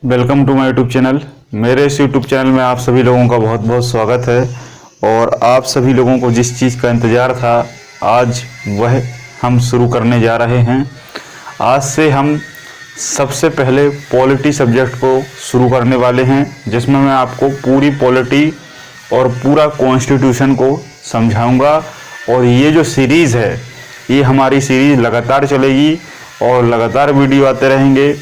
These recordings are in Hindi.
Welcome to my YouTube channel. मेरे इस यूट्यूब चैनल में आप सभी लोगों का बहुत बहुत स्वागत है। और आप सभी लोगों को जिस चीज़ का इंतज़ार था आज वह हम शुरू करने जा रहे हैं। आज से हम सबसे पहले पॉलिटी सब्जेक्ट को शुरू करने वाले हैं, जिसमें मैं आपको पूरी पॉलिटी और पूरा कॉन्स्टिट्यूशन को समझाऊंगा। और ये जो सीरीज़ है ये हमारी सीरीज़ लगातार चलेगी और लगातार वीडियो आते रहेंगे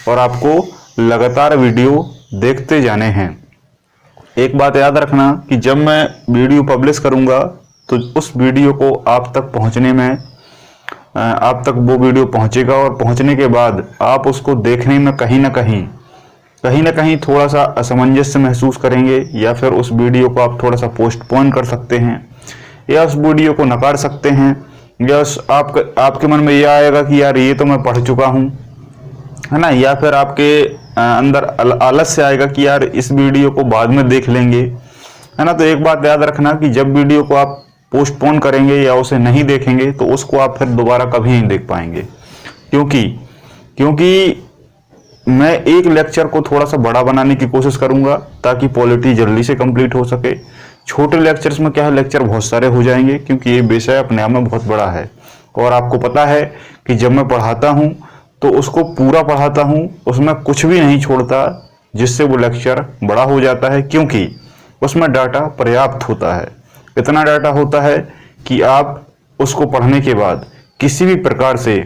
और आपको लगातार वीडियो देखते जाने हैं। एक बात याद रखना कि जब मैं वीडियो पब्लिश करूंगा तो उस वीडियो को आप तक पहुंचने में आप तक वो वीडियो पहुंचेगा और पहुंचने के बाद आप उसको देखने में कहीं ना कहीं थोड़ा सा असमंजस महसूस करेंगे, या फिर उस वीडियो को आप थोड़ा सा पोस्टपोन कर सकते हैं या उस वीडियो को नकार सकते हैं, या आपके मन में यह आएगा कि यार ये तो मैं पढ़ चुका हूँ, है ना, या फिर आपके अंदर आलस्य आएगा कि यार इस वीडियो को बाद में देख लेंगे, है ना। तो एक बात याद रखना कि जब वीडियो को आप पोस्टपोन करेंगे या उसे नहीं देखेंगे तो उसको आप फिर दोबारा कभी नहीं देख पाएंगे, क्योंकि मैं एक लेक्चर को थोड़ा सा बड़ा बनाने की कोशिश करूंगा ताकि पॉलिटी जल्दी से कंप्लीट हो सके। छोटे लेक्चर्स में क्या है, लेक्चर बहुत सारे हो जाएंगे क्योंकि ये विषय अपने आप में बहुत बड़ा है। और आपको पता है कि जब मैं पढ़ाता हूँ तो उसको पूरा पढ़ाता हूँ, उसमें कुछ भी नहीं छोड़ता, जिससे वो लेक्चर बड़ा हो जाता है, क्योंकि उसमें डाटा पर्याप्त होता है। इतना डाटा होता है कि आप उसको पढ़ने के बाद किसी भी प्रकार से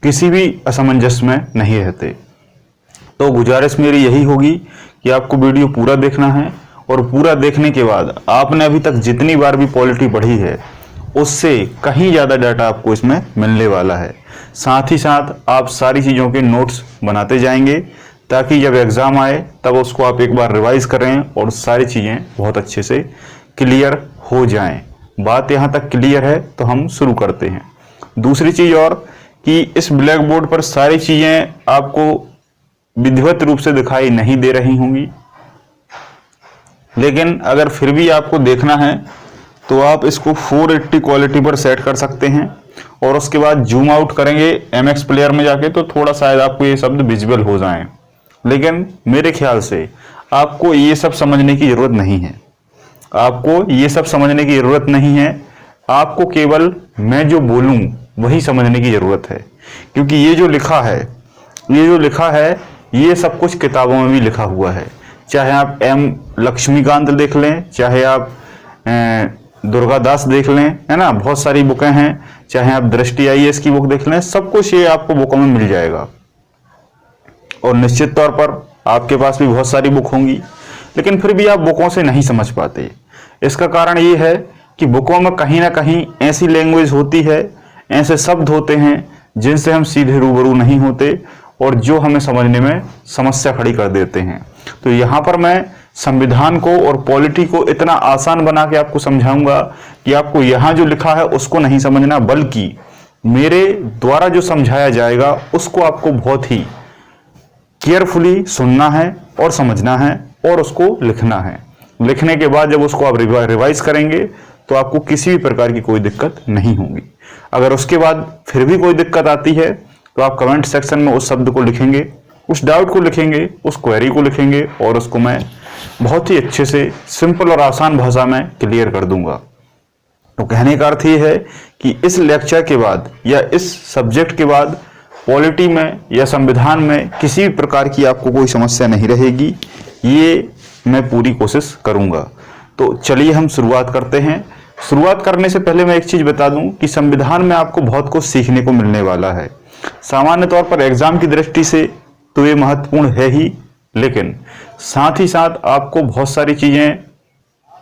किसी भी असमंजस में नहीं रहते। तो गुजारिश मेरी यही होगी कि आपको वीडियो पूरा देखना है और पूरा देखने के बाद आपने अभी तक जितनी बार भी पॉलिटी पढ़ी है उससे कहीं ज़्यादा डाटा आपको इसमें मिलने वाला है। साथ ही साथ आप सारी चीज़ों के नोट्स बनाते जाएंगे ताकि जब एग्ज़ाम आए तब उसको आप एक बार रिवाइज करें और सारी चीज़ें बहुत अच्छे से क्लियर हो जाएं। बात यहाँ तक क्लियर है तो हम शुरू करते हैं। दूसरी चीज़ और कि इस ब्लैक बोर्ड पर सारी चीज़ें आपको विधिवत रूप से दिखाई नहीं दे रही होंगी, लेकिन अगर फिर भी आपको देखना है तो आप इसको 480 क्वालिटी पर सेट कर सकते हैं और उसके बाद जूम आउट करेंगे MX प्लेयर में जाके तो थोड़ा शायद आपको ये शब्द विजुअल हो जाएं। लेकिन मेरे ख्याल से आपको ये सब समझने की जरूरत नहीं है। आपको ये सब समझने की जरूरत नहीं है, आपको केवल मैं जो बोलूं वही समझने की जरूरत है। क्योंकि ये जो लिखा है ये सब कुछ किताबों में भी लिखा हुआ है। चाहे आप M लक्ष्मीकांत देख लें, चाहे आप दुर्गा दास देख लें, है ना, बहुत सारी बुकें हैं, चाहे आप दृष्टि IAS की बुक देख लें, सब कुछ ये आपको बुकों में मिल जाएगा। और निश्चित तौर पर आपके पास भी बहुत सारी बुक होंगी, लेकिन फिर भी आप बुकों से नहीं समझ पाते। इसका कारण ये है कि बुकों में कहीं ना कहीं ऐसी लैंग्वेज होती है, ऐसे शब्द होते हैं जिनसे हम सीधे रूबरू नहीं होते और जो हमें समझने में समस्या खड़ी कर देते हैं। तो यहाँ पर मैं संविधान को और पॉलिटी को इतना आसान बना के आपको समझाऊंगा कि आपको यहाँ जो लिखा है उसको नहीं समझना, बल्कि मेरे द्वारा जो समझाया जाएगा उसको आपको बहुत ही केयरफुली सुनना है और समझना है और उसको लिखना है। लिखने के बाद जब उसको आप रिवाइज करेंगे तो आपको किसी भी प्रकार की कोई दिक्कत नहीं होगी। अगर उसके बाद फिर भी कोई दिक्कत आती है तो आप कमेंट सेक्शन में उस शब्द को लिखेंगे, उस डाउट को लिखेंगे, उस क्वेरी को लिखेंगे और उसको मैं बहुत ही अच्छे से सिंपल और आसान भाषा में क्लियर कर दूंगा। तो कहने का अर्थ ये है कि इस लेक्चर के बाद या इस सब्जेक्ट के बाद पॉलिटी में या संविधान में किसी भी प्रकार की आपको कोई समस्या नहीं रहेगी, ये मैं पूरी कोशिश करूंगा। तो चलिए हम शुरुआत करते हैं। शुरुआत करने से पहले मैं एक चीज बता दूं कि संविधान में आपको बहुत कुछ सीखने को मिलने वाला है। सामान्य तौर पर एग्जाम की दृष्टि से तो ये महत्वपूर्ण है ही, लेकिन साथ ही साथ आपको बहुत सारी चीजें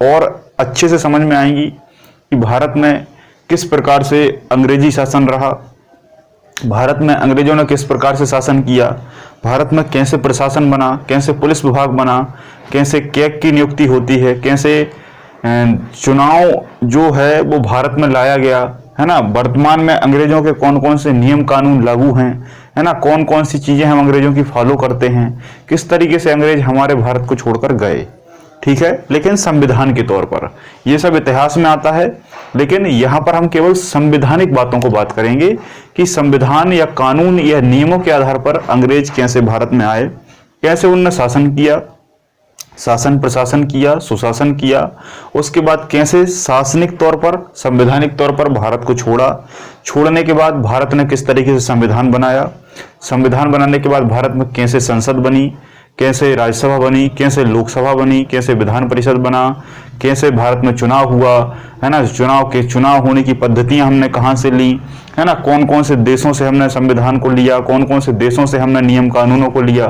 और अच्छे से समझ में आएंगी कि भारत में किस प्रकार से अंग्रेजी शासन रहा, भारत में अंग्रेजों ने किस प्रकार से शासन किया, भारत में कैसे प्रशासन बना, कैसे पुलिस विभाग बना, कैसे कैग की नियुक्ति होती है, कैसे चुनाव जो है वो भारत में लाया गया, है ना, वर्तमान में अंग्रेजों के कौन कौन से नियम कानून लागू हैं, है ना, कौन कौन सी चीजें हम अंग्रेजों की फॉलो करते हैं, किस तरीके से अंग्रेज हमारे भारत को छोड़कर गए। ठीक है, लेकिन संविधान के तौर पर ये सब इतिहास में आता है, लेकिन यहाँ पर हम केवल संवैधानिक बातों को बात करेंगे कि संविधान या कानून या नियमों के आधार पर अंग्रेज कैसे भारत में आए, कैसे उनने शासन किया, शासन प्रशासन किया, सुशासन किया, उसके बाद कैसे शासनिक तौर पर, संवैधानिक तौर पर भारत को छोड़ा, छोड़ने के बाद भारत ने किस तरीके से संविधान बनाया, संविधान बनाने के बाद भारत में कैसे संसद बनी, कैसे राज्यसभा बनी, कैसे लोकसभा बनी, कैसे विधान परिषद बना, कैसे भारत में चुनाव हुआ, है ना, चुनाव होने की पद्धतियां हमने कहाँ से ली, है ना, कौन कौन से देशों से हमने संविधान को लिया, कौन कौन से देशों से हमने नियम कानूनों को लिया,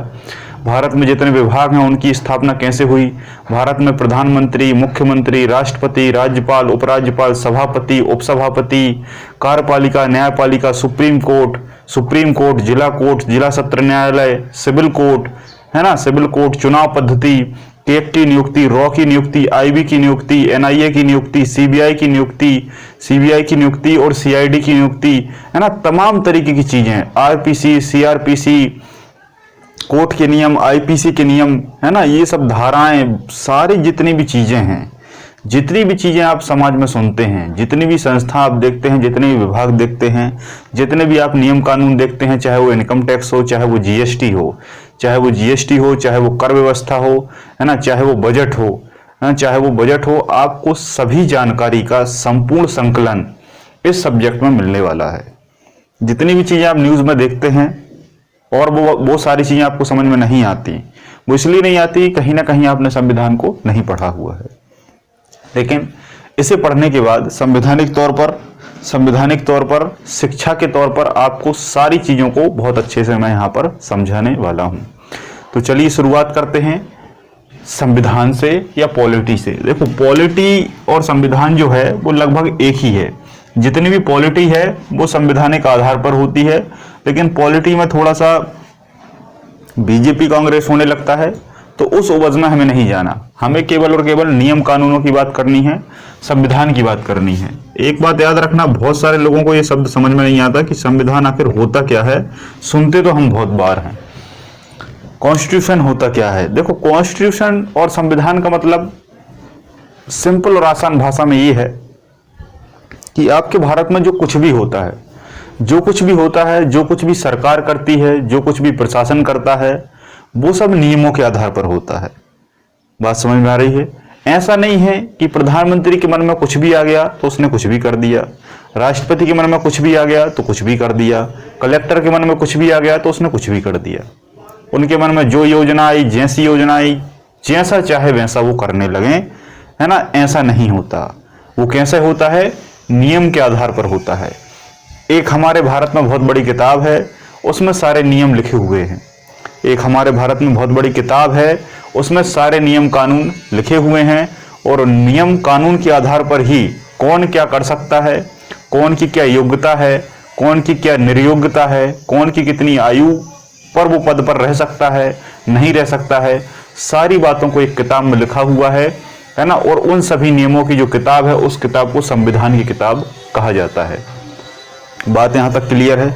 भारत में जितने विभाग हैं उनकी स्थापना कैसे हुई, भारत में प्रधानमंत्री, मुख्यमंत्री, राष्ट्रपति, राज्यपाल, उपराज्यपाल, सभापति, उपसभापति, कार्यपालिका, न्यायपालिका, सुप्रीम कोर्ट, जिला सत्र न्यायालय, सिविल कोर्ट, है ना, सिविल कोर्ट, चुनाव पद्धति, केक की नियुक्ति, रॉ की नियुक्ति, आईबी की नियुक्ति, एनआईए की नियुक्ति, सीबीआई की नियुक्ति और सीआईडी की नियुक्ति, है ना, तमाम तरीके की चीजें, आरपीसी, सीआरपीसी, कोर्ट के नियम, आईपीसी के नियम, है ना, ये सब धाराएं, सारी जितनी भी चीजें हैं, जितनी भी चीजें आप समाज में सुनते हैं, जितनी भी संस्था आप देखते हैं, जितने भी विभाग देखते हैं, जितने भी आप नियम कानून देखते हैं, चाहे वो इनकम टैक्स हो, चाहे वो जीएसटी हो, चाहे वो कर व्यवस्था हो, है ना, चाहे वो बजट हो, आपको सभी जानकारी का संपूर्ण संकलन इस सब्जेक्ट में मिलने वाला है। जितनी भी चीजें आप न्यूज में देखते हैं और वो सारी चीजें आपको समझ में नहीं आती, वो इसलिए नहीं आती, कहीं ना कहीं आपने संविधान को नहीं पढ़ा हुआ है। लेकिन इसे पढ़ने के बाद संवैधानिक तौर पर शिक्षा के तौर पर आपको सारी चीजों को बहुत अच्छे से मैं यहाँ पर समझाने वाला हूँ। तो चलिए शुरुआत करते हैं संविधान से या पॉलिटी से। देखो, पॉलिटी और संविधान जो है वो लगभग एक ही है। जितनी भी पॉलिटी है वो संवैधानिक आधार पर होती है, लेकिन पॉलिटी में थोड़ा सा बीजेपी कांग्रेस होने लगता है, तो उस उपज में हमें नहीं जाना। हमें केवल और केवल नियम कानूनों की बात करनी है, संविधान की बात करनी है। एक बात याद रखना, बहुत सारे लोगों को यह शब्द समझ में नहीं आता कि संविधान आखिर होता क्या है। सुनते तो हम बहुत बार हैं। कॉन्स्टिट्यूशन होता क्या है? देखो, कॉन्स्टिट्यूशन और संविधान का मतलब सिंपल और आसान भाषा में ये है कि आपके भारत में जो कुछ भी होता है, जो कुछ भी सरकार करती है, जो कुछ भी प्रशासन करता है, वो सब नियमों के आधार पर होता है। बात समझ में आ रही है? ऐसा नहीं है कि प्रधानमंत्री के मन में कुछ भी आ गया तो उसने कुछ भी कर दिया, राष्ट्रपति के मन में कुछ भी आ गया तो कुछ भी कर दिया, कलेक्टर के मन में कुछ भी आ गया तो उसने कुछ भी कर दिया। उनके मन में जो योजना आई, जैसी योजना आई, जैसा चाहे वैसा वो करने लगे, है ना। ऐसा नहीं होता। वो कैसे होता है? नियम के आधार पर होता है। एक हमारे भारत में बहुत बड़ी किताब है, उसमें सारे नियम लिखे हुए हैं। एक हमारे भारत में बहुत बड़ी किताब है, उसमें सारे नियम कानून लिखे हुए हैं, और नियम कानून के आधार पर ही कौन क्या कर सकता है, कौन की क्या योग्यता है, कौन की क्या निर्योग्यता है, कौन की कितनी आयु पर वो पद पर रह सकता है, नहीं रह सकता है, सारी बातों को एक किताब में लिखा हुआ है ना। और उन सभी नियमों की जो किताब है, उस किताब को संविधान की किताब कहा जाता है। बात यहाँ तक क्लियर है?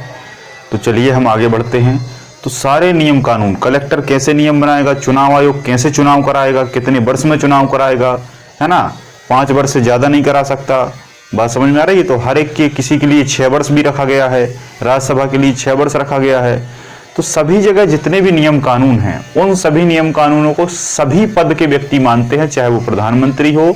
तो चलिए हम आगे बढ़ते हैं। तो सारे नियम कानून, कलेक्टर कैसे नियम बनाएगा, चुनाव आयोग कैसे चुनाव कराएगा, कितने वर्ष में चुनाव कराएगा, है ना, 5 वर्ष से ज्यादा नहीं करा सकता। बात समझ में आ रही है? तो हर एक के, किसी के लिए 6 वर्ष भी रखा गया है, राज्यसभा के लिए 6 वर्ष रखा गया है। तो सभी जगह जितने भी नियम कानून हैं, उन सभी नियम कानूनों को सभी पद के व्यक्ति मानते हैं, चाहे वो प्रधानमंत्री हो,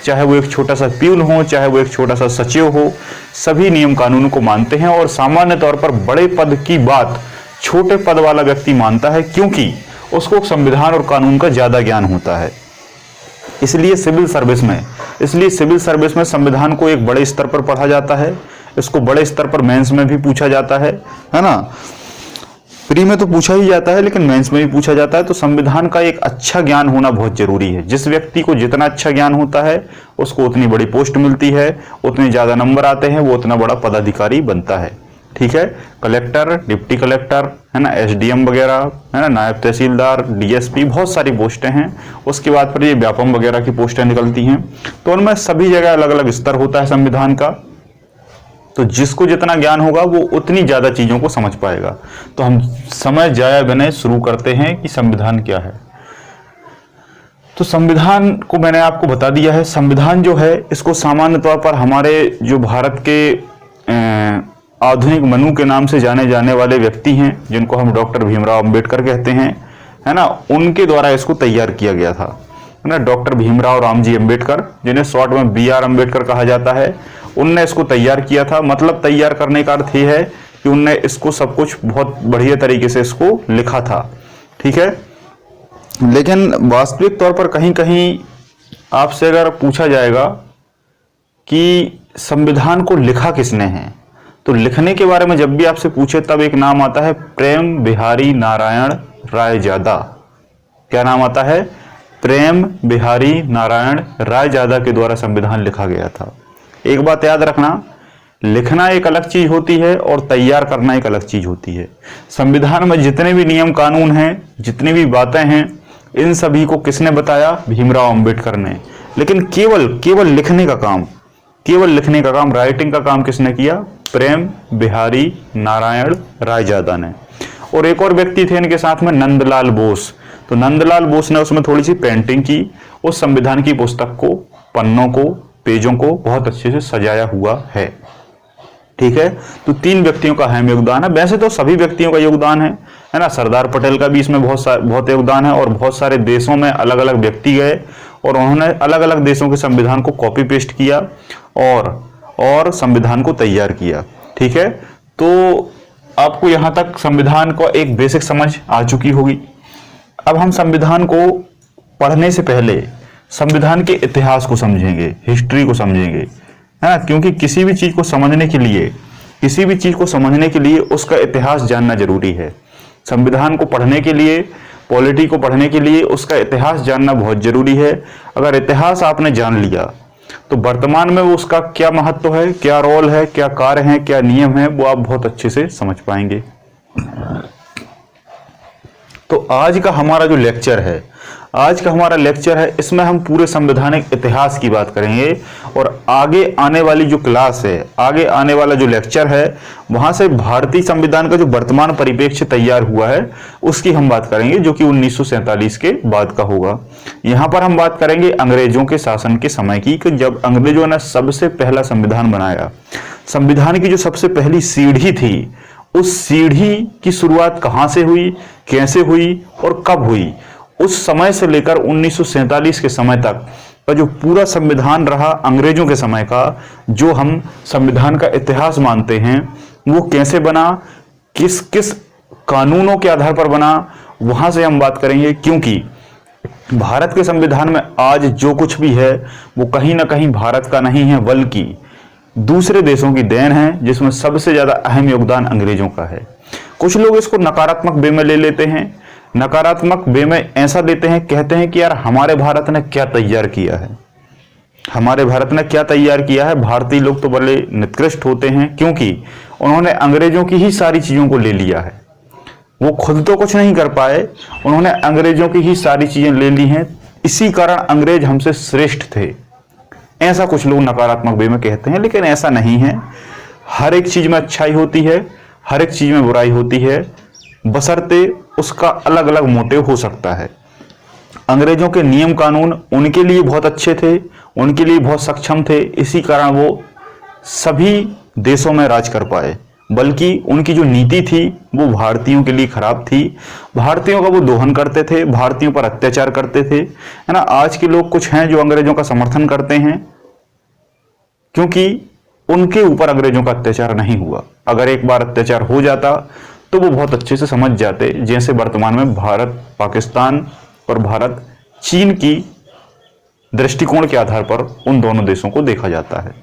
चाहे वो एक छोटा सा प्यून हो, चाहे वो एक छोटा सा सचिव हो, सभी नियम कानूनों को मानते हैं। और सामान्य तौर पर बड़े पद की बात छोटे पद वाला व्यक्ति मानता है, क्योंकि उसको संविधान और कानून का ज्यादा ज्ञान होता है। इसलिए सिविल सर्विस में संविधान को एक बड़े स्तर पर पढ़ा जाता है। इसको बड़े स्तर पर मेंस में भी पूछा जाता है ना। प्री में तो पूछा ही जाता है, लेकिन मेंस में भी पूछा जाता है। तो संविधान का एक अच्छा ज्ञान होना बहुत जरूरी है। जिस व्यक्ति को जितना अच्छा ज्ञान होता है, उसको उतनी बड़ी पोस्ट मिलती है, उतने ज्यादा नंबर आते हैं, वो उतना बड़ा पदाधिकारी बनता है। ठीक है, कलेक्टर, डिप्टी कलेक्टर, है ना, एसडीएम वगैरह, है ना, नायब तहसीलदार, डीएसपी, बहुत सारी पोस्टें हैं। उसके बाद फिर ये व्यापम वगैरह की पोस्टें निकलती हैं। तो उनमें सभी जगह अलग अलग स्तर होता है संविधान का। तो जिसको जितना ज्ञान होगा वो उतनी ज्यादा चीजों को समझ पाएगा। तो हम समय जाया बिना शुरू करते हैं कि संविधान क्या है। तो संविधान को मैंने आपको बता दिया है। संविधान जो है, इसको सामान्य तौर पर हमारे जो भारत के आधुनिक मनु के नाम से जाने जाने वाले व्यक्ति हैं, जिनको हम डॉक्टर भीमराव अंबेडकर कहते हैं, है ना, उनके द्वारा इसको तैयार किया गया था, है ना। डॉक्टर भीमराव रामजी अंबेडकर, जिन्हें शॉर्ट में BR अंबेडकर कहा जाता है, उनने इसको तैयार किया था। मतलब तैयार करने का अर्थ ये है कि उनने इसको सब कुछ बहुत बढ़िया तरीके से इसको लिखा था, ठीक है। लेकिन वास्तविक तौर पर कहीं कहीं आपसे अगर पूछा जाएगा कि संविधान को लिखा किसने है, तो लिखने के बारे में जब भी आपसे पूछे तब एक नाम आता है, प्रेम बिहारी नारायण रायजादा। क्या नाम आता है? प्रेम बिहारी नारायण रायजादा के द्वारा संविधान लिखा गया था। एक बात याद रखना, लिखना एक अलग चीज होती है और तैयार करना एक अलग चीज होती है। संविधान में जितने भी नियम कानून हैं, जितनी भी बातें हैं, इन सभी को किसने बताया? भीमराव अंबेडकर ने। लेकिन केवल लिखने का काम, राइटिंग का काम किसने किया? प्रेम बिहारी नारायण रायजादा ने। और एक और व्यक्ति थे इनके साथ में, नंदलाल बोस। तो नंदलाल बोस ने उसमें थोड़ी सी पेंटिंग की, उस संविधान की पुस्तक को, पन्नों को, पेजों को बहुत अच्छे से सजाया हुआ है, ठीक है। तो 3 व्यक्तियों का अहम योगदान है। वैसे तो सभी व्यक्तियों का योगदान है ना। सरदार पटेल का भी इसमें बहुत योगदान है, और बहुत सारे देशों में अलग अलग व्यक्ति गए और उन्होंने अलग अलग देशों के संविधान को कॉपी पेस्ट किया और संविधान को तैयार किया, ठीक है। तो आपको यहां तक संविधान को एक बेसिक समझ आ चुकी होगी। अब हम संविधान को पढ़ने से पहले संविधान के इतिहास को समझेंगे, हिस्ट्री को समझेंगे, है ना। क्योंकि किसी भी चीज को समझने के लिए उसका इतिहास जानना जरूरी है। संविधान को पढ़ने के लिए, पॉलिटी को पढ़ने के लिए उसका इतिहास जानना बहुत जरूरी है। अगर इतिहास आपने जान लिया तो वर्तमान में वो उसका क्या महत्व है, क्या रोल है, क्या कार्य है, क्या नियम है, वो आप बहुत अच्छे से समझ पाएंगे। तो आज का हमारा लेक्चर है, इसमें हम पूरे संवैधानिक इतिहास की बात करेंगे। और आगे आने वाली जो क्लास है, आगे आने वाला जो लेक्चर है, वहां से भारतीय संविधान का जो वर्तमान परिप्रेक्ष्य तैयार हुआ है उसकी हम बात करेंगे, जो कि 1947 के बाद का होगा। यहां पर हम बात करेंगे अंग्रेजों के शासन के समय की, कि जब अंग्रेजों ने सबसे पहला संविधान बनाया। संविधान की जो सबसे पहली सीढ़ी थी, उस सीढ़ी की शुरुआत कहां से हुई, कैसे हुई और कब हुई, उस समय से लेकर 1947 के समय तक का जो पूरा संविधान रहा अंग्रेजों के समय का, जो हम संविधान का इतिहास मानते हैं, वो कैसे बना, किस किस कानूनों के आधार पर बना, वहां से हम बात करेंगे। क्योंकि भारत के संविधान में आज जो कुछ भी है वो कहीं ना कहीं भारत का नहीं है, बल्कि दूसरे देशों की देन है, जिसमें सबसे ज्यादा अहम योगदान अंग्रेजों का है। कुछ लोग इसको नकारात्मक वे में ले लेते हैं, नकारात्मक वे में ऐसा देते हैं, कहते हैं कि यार हमारे भारत ने क्या तैयार किया है, भारतीय लोग तो बड़े निकृष्ट होते हैं, क्योंकि उन्होंने अंग्रेजों की ही सारी चीजों को ले लिया है। वो खुद तो कुछ नहीं कर पाए, उन्होंने अंग्रेजों की ही सारी चीजें ले ली हैं, इसी कारण अंग्रेज हमसे श्रेष्ठ थे। ऐसा कुछ लोग नकारात्मक वे में कहते हैं, लेकिन ऐसा नहीं है। हर एक चीज में अच्छाई होती है, हर एक चीज में बुराई होती है, बशर्ते उसका अलग अलग मोटिव हो सकता है। अंग्रेजों के नियम कानून उनके लिए बहुत अच्छे थे, उनके लिए बहुत सक्षम थे, इसी कारण वो सभी देशों में राज कर पाए। बल्कि उनकी जो नीति थी वो भारतीयों के लिए खराब थी, भारतीयों का वो दोहन करते थे, भारतीयों पर अत्याचार करते थे, है ना। आज के लोग कुछ हैं जो अंग्रेजों का समर्थन करते हैं, क्योंकि उनके ऊपर अंग्रेजों का अत्याचार नहीं हुआ। अगर एक बार अत्याचार हो जाता तो वो बहुत अच्छे से समझ जाते, जैसे वर्तमान में भारत पाकिस्तान और भारत चीन की दृष्टिकोण के आधार पर उन दोनों देशों को देखा जाता है,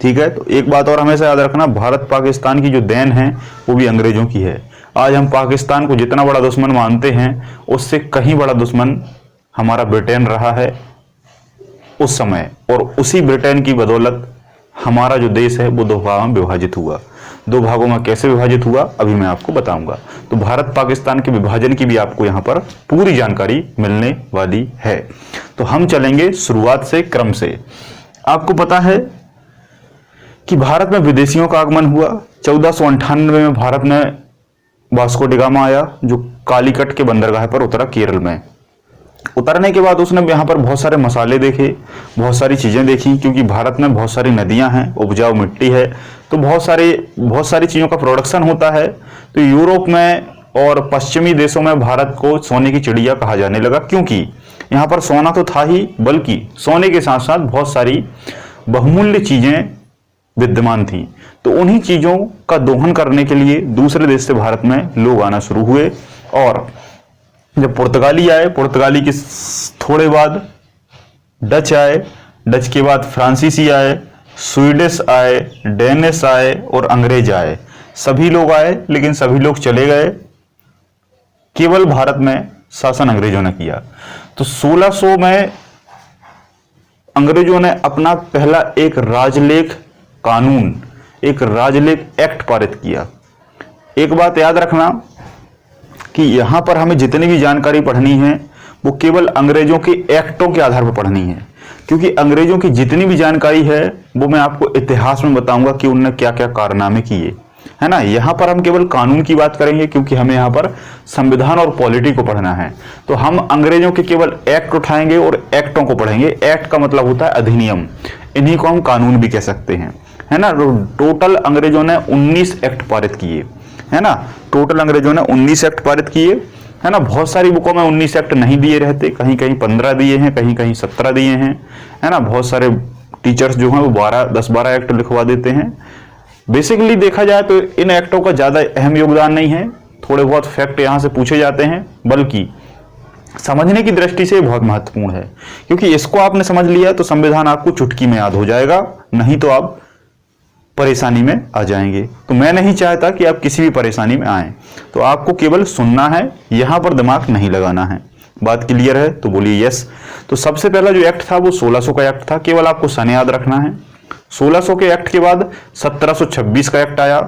ठीक है। तो एक बात और हमेशा याद रखना, भारत पाकिस्तान की जो देन है वो भी अंग्रेजों की है। आज हम पाकिस्तान को जितना बड़ा दुश्मन मानते हैं, उससे कहीं बड़ा दुश्मन हमारा ब्रिटेन रहा है उस समय, और उसी ब्रिटेन की बदौलत हमारा जो देश है वो 2 भागों में विभाजित हुआ। 2 भागों में कैसे विभाजित हुआ अभी मैं आपको बताऊंगा। तो भारत पाकिस्तान के विभाजन की भी आपको यहां पर पूरी जानकारी मिलने वाली है। तो हम चलेंगे शुरुआत से, क्रम से। आपको पता है कि भारत में विदेशियों का आगमन हुआ। 1498 में भारत में वास्को डी गामा आया, जो कालीकट के बंदरगाह पर उतरा केरल में। उतरने के बाद उसने यहाँ पर बहुत सारे मसाले देखे, बहुत सारी चीजें देखी, क्योंकि भारत में बहुत सारी नदियां हैं, उपजाऊ मिट्टी है, तो बहुत सारी चीजों का प्रोडक्शन होता है। तो यूरोप में और पश्चिमी देशों में भारत को सोने की चिड़िया कहा जाने लगा, क्योंकि यहाँ पर सोना तो था ही, बल्कि सोने के साथ साथ बहुत सारी बहुमूल्य चीजें विद्यमान थी। तो उन्हीं चीजों का दोहन करने के लिए दूसरे देश से भारत में लोग आना शुरू हुए। और जब पुर्तगाली आए, पुर्तगाली के थोड़े बाद डच आए, डच के बाद फ्रांसीसी आए, स्वीडिश आए, डेनिश आए और अंग्रेज आए। सभी लोग आए, लेकिन सभी लोग चले गए, केवल भारत में शासन अंग्रेजों ने किया। तो 1600 में अंग्रेजों ने अपना पहला एक राजलेख कानून, एक राजलेख एक्ट पारित किया। एक बात याद रखना कि यहां पर हमें जितनी भी जानकारी पढ़नी है वो केवल अंग्रेजों के एक्टों के आधार पर पढ़नी है, क्योंकि अंग्रेजों की जितनी भी जानकारी है वो मैं आपको इतिहास में बताऊंगा कि उन्होंने क्या क्या कारनामे किए, है ना। यहां पर हम केवल कानून की बात करेंगे, क्योंकि हमें यहां पर संविधान और पॉलिटी को पढ़ना है। तो हम अंग्रेजों के केवल एक्ट उठाएंगे और एक्टों को पढ़ेंगे। एक्ट का मतलब होता है अधिनियम, इन्हीं को हम कानून भी कह सकते हैं, है ना। टोटल अंग्रेजों ने 19 एक्ट पारित किए, है ना। टोटल अंग्रेजों ने 19 एक्ट पारित किए, है ना। बहुत सारी बुकों में 19 एक्ट नहीं दिए रहते, कहीं कहीं 15 दिए हैं, कहीं कहीं 17 दिए हैं, है ना। बहुत सारे टीचर्स जो हैं वो 10-12 एक्ट लिखवा देते हैं। बेसिकली देखा जाए तो इन एक्टों का ज्यादा अहम योगदान नहीं है, थोड़े बहुत फैक्ट यहां से पूछे जाते हैं, बल्कि समझने की दृष्टि से बहुत महत्वपूर्ण है, क्योंकि इसको आपने समझ लिया तो संविधान आपको चुटकी में याद हो जाएगा, नहीं तो आप परेशानी में आ जाएंगे। तो मैं नहीं चाहता कि आप किसी भी परेशानी में आए, तो आपको केवल सुनना है, यहां पर दिमाग नहीं लगाना है। बात क्लियर है तो बोलिए यस। तो सबसे पहला जो एक्ट था वो 1600 का एक्ट था, केवल आपको सन याद रखना है। 1600 के एक्ट के बाद 1726 का एक्ट आया।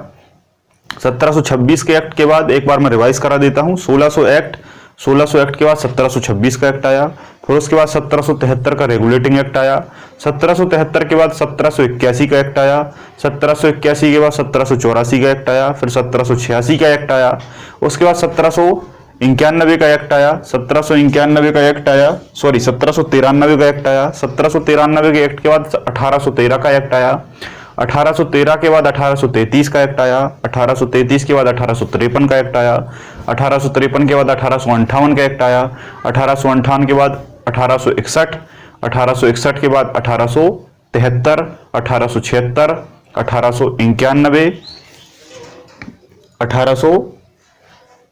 1726 के एक्ट के बाद एक बार मैं रिवाइज करा देता हूं, 1600 एक्ट के बाद 1726 का एक्ट आया। फिर उसके बाद 1773 का रेगुलेटिंग एक्ट आया। 1773 के बाद 1781 का एक्ट आया। 1781 के बाद 1784 का एक्ट आया। फिर 1786 का एक्ट आया। उसके बाद 1791 का एक्ट आया। 1791 का एक्ट आया, सॉरी 1793 का एक्ट आया। 1793 के एक्ट के बाद 1813 का एक्ट आया। 1813 के बाद 1833 का एक्ट आया। 1833 के बाद 1853 का एक्ट आया। 1853 के बाद 1858 का एक्ट आया। 1858 के बाद 1861, 1861 के बाद 1873, 1876, 1891, 1861,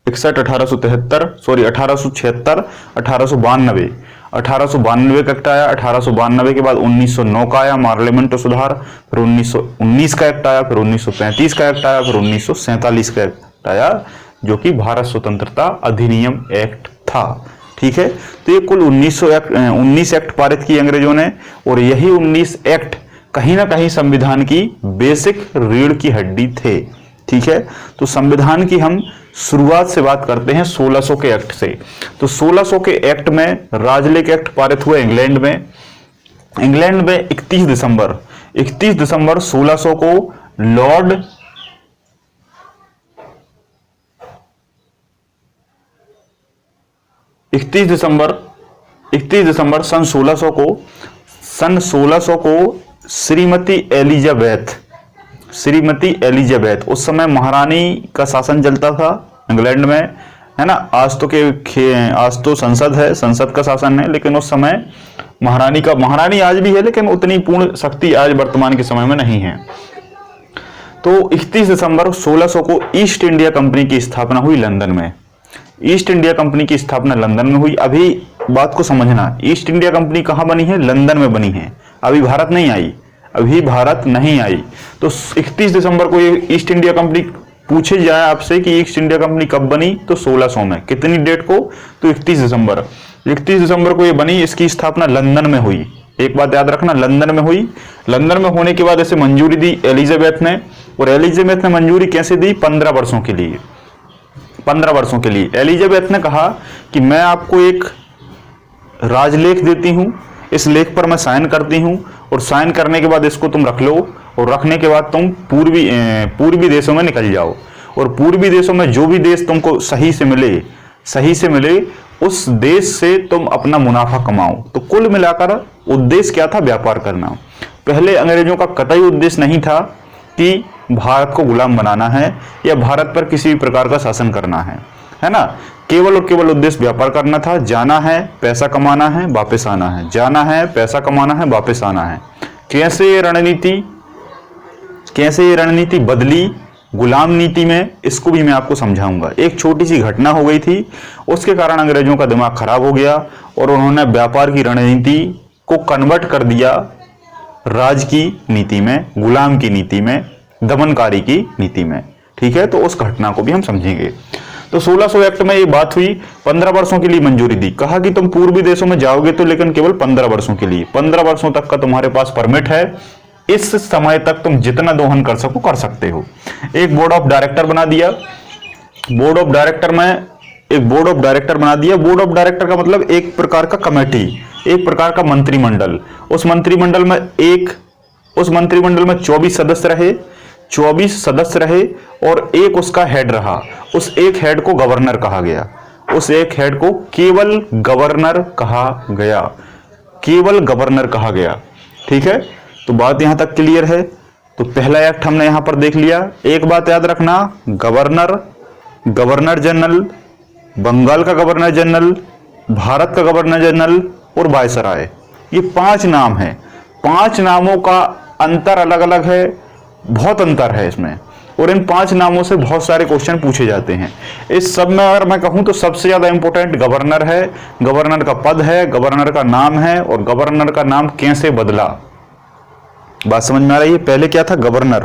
1873, सॉरी 1876, 1892, 1892 का एक्ट आया। 1892 के बाद 1909 का आया पार्लियामेंट सुधार। फिर 1919 का एक्ट आया। फिर 1935 का एक्ट आया। फिर 1947 का एक्ट आया, जो कि भारत स्वतंत्रता अधिनियम एक्ट था। ठीक है, तो ये कुल 19 एक्ट पारित किए अंग्रेजों ने, और यही 19 एक्ट कहीं ना कहीं संविधान की बेसिक रीढ़ की हड्डी थे। ठीक है, तो संविधान की हम शुरुआत से बात करते हैं 1600 के एक्ट से। तो 1600 के एक्ट में राजलेख एक्ट पारित हुए इंग्लैंड में। इंग्लैंड में 31 दिसंबर 1600 को लॉर्ड 31 दिसंबर सन 1600 को श्रीमती एलिजाबेथ, उस समय महारानी का शासन चलता था इंग्लैंड में, है ना। आज तो संसद है, संसद का शासन है, लेकिन उस समय महारानी आज भी है, लेकिन उतनी पूर्ण शक्ति आज वर्तमान के समय में नहीं है। तो 31 दिसंबर 1600 को ईस्ट इंडिया कंपनी की स्थापना हुई लंदन में। ईस्ट इंडिया कंपनी की स्थापना लंदन में हुई। अभी बात को समझना, ईस्ट इंडिया कंपनी कहां बनी है? लंदन में बनी है। अभी भारत नहीं आई। तो 31 दिसंबर को ये ईस्ट इंडिया कंपनी, पूछे जाए आपसे कि ईस्ट इंडिया कंपनी कब बनी, तो 1600 में। कितनी डेट को? तो 31 दिसंबर को ये बनी। इसकी स्थापना लंदन में हुई। एक बात याद रखना, लंदन में हुई। लंदन में होने के बाद इसे मंजूरी दी एलिजाबेथ ने, और एलिजाबेथ ने मंजूरी कैसे दी? 15 वर्षों के लिए। 15 वर्षों के लिए एलिजाबेथ ने कहा कि मैं आपको एक राजलेख देती हूं, इस लेख पर मैं साइन करती हूं, और साइन करने के बाद इसको तुम रख लो, और रखने के बाद तुम पूर्वी देशों में निकल जाओ, और पूर्वी देशों में जो भी देश तुमको सही से मिले उस देश से तुम अपना मुनाफा कमाओ। तो कुल मिलाकर उद्देश्य क्या था? व्यापार करना। पहले अंग्रेजों का कतई उद्देश्य नहीं था कि भारत को गुलाम बनाना है या भारत पर किसी भी प्रकार का शासन करना है। है ना। केवल और केवल उद्देश्य व्यापार करना था, जाना है, पैसा कमाना है, वापस आना है, जाना है, पैसा कमाना है, वापस आना है। कैसे ये रणनीति बदली गुलाम नीति में, इसको भी मैं आपको समझाऊंगा। एक छोटी सी घटना हो गई थी, उसके कारण अंग्रेजों का दिमाग खराब हो गया और उन्होंने व्यापार की रणनीति को कन्वर्ट कर दिया राज की नीति में, गुलाम की नीति में, दमनकारी की नीति में। ठीक है, तो उस घटना को भी हम समझेंगे। तो 1600 एक्ट में ये बात हुई, 15 वर्षों के लिए मंजूरी दी। कहा कि तुम पूर्वी देशों में जाओगे तो लेकिन केवल 15 वर्षों के लिए, 15 वर्षों तक का तुम्हारे पास परमिट है, इस समय तक तुम जितना दोहन कर सको कर सकते हो। एक बोर्ड ऑफ डायरेक्टर बना दिया। बोर्ड ऑफ डायरेक्टर बना दिया। बोर्ड ऑफ डायरेक्टर का मतलब एक प्रकार का कमेटी, एक प्रकार का मंत्रिमंडल। उस मंत्रिमंडल में 24 सदस्य रहे और एक उसका हेड रहा। उस एक हेड को गवर्नर कहा गया। उस एक हेड को केवल गवर्नर कहा गया। ठीक है, तो बात यहां तक क्लियर है। तो पहला एक्ट हमने यहां पर देख लिया। एक बात याद रखना, गवर्नर जनरल, बंगाल का गवर्नर जनरल, भारत का गवर्नर जनरल और वायसराय, ये 5 नाम है। 5 नामों का अंतर अलग अलग है, बहुत अंतर है इसमें, और इन 5 नामों से बहुत सारे क्वेश्चन पूछे जाते हैं। इस सब में अगर मैं कहूं तो सबसे ज्यादा इंपॉर्टेंट गवर्नर है। गवर्नर का पद है, गवर्नर का नाम है, और गवर्नर का नाम कैसे बदला। बात समझ में आ रही है। पहले क्या था, गवर्नर,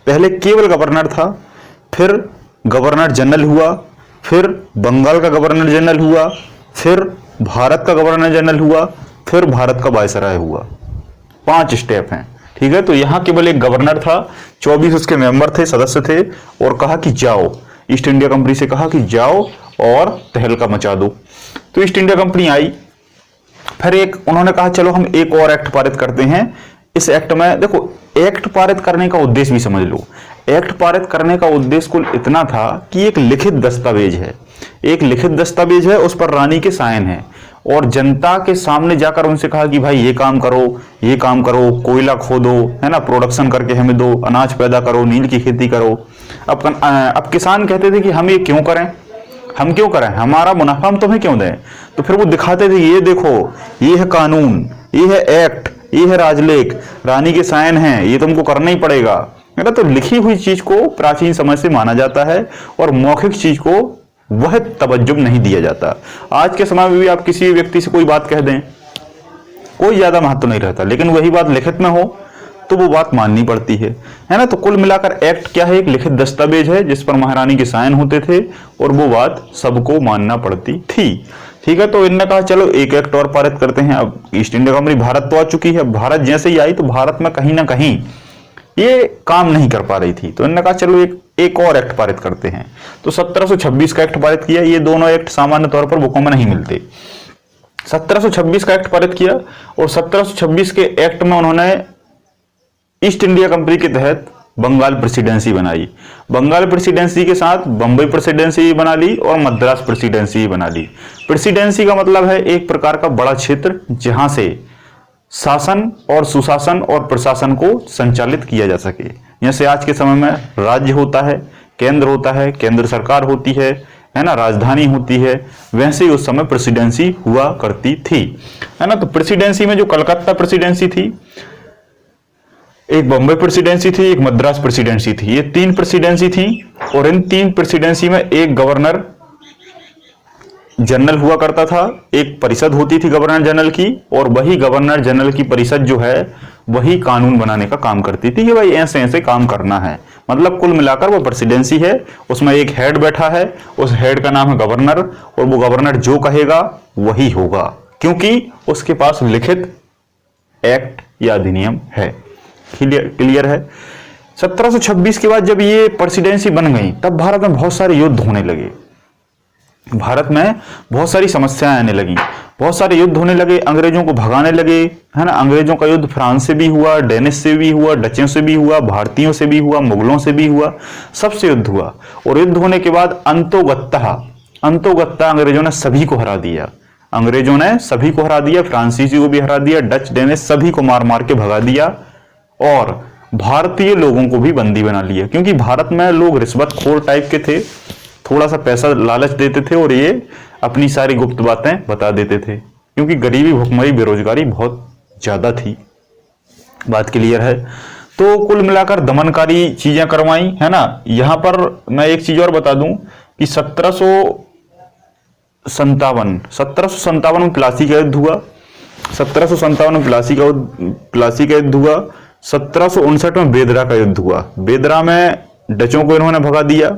पहले केवल गवर्नर था, फिर गवर्नर जनरल हुआ, फिर बंगाल का गवर्नर जनरल हुआ, फिर भारत का गवर्नर जनरल हुआ, फिर भारत का वायसराय हुआ। 5 स्टेप हैं। ठीक है, तो यहां केवल एक गवर्नर था, 24 उसके मेंबर थे, सदस्य थे, और कहा कि जाओ, ईस्ट इंडिया कंपनी से कहा कि जाओ और तहलका मचा दो। तो ईस्ट इंडिया कंपनी आई। फिर उन्होंने कहा चलो हम एक और एक्ट पारित करते हैं। इस एक्ट में देखो, एक्ट पारित करने का उद्देश्य भी समझ लो। एक्ट पारित करने का उद्देश्य कुल इतना था कि एक लिखित दस्तावेज है, उस पर रानी के साइन है, और जनता के सामने जाकर उनसे कहा कि भाई ये काम करो, कोयला खोदो, है ना, प्रोडक्शन करके हमें दो, अनाज पैदा करो, नील की खेती करो। अब किसान कहते थे कि हम ये क्यों करें, हमारा मुनाफा हम तुम्हें क्यों दें। तो फिर वो दिखाते थे, ये देखो, ये है कानून, ये है एक्ट, ये है राजलेख, रानी के साइन हैं, ये तुमको करना ही पड़ेगा, है ना। तो लिखी हुई चीज को प्राचीन समय से माना जाता है, और मौखिक चीज को वह तवज्जुह नहीं दिया जाता। आज के समय में भी आप किसी व्यक्ति से कोई बात कह दें, कोई ज्यादा महत्व नहीं रहता, लेकिन वही बात लिखित में हो तो वो बात माननी पड़ती है ना। तो कुल मिलाकर एक्ट क्या है, एक लिखित दस्तावेज है जिस पर महारानी के साइन होते थे, और वो बात सबको मानना पड़ती थी। ठीक है, तो इन्होंने कहा चलो एक एक्ट और पारित करते हैं। अब ईस्ट इंडिया कंपनी भारत तो आ चुकी है, भारत जैसे ही आई तो भारत में कहीं ना कहीं ये काम नहीं कर पा रही थी, तो इन्होंने कहा चलो एक और एक्ट पारित करते हैं। तो 1726 का एक्ट पारित किया। ये दोनों एक्ट सामान्य तौर पर बुकों में नहीं मिलते। 1726 का एक्ट पारित किया, और 1726 के एक्ट में उन्होंने ईस्ट इंडिया कंपनी के तहत बंगाल प्रेसिडेंसी बनाई। बंगाल प्रेसिडेंसी के साथ बंबई प्रेसिडेंसी बना ली और मद्रास प्रेसिडेंसी बना ली। प्रेसिडेंसी का मतलब है एक प्रकार का बड़ा क्षेत्र जहां से शासन और सुशासन और प्रशासन को संचालित किया जा सके। जैसे आज के समय में राज्य होता है, केंद्र सरकार होती है ना, राजधानी होती है, वैसे ही उस समय प्रेसिडेंसी हुआ करती थी, है ना। तो प्रेसिडेंसी में जो कलकत्ता प्रेसिडेंसी थी, एक बम्बई प्रेसिडेंसी थी, एक मद्रास प्रेसिडेंसी थी, ये 3 प्रेसिडेंसी थी। और इन 3 प्रेसिडेंसी में एक गवर्नर जनरल हुआ करता था, एक परिषद होती थी गवर्नर जनरल की, और वही गवर्नर जनरल की परिषद जो है वही कानून बनाने का काम करती थी कि भाई ऐसे ऐसे काम करना है। मतलब कुल मिलाकर वो प्रेसिडेंसी है, उसमें एक हेड बैठा है, उस हेड का नाम है गवर्नर, और वो गवर्नर जो कहेगा वही होगा, क्योंकि उसके पास लिखित एक्ट या अधिनियम है। क्लियर है। 1726 के बाद जब ये प्रेसिडेंसी बन गई, तब भारत में बहुत सारे युद्ध होने लगे, भारत में बहुत सारी समस्याएं आने लगी, बहुत सारे युद्ध होने लगे, अंग्रेजों को भगाने लगे, है ना। अंग्रेजों का युद्ध फ्रांस से भी हुआ, डेनिश से भी हुआ, डचों से भी हुआ, भारतीयों से भी हुआ, मुगलों से भी हुआ, सबसे युद्ध हुआ। और युद्ध होने के बाद अंतोगत्ता अंग्रेजों ने सभी को हरा दिया, फ्रांसीसी को भी हरा दिया, डच डेनिश सभी को मार मार के भगा दिया, और भारतीय लोगों को भी बंदी बना लिया, क्योंकि भारत में लोग रिश्वतखोर टाइप के थे, थोड़ा सा पैसा लालच देते थे और ये अपनी सारी गुप्त बातें बता देते थे, क्योंकि गरीबी, भुखमरी, बेरोजगारी बहुत ज्यादा थी। बात क्लियर है। तो कुल मिलाकर दमनकारी चीजें करवाई, है ना। यहां पर मैं एक चीज और बता दूं कि 1757 में प्लासी का युद्ध हुआ। 1757 में प्लासी का युद्ध हुआ। 1759 में बेदरा का युद्ध हुआ। बेदरा में डचों को इन्होंने भगा दिया।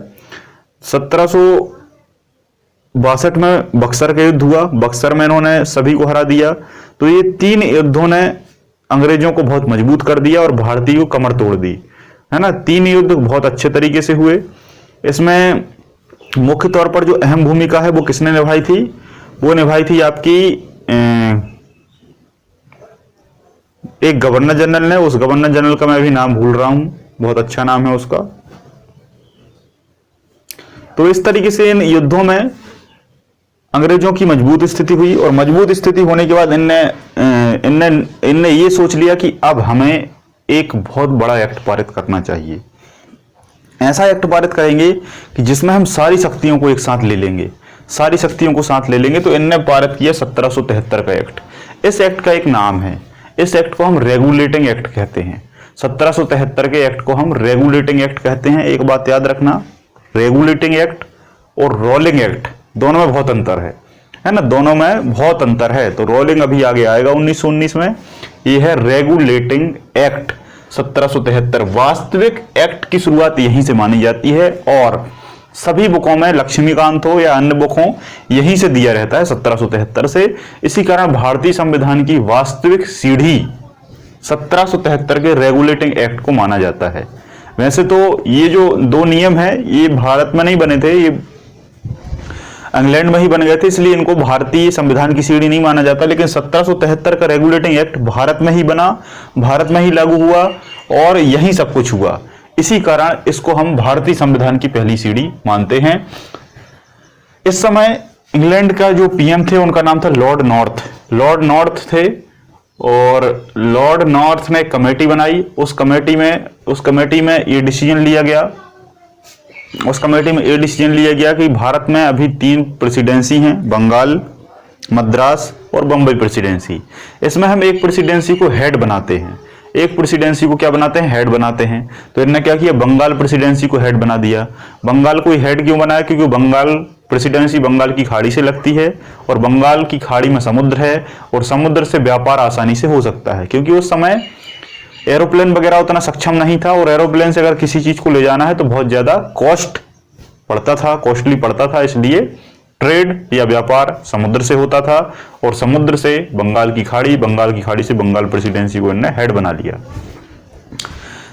1762 में बक्सर का युद्ध हुआ। बक्सर में इन्होंने सभी को हरा दिया। तो ये 3 युद्धों ने अंग्रेजों को बहुत मजबूत कर दिया और भारतीय को कमर तोड़ दी, है ना। 3 युद्ध बहुत अच्छे तरीके से हुए। इसमें मुख्य तौर पर जो अहम भूमिका है वो किसने निभाई थी? वो निभाई थी आपकी एक गवर्नर जनरल ने। उस गवर्नर जनरल का मैं अभी नाम भूल रहा हूं, बहुत अच्छा नाम है उसका। तो इस तरीके से इन युद्धों में अंग्रेजों की मजबूत स्थिति हुई और मजबूत स्थिति होने के बाद इनने ये सोच लिया कि अब हमें एक बहुत बड़ा एक्ट पारित करना चाहिए। ऐसा एक्ट पारित करेंगे कि जिसमें हम सारी शक्तियों को एक साथ ले लेंगे, सारी शक्तियों को साथ ले लेंगे। तो इनने पारित किया 1773 का एक्ट। इस एक्ट का एक नाम है, इस एक्ट को हम रेगुलेटिंग एक्ट कहते हैं। 1773 के एक्ट को हम रेगुलेटिंग एक्ट कहते हैं। एक बात याद रखना, रेगुलेटिंग एक्ट और रोलिंग एक्ट दोनों में बहुत अंतर है ना, दोनों में बहुत अंतर है। तो रोलिंग अभी आगे आएगा 1919 में। ये है रेगुलेटिंग एक्ट 1773। वास्तविक एक्ट की शुरुआत यहीं से मानी जाती है और सभी बुकों में, लक्ष्मीकांत हो या अन्य बुक हो, यहीं से दिया रहता है 1773 से। इसी कारण भारतीय संविधान की वास्तविक सीढ़ी 1773 के रेगुलेटिंग एक्ट को माना जाता है। वैसे तो ये जो 2 नियम है ये भारत में नहीं बने थे, ये इंग्लैंड में ही बन गए थे, इसलिए इनको भारतीय संविधान की सीढ़ी नहीं माना जाता। लेकिन 1773 का रेगुलेटिंग एक्ट भारत में ही बना, भारत में ही लागू हुआ और यही सब कुछ हुआ। इसी कारण इसको हम भारतीय संविधान की पहली सीढ़ी मानते हैं। इस समय इंग्लैंड का जो पीएम थे उनका नाम था लॉर्ड नॉर्थ थे और लॉर्ड नॉर्थ ने कमेटी बनाई। उस कमेटी में ये डिसीजन लिया गया कि भारत में अभी 3 प्रेसिडेंसी हैं, बंगाल, मद्रास और बंबई प्रेसिडेंसी। इसमें हम एक प्रेसिडेंसी को हेड बनाते हैं, एक प्रेसिडेंसी को क्या बनाते हैं? हेड बनाते हैं। तो इन्होंने क्या किया? बंगाल प्रेसिडेंसी को हेड बना दिया। बंगाल को हेड क्यों बनाया? क्योंकि बंगाल प्रेसिडेंसी बंगाल की खाड़ी से लगती है और बंगाल की खाड़ी में समुद्र है और समुद्र से व्यापार आसानी से हो सकता है, क्योंकि उस समय एरोप्लेन वगैरह उतना सक्षम नहीं था और एरोप्लेन से अगर किसी चीज को ले जाना है तो बहुत ज्यादा कॉस्टली पड़ता था। इसलिए ट्रेड या व्यापार समुद्र से होता था और समुद्र से बंगाल की खाड़ी से बंगाल प्रेसिडेंसी को इन्होंने हेड बना लिया।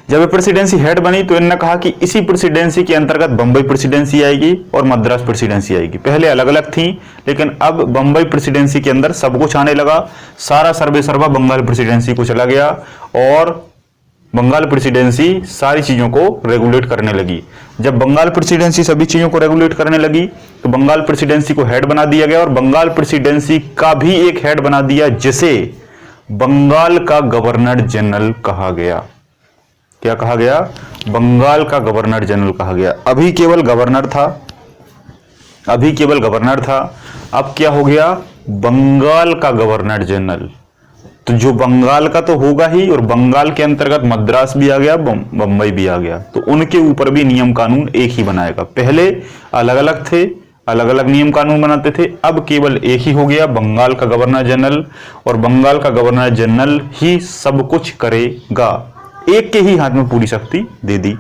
जब ये प्रेसिडेंसी हेड बनी तो इन्होंने कहा कि इसी प्रेसिडेंसी के अंतर्गत बंबई प्रेसिडेंसी आएगी और मद्रास प्रेसिडेंसी आएगी। पहले अलग अलग थी, लेकिन अब बंबई प्रेसिडेंसी के अंदर सब कुछ आने लगा। सारा सर्वे सर्वा बंगाल प्रेसिडेंसी को चला गया और बंगाल प्रेसिडेंसी सारी चीजों को रेगुलेट करने लगी। जब बंगाल प्रेसिडेंसी सभी चीजों को रेगुलेट करने लगी तो बंगाल प्रेसिडेंसी को हेड बना दिया गया और बंगाल प्रेसिडेंसी का भी एक हेड बना दिया जिसे बंगाल का गवर्नर जनरल कहा गया। क्या कहा गया? बंगाल का गवर्नर जनरल कहा गया। अभी केवल गवर्नर था, अब क्या हो गया? बंगाल का गवर्नर जनरल। तो जो बंगाल का तो होगा ही और बंगाल के अंतर्गत मद्रास भी आ गया, बंबई भी आ गया, तो उनके ऊपर भी नियम कानून एक ही बनाएगा। पहले अलग अलग थे, अलग अलग नियम कानून बनाते थे, अब केवल एक ही हो गया, बंगाल का गवर्नर जनरल। और बंगाल का गवर्नर जनरल ही सब कुछ करेगा, एक के ही हाथ में पूरी शक्ति दे दी।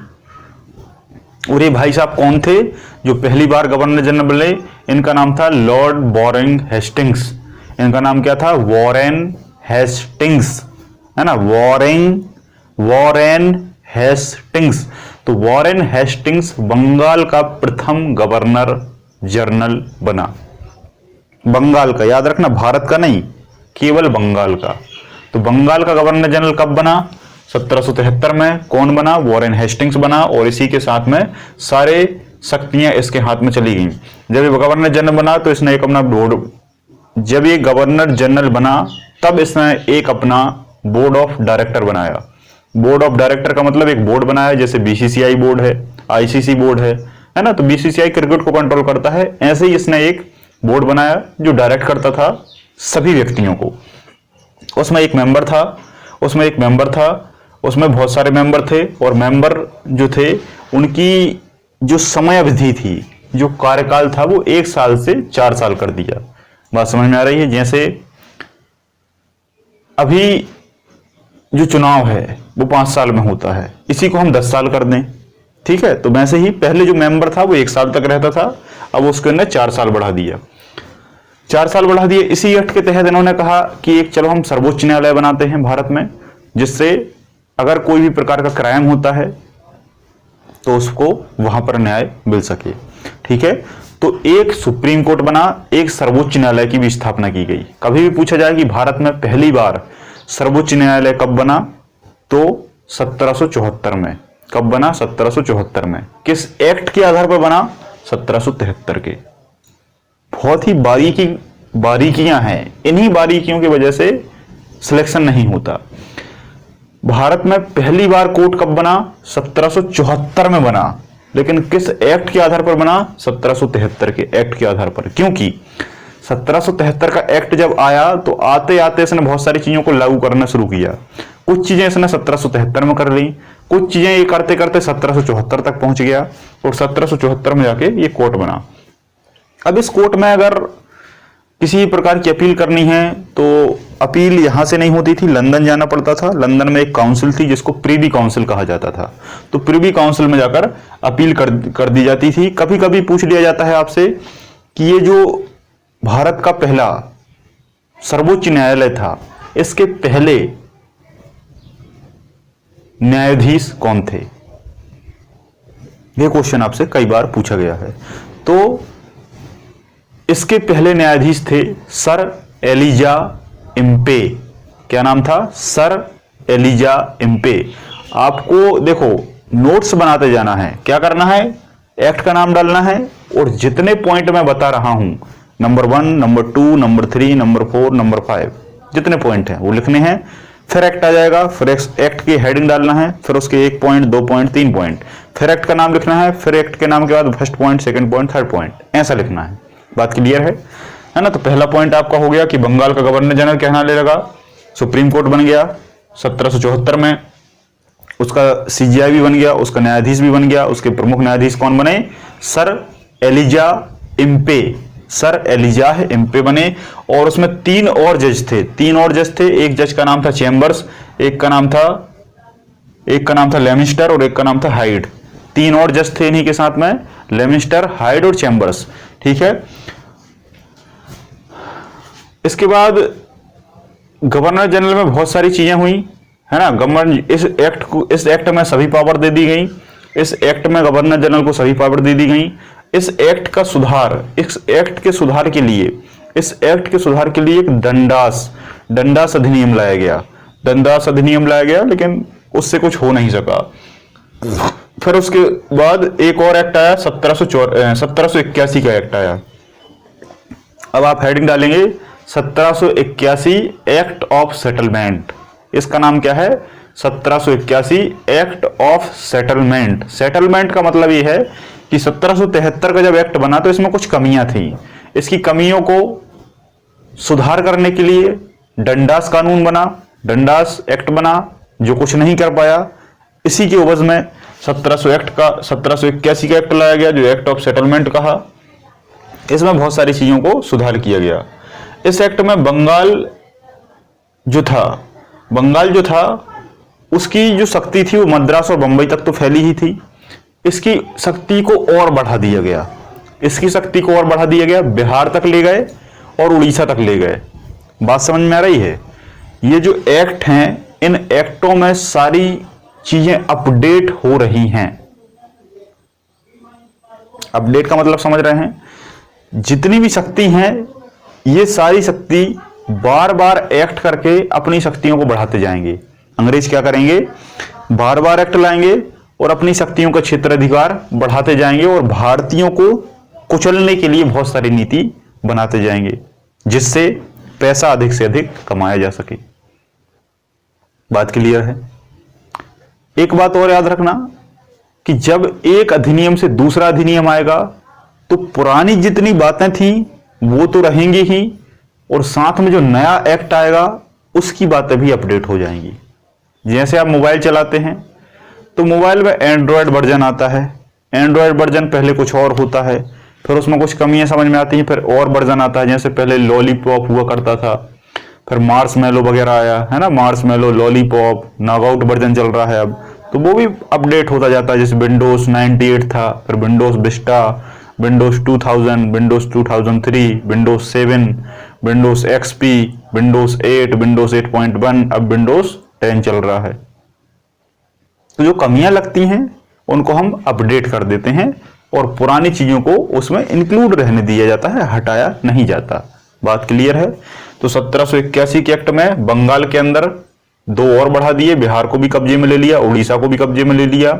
और ये भाई साहब कौन थे जो पहली बार गवर्नर जनरल बने? इनका नाम था लॉर्ड वॉरेन हेस्टिंग्स। इनका नाम क्या था? वॉरेन हेस्टिंग्स, है ना, वॉरेन हेस्टिंग्स। तो वॉरेन हेस्टिंग्स बंगाल का प्रथम गवर्नर जनरल बना। बंगाल का, याद रखना, भारत का नहीं, केवल बंगाल का। तो बंगाल का गवर्नर जनरल कब बना? 1773 में। कौन बना? वॉरेन हेस्टिंग्स बना और इसी के साथ में सारे शक्तियां इसके हाथ में चली गई। जब ये गवर्नर जनरल बना तो इसने एक अपना बोर्ड, जब ये गवर्नर जनरल बना तब इसने एक अपना बोर्ड ऑफ डायरेक्टर बनाया। बोर्ड ऑफ डायरेक्टर का मतलब एक बोर्ड बनाया, जैसे बीसीसीआई बोर्ड है, आईसीसी बोर्ड है है ना। तो बीसीसीआई क्रिकेट को कंट्रोल करता है। ऐसे ही इसने एक बोर्ड बनाया जो डायरेक्ट करता था सभी व्यक्तियों को। उसमें एक मेंबर था, उसमें बहुत सारे मेंबर थे, और मेंबर जो थे उनकी जो समय अवधि थी, जो कार्यकाल था, वो 1 साल से 4 साल कर दिया। बात समझ में आ रही है। जैसे अभी जो चुनाव है वो 5 साल में होता है, इसी को हम 10 साल कर दें, ठीक है। तो वैसे ही पहले जो मेंबर था वो 1 साल तक रहता था, अब उसके अंदर 4 साल बढ़ा दिया। 4 साल बढ़ा दिए। इसी एक्ट के तहत इन्होंने कहा कि एक चलो हम सर्वोच्च न्यायालय बनाते हैं भारत में, जिससे अगर कोई भी प्रकार का क्राइम होता है तो उसको वहां पर न्याय मिल सके, ठीक है। तो एक सुप्रीम कोर्ट बना, एक सर्वोच्च न्यायालय की भी स्थापना की गई। कभी भी पूछा जाए कि भारत में पहली बार सर्वोच्च न्यायालय कब बना, तो 1774 में। कब बना? 1774 में। किस एक्ट के आधार पर बना? 1773 के। बहुत ही बारीकियां हैं, इन्हीं बारीकियों की वजह से सिलेक्शन नहीं होता। भारत में पहली बार कोर्ट कब बना? 1774 में बना, लेकिन किस एक्ट के आधार पर बना? 1773 के एक्ट के आधार पर। क्योंकि 1773 का एक्ट जब आया तो आते आते इसने बहुत सारी चीजों को लागू करना शुरू किया। कुछ चीजें इसने 1773 में कर ली, कुछ चीजें ये करते करते 1774 तक पहुंच गया, और 1774 में जाके ये कोर्ट बना। अब इस कोर्ट में अगर किसी प्रकार की अपील करनी है तो अपील यहां से नहीं होती थी, लंदन जाना पड़ता था। लंदन में एक काउंसिल थी जिसको प्रिवी काउंसिल कहा जाता था। तो प्रिवी काउंसिल में जाकर अपील कर दी जाती थी। कभी कभी पूछ लिया जाता है आपसे कि ये जो भारत का पहला सर्वोच्च न्यायालय था, इसके पहले न्यायाधीश कौन थे? यह क्वेश्चन आपसे कई बार पूछा गया है। तो इसके पहले न्यायाधीश थे सर एलिजा इम्पे। क्या नाम था? Sir Elijah Impey. आपको देखो नोट्स बनाते जाना है। क्या करना है? एक्ट का नाम डालना है, और जितने पॉइंट मैं बता रहा हूं, number 1, number 2, number 3, number 4, number 5, जितने पॉइंट हैं वो लिखने हैं। फिर एक्ट आ जाएगा, फिर एक्ट की हेडिंग डालना है, फिर उसके 1 पॉइंट, 2 पॉइंट, 3 पॉइंट, फिर एक्ट का नाम लिखना है, फिर एक्ट के नाम के बाद first point, second point, third point, ऐसा लिखना है। बात क्लियर है ना। तो पहला पॉइंट आपका हो गया कि बंगाल का गवर्नर जनरल क्या नाम लगा? सुप्रीम कोर्ट बन गया 1774 में। उसका सीजीआई भी बन गया, उसका न्यायाधीश भी बन गया। उसके प्रमुख न्यायाधीश कौन बने? Sir Elijah Impey. Sir Elijah Impey बने। और उसमें 3 और जज थे। एक जज का नाम था चैम्बर्स, एक का नाम था लेमिस्टर, और एक का नाम था हाइड। 3 और जज थे इन्हीं के साथ में, लेमिस्टर, हाइड और चैम्बर्स, ठीक है। इसके बाद गवर्नर जनरल में बहुत सारी चीजें हुई, है ना। गवर्नर इस एक्ट में सभी पावर दे दी गई। इस एक्ट में गवर्नर जनरल को सभी पावर दे दी गई। इस एक्ट के सुधार के लिए एक दंडास अधिनियम लाया गया, लेकिन उससे कुछ हो नहीं सका। फिर उसके बाद एक और एक्ट आया, 1781 का एक्ट आया। अब आप हेडिंग डालेंगे 1781 एक्ट ऑफ सेटलमेंट। इसका नाम क्या है? 1781 एक्ट ऑफ सेटलमेंट। सेटलमेंट का मतलब यह है कि 1773 का जब एक्ट बना तो इसमें कुछ कमियां थी। इसकी कमियों को सुधार करने के लिए डंडास कानून बना, डंडास एक्ट बना, जो कुछ नहीं कर पाया। इसी के एवज में 1781 का एक्ट लाया गया, जो एक्ट ऑफ सेटलमेंट कहा। इसमें बहुत सारी चीजों को सुधार किया गया। इस एक्ट में बंगाल जो था उसकी जो शक्ति थी वो मद्रास और बंबई तक तो फैली ही थी। इसकी शक्ति को और बढ़ा दिया गया, बिहार तक ले गए और उड़ीसा तक ले गए। बात समझ में आ रही है? ये जो एक्ट हैं, इन एक्टों में सारी चीजें अपडेट हो रही हैं। अपडेट का मतलब समझ रहे हैं? जितनी भी शक्ति हैं, ये सारी शक्ति बार बार एक्ट करके अपनी शक्तियों को बढ़ाते जाएंगे। अंग्रेज क्या करेंगे? बार बार एक्ट लाएंगे और अपनी शक्तियों का क्षेत्राधिकार बढ़ाते जाएंगे, और भारतीयों को कुचलने के लिए बहुत सारी नीति बनाते जाएंगे, जिससे पैसा अधिक से अधिक कमाया जा सके। बात क्लियर है? एक बात और याद रखना, कि जब एक अधिनियम से दूसरा अधिनियम आएगा तो पुरानी जितनी बातें थी वो तो रहेंगी ही, और साथ में जो नया एक्ट आएगा उसकी बातें भी अपडेट हो जाएंगी। जैसे आप मोबाइल चलाते हैं तो मोबाइल में एंड्रॉयड वर्जन आता है, एंड्रॉयड वर्जन पहले कुछ और होता है, फिर उसमें कुछ कमियां समझ में आती हैं, फिर और वर्जन आता है। जैसे पहले लॉलीपॉप हुआ करता था, फिर मार्शमैलो वगैरह आया है ना, मार्शमैलो, लॉलीपॉप, नॉकआउट वर्जन चल रहा है अब, तो वो भी अपडेट होता जाता है। जैसे विंडोज 98 था, फिर Windows Vista, Windows 2000, Windows 2003, Windows 7, Windows XP, Windows 8, Windows 8.1, अब विंडोज 10 चल रहा है। तो जो कमियां लगती हैं उनको हम अपडेट कर देते हैं और पुरानी चीजों को उसमें इंक्लूड रहने दिया जाता है, हटाया नहीं जाता। बात क्लियर है? तो 1781 के एक्ट में बंगाल के अंदर 2 और बढ़ा दिए, बिहार को भी कब्जे में ले लिया, उड़ीसा को भी कब्जे में ले लिया,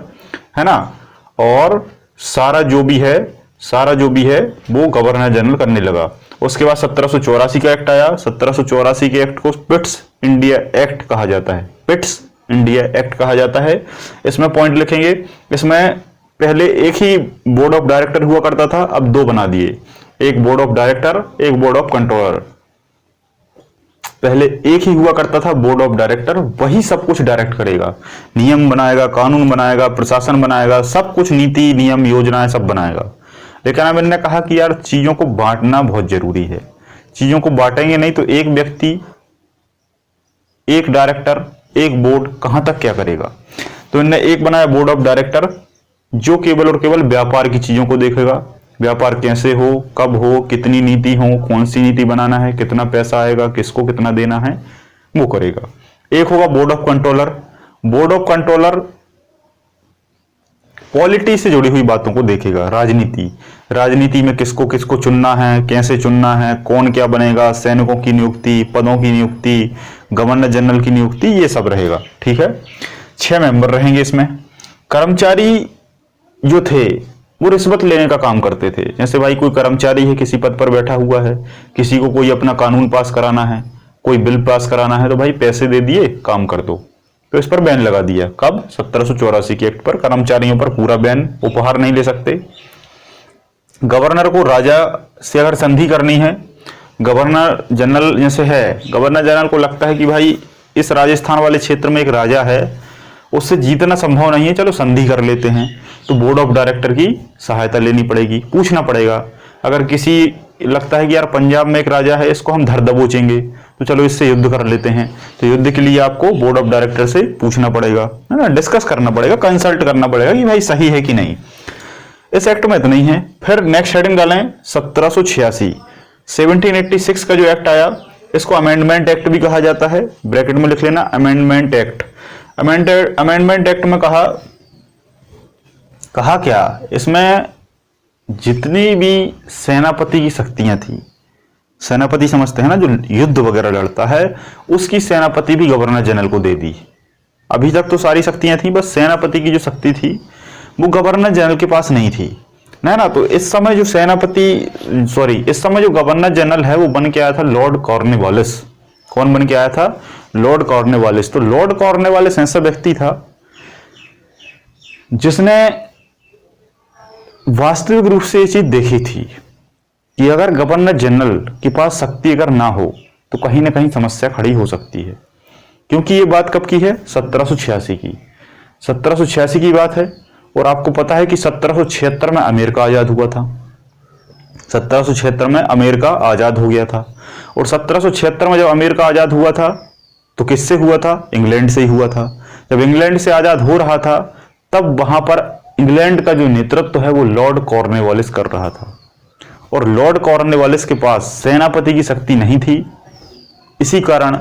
है ना, और सारा जो भी है वो गवर्नर जनरल करने लगा। उसके बाद 1784 का एक्ट आया। 1784 के एक्ट को पिट्स इंडिया एक्ट कहा जाता है, पिट्स इंडिया एक्ट कहा जाता है। इसमें पॉइंट लिखेंगे, इसमें पहले एक ही बोर्ड ऑफ डायरेक्टर हुआ करता था, अब 2 बना दिए, एक बोर्ड ऑफ डायरेक्टर, एक बोर्ड ऑफ कंट्रोलर। पहले एक ही हुआ करता था बोर्ड ऑफ डायरेक्टर, वही सब कुछ डायरेक्ट करेगा, नियम बनाएगा, कानून बनाएगा, प्रशासन बनाएगा, सब कुछ नीति नियम योजनाएं सब बनाएगा। लेकिन अब इन्होंने कहा कि यार चीजों को बांटना बहुत जरूरी है, चीजों को बांटेंगे नहीं तो एक व्यक्ति, एक डायरेक्टर, एक बोर्ड कहां तक क्या करेगा। तो इन्होंने एक बनाया बोर्ड ऑफ डायरेक्टर, जो केवल और केवल व्यापार की चीजों को देखेगा, व्यापार कैसे हो, कब हो, कितनी नीति हो, कौन सी नीति बनाना है, कितना पैसा आएगा, किसको कितना देना है, वो करेगा। एक होगा board of controller. Board of controller polity से जुड़ी हुई बातों को देखेगा, राजनीति में किसको किसको चुनना है, कैसे चुनना है, कौन क्या बनेगा, सैनिकों की नियुक्ति, पदों की नियुक्ति, गवर्नर जनरल की नियुक्ति, ये सब रहेगा। ठीक है, 6 मेंबर रहेंगे इसमें। कर्मचारी जो थे वो रिश्वत लेने का काम करते थे। जैसे भाई कोई कर्मचारी है, किसी पद पर बैठा हुआ है, किसी को कोई अपना कानून पास कराना है, कोई बिल पास कराना है, तो भाई पैसे दे दिए, काम कर दो। तो इस पर बैन लगा दिया। कब? 1784 के एक्ट पर। कर्मचारियों पर पूरा बैन, उपहार नहीं ले सकते। गवर्नर को राजा से अगर संधि करनी है, गवर्नर जनरल जैसे है, गवर्नर जनरल को लगता है कि भाई इस राजस्थान वाले क्षेत्र में एक राजा है, उससे जीतना संभव नहीं है, चलो संधि कर लेते हैं, तो बोर्ड ऑफ डायरेक्टर की सहायता लेनी पड़ेगी, पूछना पड़ेगा। अगर किसी लगता है कि यार पंजाब में एक राजा है, इसको हम धर दबोचेंगे, तो चलो इससे युद्ध कर लेते हैं, तो युद्ध के लिए आपको बोर्ड ऑफ डायरेक्टर से पूछना पड़ेगा, है ना, डिस्कस करना पड़ेगा, कंसल्ट करना पड़ेगा कि भाई सही है कि नहीं। इस एक्ट में तो नहीं है। फिर नेक्स्ट हेडिंग डालें 1786, 1786 का जो एक्ट आया, इसको अमेंडमेंट एक्ट भी कहा जाता है, ब्रैकेट में लिख लेना, अमेंडमेंट एक्ट। अमेंडमेंट एक्ट में कहा क्या, इसमें जितनी भी सेनापति की शक्तियां थी, सेनापति समझते हैं ना, जो युद्ध वगैरह लड़ता है, उसकी सेनापति भी गवर्नर जनरल को दे दी। अभी तक तो सारी शक्तियां थी, बस सेनापति की जो शक्ति थी वो गवर्नर जनरल के पास नहीं थी ना। तो इस समय जो इस समय जो गवर्नर जनरल है वो बन के आया था लॉर्ड कॉर्नवालिस। कौन बन के आया था? Lord Cornwallis. तो लॉर्ड कॉर्नवालिस ऐसा व्यक्ति था जिसने वास्तविक रूप से ये चीज देखी थी कि अगर गवर्नर जनरल के पास शक्ति अगर ना हो तो कहीं ना कहीं समस्या खड़ी हो सकती है। क्योंकि ये बात कब की है? 1786 की। 1786 की बात है। और आपको पता है कि 1776 में अमेरिका आजाद हुआ था। 1776 में अमेरिका आजाद हो गया था। और 1776 में जब अमेरिका आजाद हुआ था तो किससे हुआ था? इंग्लैंड से ही हुआ था। जब इंग्लैंड से आजाद हो रहा था तब वहां पर इंग्लैंड का जो नेतृत्व है वो लॉर्ड कॉर्नवालिस कर रहा था। और लॉर्ड कॉर्नवालिस के पास सेनापति की शक्ति नहीं थी। इसी कारण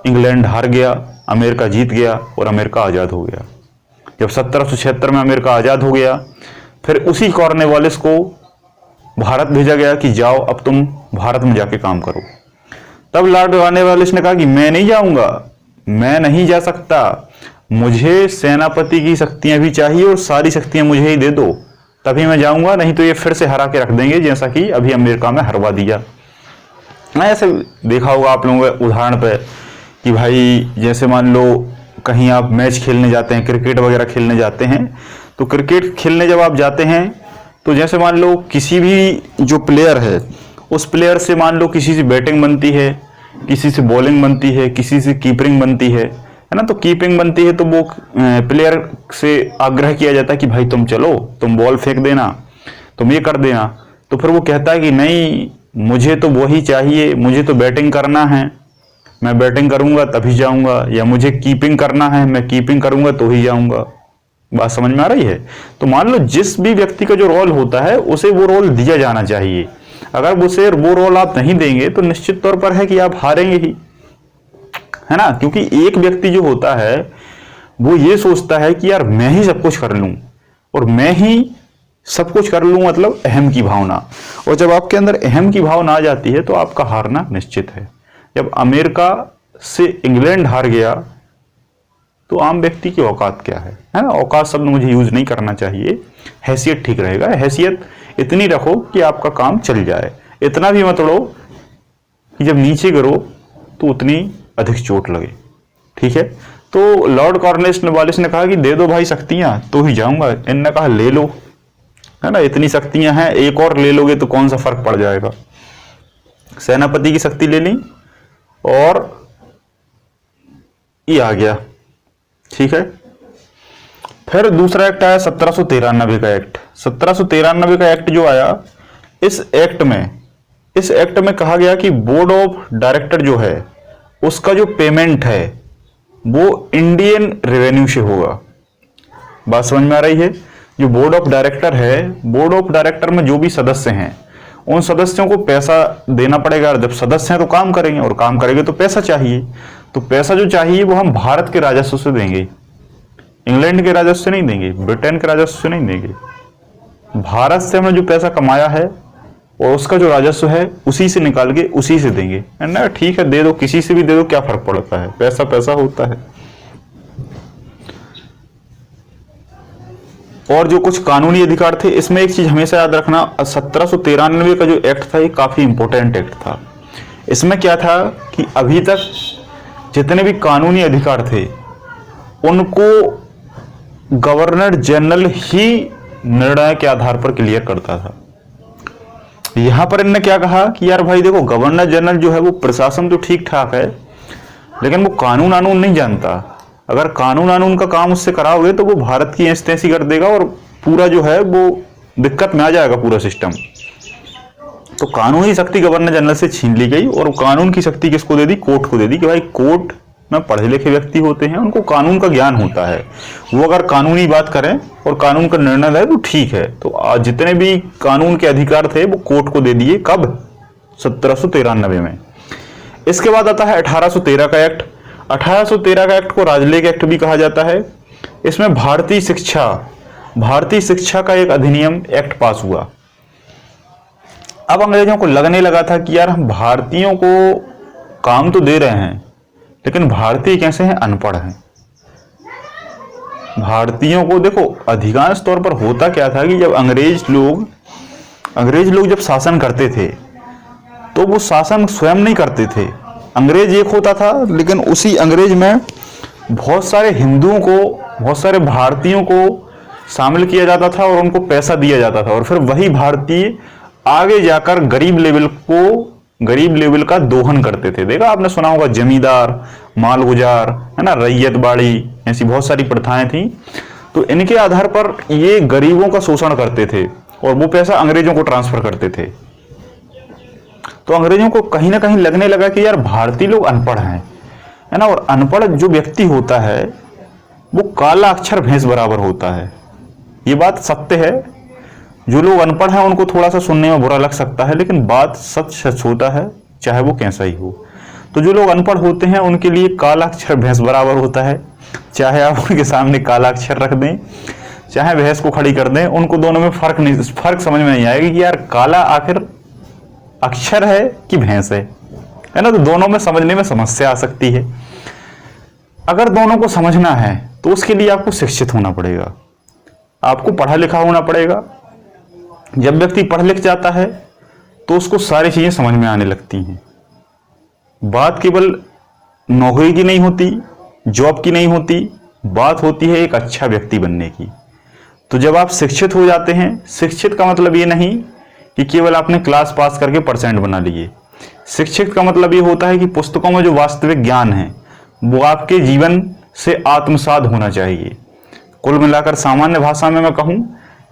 इंग्लैंड हार गया, अमेरिका जीत गया और अमेरिका आजाद हो गया। जब 1776 में अमेरिका आजाद हो गया, फिर उसी कॉर्नवालिस को भारत भेजा गया कि जाओ अब तुम भारत में जाके काम करो। तब लॉर्ड कॉर्नवालिस ने कहा कि मैं नहीं जाऊंगा, मैं नहीं जा सकता, मुझे सेनापति की शक्तियां भी चाहिए और सारी शक्तियां मुझे ही दे दो, तभी मैं जाऊंगा, नहीं तो ये फिर से हरा के रख देंगे जैसा कि अभी अमेरिका में हरवा दिया। ऐसे देखा होगा आप लोगों के उदाहरण पे कि भाई जैसे मान लो कहीं आप मैच खेलने जाते हैं, क्रिकेट वगैरह खेलने जाते हैं, तो क्रिकेट खेलने जब आप जाते हैं तो जैसे मान लो किसी भी जो प्लेयर है उस प्लेयर से मान लो किसी से बैटिंग बनती है, किसी से बॉलिंग बनती है, किसी से कीपिंग बनती है ना। तो कीपिंग बनती है तो वो प्लेयर से आग्रह किया जाता है कि भाई तुम चलो, तुम बॉल फेंक देना, तुम ये कर देना। तो फिर वो कहता है कि नहीं, मुझे तो वही चाहिए, मुझे तो बैटिंग करना है, मैं बैटिंग करूंगा तभी जाऊंगा, या मुझे कीपिंग करना है, मैं कीपिंग करूंगा तो ही जाऊंगा। बात समझ में आ रही है? तो मान लो जिस भी व्यक्ति का जो रोल होता है उसे वो रोल दिया जाना चाहिए। अगर उसे वो रोल आप नहीं देंगे तो निश्चित तौर पर है कि आप हारेंगे ही, है ना। क्योंकि एक व्यक्ति जो होता है वो ये सोचता है कि यार मैं ही सब कुछ कर लूं और मैं ही सब कुछ कर लूं, मतलब अहम की भावना। और जब आपके अंदर अहम की भावना आ जाती है तो आपका हारना निश्चित है। जब अमेरिका से इंग्लैंड हार गया तो आम व्यक्ति की औकात क्या है ना। औकात शब्द मुझे यूज नहीं करना चाहिए, हैसियत ठीक रहेगा। हैसियत इतनी रखो कि आपका काम चल जाए, इतना भी मत लो कि जब नीचे गिरो तो उतनी अधिक चोट लगे, ठीक है। तो लॉर्ड कॉर्नवालिस ने कहा कि दे दो भाई शक्तियां तो ही जाऊंगा। इनने कहा ले लो, है ना, इतनी शक्तियां हैं, एक और ले लोगे तो कौन सा फर्क पड़ जाएगा। सेनापति की शक्ति ले ली और ये आ गया, ठीक है। फिर दूसरा एक्ट आया 1793 का एक्ट। 1793 का एक्ट जो आया, इस एक्ट में कहा गया कि बोर्ड ऑफ डायरेक्टर जो है उसका जो पेमेंट है वो इंडियन रेवेन्यू से होगा। बात समझ में आ रही है? जो बोर्ड ऑफ डायरेक्टर है, बोर्ड ऑफ डायरेक्टर में जो भी सदस्य हैं उन सदस्यों को पैसा देना पड़ेगा। जब सदस्य हैं तो काम करेंगे, और काम करेंगे तो पैसा चाहिए। तो पैसा जो चाहिए वो हम भारत के राजस्व से देंगे, इंग्लैंड के राजस्व से नहीं देंगे, ब्रिटेन के राजस्व से नहीं देंगे। भारत से हमने जो पैसा कमाया है और उसका जो राजस्व है उसी से निकाल के उसी से देंगे। ना ठीक है, दे दो, किसी से भी दे दो, क्या फर्क पड़ता है, पैसा पैसा होता है। और जो कुछ कानूनी अधिकार थे, इसमें एक चीज हमेशा याद रखना, 1793 का जो एक्ट था ये काफी इंपॉर्टेंट एक्ट था। इसमें क्या था कि अभी तक जितने भी कानूनी अधिकार थे उनको गवर्नर जनरल ही निर्णय के आधार पर क्लियर करता था। यहां पर इन्होंने क्या कहा कि यार भाई देखो, गवर्नर जनरल जो है वो प्रशासन तो ठीक ठाक है लेकिन वो कानून कानून नहीं जानता। अगर कानून कानून का काम उससे कराओगे तो वो भारत की ऐसी तैसी कर देगा और पूरा जो है वो दिक्कत में आ जाएगा पूरा सिस्टम। तो कानूनी शक्ति गवर्नर जनरल से छीन ली गई और कानून की शक्ति किसको दे दी? कोर्ट को दे दी कि भाई कोर्ट में पढ़े लिखे व्यक्ति होते हैं, उनको कानून का ज्ञान होता है, वो अगर कानूनी बात करें और कानून का निर्णय ले तो ठीक है। तो जितने भी कानून के अधिकार थे वो कोर्ट को दे दिए। कब? 1793 में। इसके बाद आता है 1813 का एक्ट। 1813 का एक्ट को राजलेख एक्ट भी कहा जाता है। इसमें भारतीय शिक्षा का एक अधिनियम एक्ट पास हुआ। अब अंग्रेजों को लगने लगा था कि यार हम भारतीयों को काम तो दे रहे हैं लेकिन भारतीय कैसे हैं? अनपढ़ हैं। भारतीयों को देखो, अधिकांश तौर पर होता क्या था कि जब अंग्रेज लोग जब शासन करते थे तो वो शासन स्वयं नहीं करते थे। अंग्रेज एक होता था लेकिन उसी अंग्रेज में बहुत सारे हिंदुओं को, बहुत सारे भारतीयों को शामिल किया जाता था और उनको पैसा दिया जाता था, और फिर वही भारतीय आगे जाकर गरीब लेवल का दोहन करते थे। देखा आपने, सुना होगा जमींदार, मालगुजार, है ना, रैयत बाड़ी, ऐसी बहुत सारी प्रथाएं थी। तो इनके आधार पर ये गरीबों का शोषण करते थे और वो पैसा अंग्रेजों को ट्रांसफर करते थे। तो अंग्रेजों को कहीं ना कहीं लगने लगा कि यार भारतीय लोग अनपढ़ हैं, है ना, और अनपढ़ जो व्यक्ति होता है वो काला अक्षर भैंस बराबर होता है। ये बात सत्य है। जो लोग अनपढ़ हैं उनको थोड़ा सा सुनने में बुरा लग सकता है लेकिन बात सच होता है, चाहे वो कैसा ही हो। तो जो लोग अनपढ़ होते हैं उनके लिए काला अक्षर भैंस बराबर होता है। चाहे आप उनके सामने काला अक्षर रख दें, चाहे भैंस को खड़ी कर दें, उनको दोनों में फर्क समझ में नहीं आएगा कि यार काला आखिर अक्षर है कि भैंस है ना। तो दोनों में समझने में समस्या आ सकती है। अगर दोनों को समझना है तो उसके लिए आपको शिक्षित होना पड़ेगा, आपको पढ़ा लिखा होना पड़ेगा। जब व्यक्ति पढ़ लिख जाता है तो उसको सारी चीजें समझ में आने लगती हैं। बात केवल नौकरी की नहीं होती, जॉब की नहीं होती, बात होती है एक अच्छा व्यक्ति बनने की। तो जब आप शिक्षित हो जाते हैं, शिक्षित का मतलब ये नहीं कि केवल आपने क्लास पास करके परसेंट बना लिए। शिक्षित का मतलब ये होता है कि पुस्तकों में जो वास्तविक ज्ञान है वो आपके जीवन से आत्मसात होना चाहिए। कुल मिलाकर सामान्य भाषा में मैं कहूं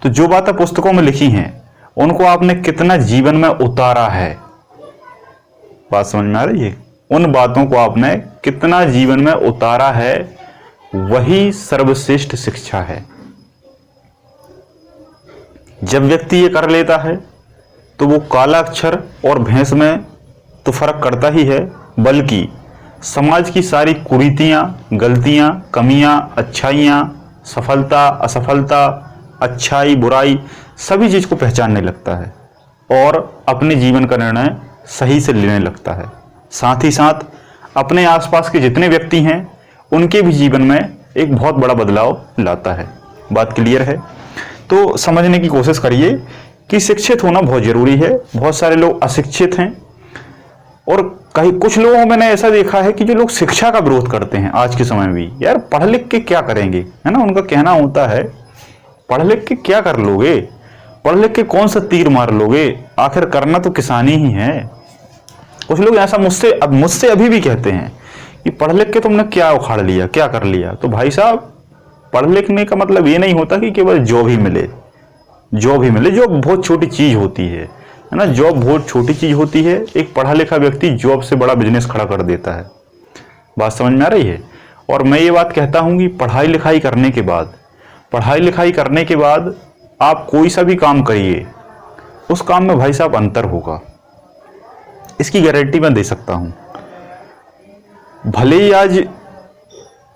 तो जो बातें पुस्तकों में लिखी हैं उनको आपने कितना जीवन में उतारा है। बात समझ में आ रही है? उन बातों को आपने कितना जीवन में उतारा है, वही सर्वश्रेष्ठ शिक्षा है। जब व्यक्ति ये कर लेता है तो वो काला अक्षर और भैंस में तो फर्क करता ही है, बल्कि समाज की सारी कुरीतियां, गलतियां, कमियां, अच्छाइयां, सफलता, असफलता, अच्छाई, बुराई, सभी चीज को पहचानने लगता है और अपने जीवन का निर्णय सही से लेने लगता है। साथ ही साथ अपने आसपास के जितने व्यक्ति हैं उनके भी जीवन में एक बहुत बड़ा बदलाव लाता है। बात क्लियर है? तो समझने की कोशिश करिए कि शिक्षित होना बहुत जरूरी है। बहुत सारे लोग अशिक्षित हैं और कुछ लोगों में मैंने ऐसा देखा है कि जो लोग शिक्षा का विरोध करते हैं आज के समय में भी, यार पढ़ लिख के क्या करेंगे, है ना। उनका कहना होता है पढ़ लिख के क्या कर लोगे, पढ़ लिख के कौन सा तीर मार लोगे, आखिर करना तो किसानी ही है। कुछ लोग ऐसा मुझसे अभी भी कहते हैं कि पढ़ लिख के तुमने क्या उखाड़ लिया, क्या कर लिया। तो भाई साहब, पढ़ लिखने का मतलब ये नहीं होता कि केवल जॉब ही मिले। जॉब बहुत छोटी चीज होती है ना। जॉब बहुत छोटी चीज होती है। एक पढ़ा लिखा व्यक्ति जॉब से बड़ा बिजनेस खड़ा कर देता है। बात समझ में आ रही है? और मैं ये बात कहता हूं कि पढ़ाई लिखाई करने के बाद आप कोई सा भी काम करिए, उस काम में भाई साहब अंतर होगा, इसकी गारंटी मैं दे सकता हूं। भले ही आज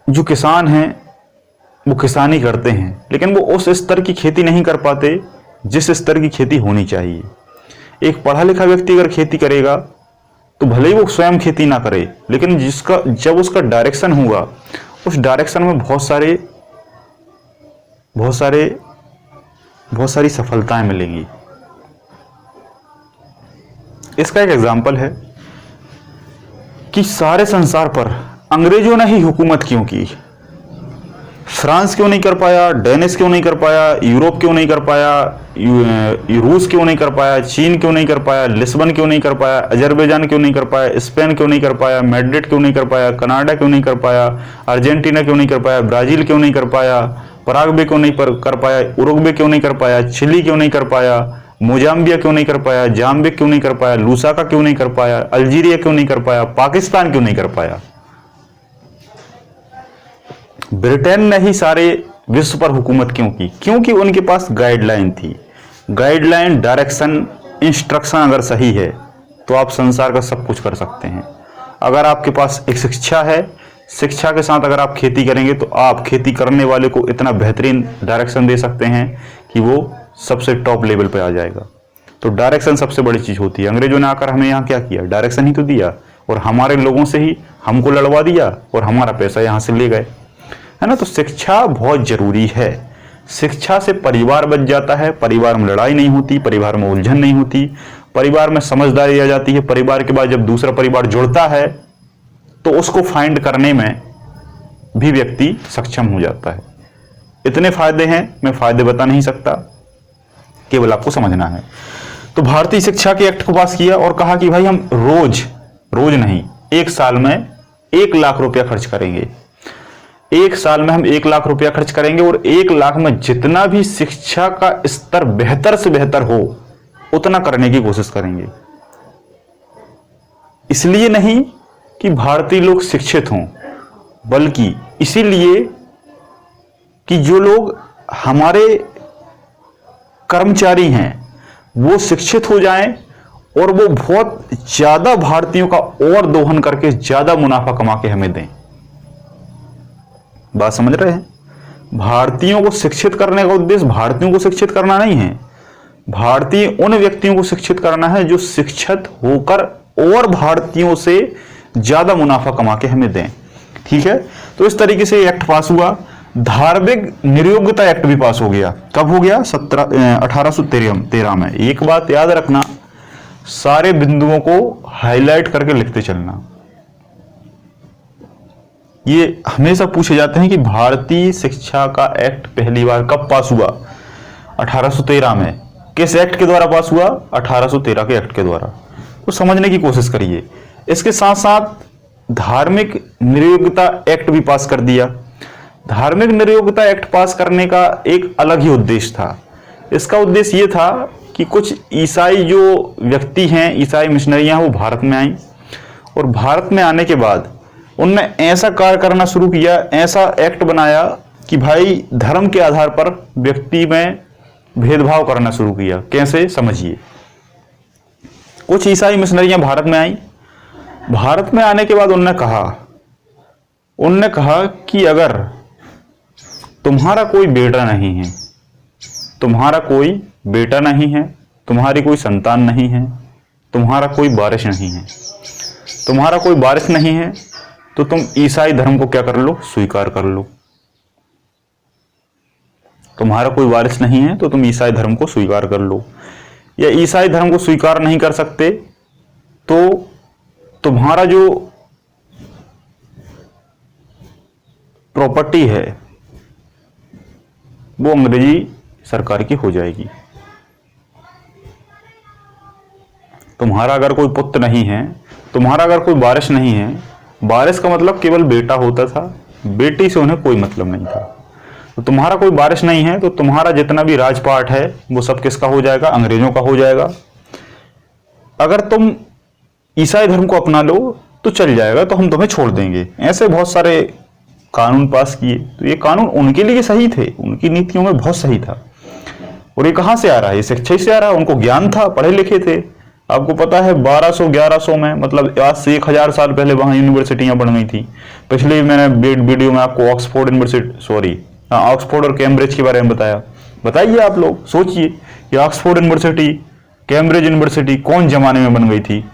जो किसान हैं वो किसानी करते हैं, लेकिन वो उस स्तर की खेती नहीं कर पाते जिस स्तर की खेती होनी चाहिए। एक पढ़ा लिखा व्यक्ति अगर खेती करेगा तो भले ही वो स्वयं खेती ना करे, लेकिन जब उसका डायरेक्शन होगा, उस डायरेक्शन में बहुत सारी सफलताएं मिलेंगी। इसका एक एग्जाम्पल है कि सारे संसार पर अंग्रेजों ने ही हुकूमत क्यों की। फ्रांस क्यों नहीं कर पाया, डेनिस क्यों नहीं कर पाया, यूरोप क्यों नहीं कर पाया, रूस क्यों नहीं कर पाया, चीन क्यों नहीं कर पाया, लिस्बन क्यों नहीं कर पाया, अजरबैजान क्यों नहीं कर पाया, स्पेन क्यों नहीं कर पाया, मैड्रिड क्यों नहीं कर पाया, कनाडा क्यों नहीं कर पाया, अर्जेंटीना क्यों नहीं कर पाया, ब्राजील क्यों नहीं कर पाया, पराग्वे क्यों नहीं कर पाया, उरुग्वे क्यों नहीं कर पाया, चिली क्यों नहीं कर पाया, मोजाम्बिया क्यों नहीं कर पाया, जाम्बिक क्यों नहीं कर पाया, लूसाका क्यों नहीं कर पाया, अल्जीरिया क्यों नहीं कर पाया, पाकिस्तान क्यों नहीं कर पाया। ब्रिटेन ने ही सारे विश्व पर हुकूमत क्यों की? क्योंकि उनके पास गाइडलाइन थी। गाइडलाइन, डायरेक्शन, इंस्ट्रक्शन अगर सही है तो आप संसार का सब कुछ कर सकते हैं। अगर आपके पास एक शिक्षा है, शिक्षा के साथ अगर आप खेती करेंगे तो आप खेती करने वाले को इतना बेहतरीन डायरेक्शन दे सकते हैं कि वो सबसे टॉप लेवल पे आ जाएगा। तो डायरेक्शन सबसे बड़ी चीज होती है। अंग्रेजों ने आकर हमें यहाँ क्या किया? डायरेक्शन ही तो दिया, और हमारे लोगों से ही हमको लड़वा दिया और हमारा पैसा यहाँ से ले गए, है ना। तो शिक्षा बहुत जरूरी है। शिक्षा से परिवार बच जाता है, परिवार में लड़ाई नहीं होती, परिवार में उलझन नहीं होती, परिवार में समझदारी आ जाती है। परिवार के बाद जब दूसरा परिवार जुड़ता है तो उसको फाइंड करने में भी व्यक्ति सक्षम हो जाता है। इतने फायदे हैं, मैं फायदे बता नहीं सकता, केवल आपको समझना है। तो भारतीय शिक्षा के एक्ट को पास किया और कहा कि भाई हम रोज नहीं, एक साल में 1 लाख रुपया खर्च करेंगे। 1 साल में हम 1 लाख रुपया खर्च करेंगे और 1 लाख में जितना भी शिक्षा का स्तर बेहतर से बेहतर हो उतना करने की कोशिश करेंगे। इसलिए नहीं कि भारतीय लोग शिक्षित हों, बल्कि इसीलिए कि जो लोग हमारे कर्मचारी हैं वो शिक्षित हो जाएं और वो बहुत ज्यादा भारतीयों का और दोहन करके ज्यादा मुनाफा कमा के हमें दें। बात समझ रहे हैं? भारतीयों को शिक्षित करने का उद्देश्य भारतीयों को शिक्षित करना नहीं है। भारतीय उन व्यक्तियों को शिक्षित करना है जो शिक्षित होकर और भारतीयों से ज्यादा मुनाफा कमा के हमें दें। ठीक है, तो इस तरीके से एक्ट पास हुआ। धार्मिक नियोग्यता एक्ट भी पास हो गया। कब हो गया? 1813 में। एक बात याद रखना, सारे बिंदुओं को हाईलाइट करके लिखते चलना। ये हमेशा पूछे जाते हैं कि भारतीय शिक्षा का एक्ट पहली बार कब पास हुआ। 1813 में। किस एक्ट के द्वारा पास हुआ? 1813 के एक्ट के द्वारा। तो समझने की कोशिश करिए। इसके साथ साथ धार्मिक निरयोग्यता एक्ट भी पास कर दिया। धार्मिक निरयोग्यता एक्ट पास करने का एक अलग ही उद्देश्य था। इसका उद्देश्य ये था कि कुछ ईसाई जो व्यक्ति हैं, ईसाई मिशनरियां, वो भारत में आई और भारत में आने के बाद उनने ऐसा कार्य करना शुरू किया, ऐसा एक्ट बनाया कि भाई धर्म के आधार पर व्यक्ति में भेदभाव करना शुरू किया। कैसे? समझिए। कुछ ईसाई मिशनरियां भारत में आई। भारत में आने के बाद उन्होंने कहा कि अगर तुम्हारा कोई बेटा नहीं है, तुम्हारा कोई बेटा नहीं है, तुम्हारी कोई संतान नहीं है, तुम्हारा कोई वारिस नहीं है, तुम्हारा कोई वारिस नहीं है, तो तुम ईसाई धर्म को क्या कर लो? स्वीकार कर लो। तुम्हारा कोई वारिस नहीं है तो तुम ईसाई धर्म को स्वीकार कर लो। या ईसाई धर्म को स्वीकार नहीं कर सकते तो तुम्हारा जो प्रॉपर्टी है वो अंग्रेजी सरकार की हो जाएगी। तुम्हारा अगर कोई पुत्र नहीं है, तुम्हारा अगर कोई वारिस नहीं है, वारिस का मतलब केवल बेटा होता था, बेटी से उन्हें कोई मतलब नहीं था। तो तुम्हारा कोई वारिस नहीं है तो तुम्हारा जितना भी राजपाट है वो सब किसका हो जाएगा? अंग्रेजों का हो जाएगा। अगर तुम ईसाई धर्म को अपना लो तो चल जाएगा, तो हम तुम्हें छोड़ देंगे। ऐसे बहुत सारे कानून पास किए। तो ये कानून उनके लिए सही थे, उनकी नीतियों में बहुत सही था। और ये कहां से आ रहा है? ये शिक्षा से आ रहा है। उनको ज्ञान था, पढ़े लिखे थे। आपको पता है 1200-1100 में, मतलब आज से 1000 साल पहले वहां यूनिवर्सिटियां बन गई थी। पिछले मैंने वीडियो में आपको ऑक्सफोर्ड यूनिवर्सिटी, ऑक्सफोर्ड और कैम्ब्रिज के बारे में बताया। बताइए आप लोग, सोचिए कि ऑक्सफोर्ड यूनिवर्सिटी, कैम्ब्रिज यूनिवर्सिटी कौन जमाने में बन गई थी?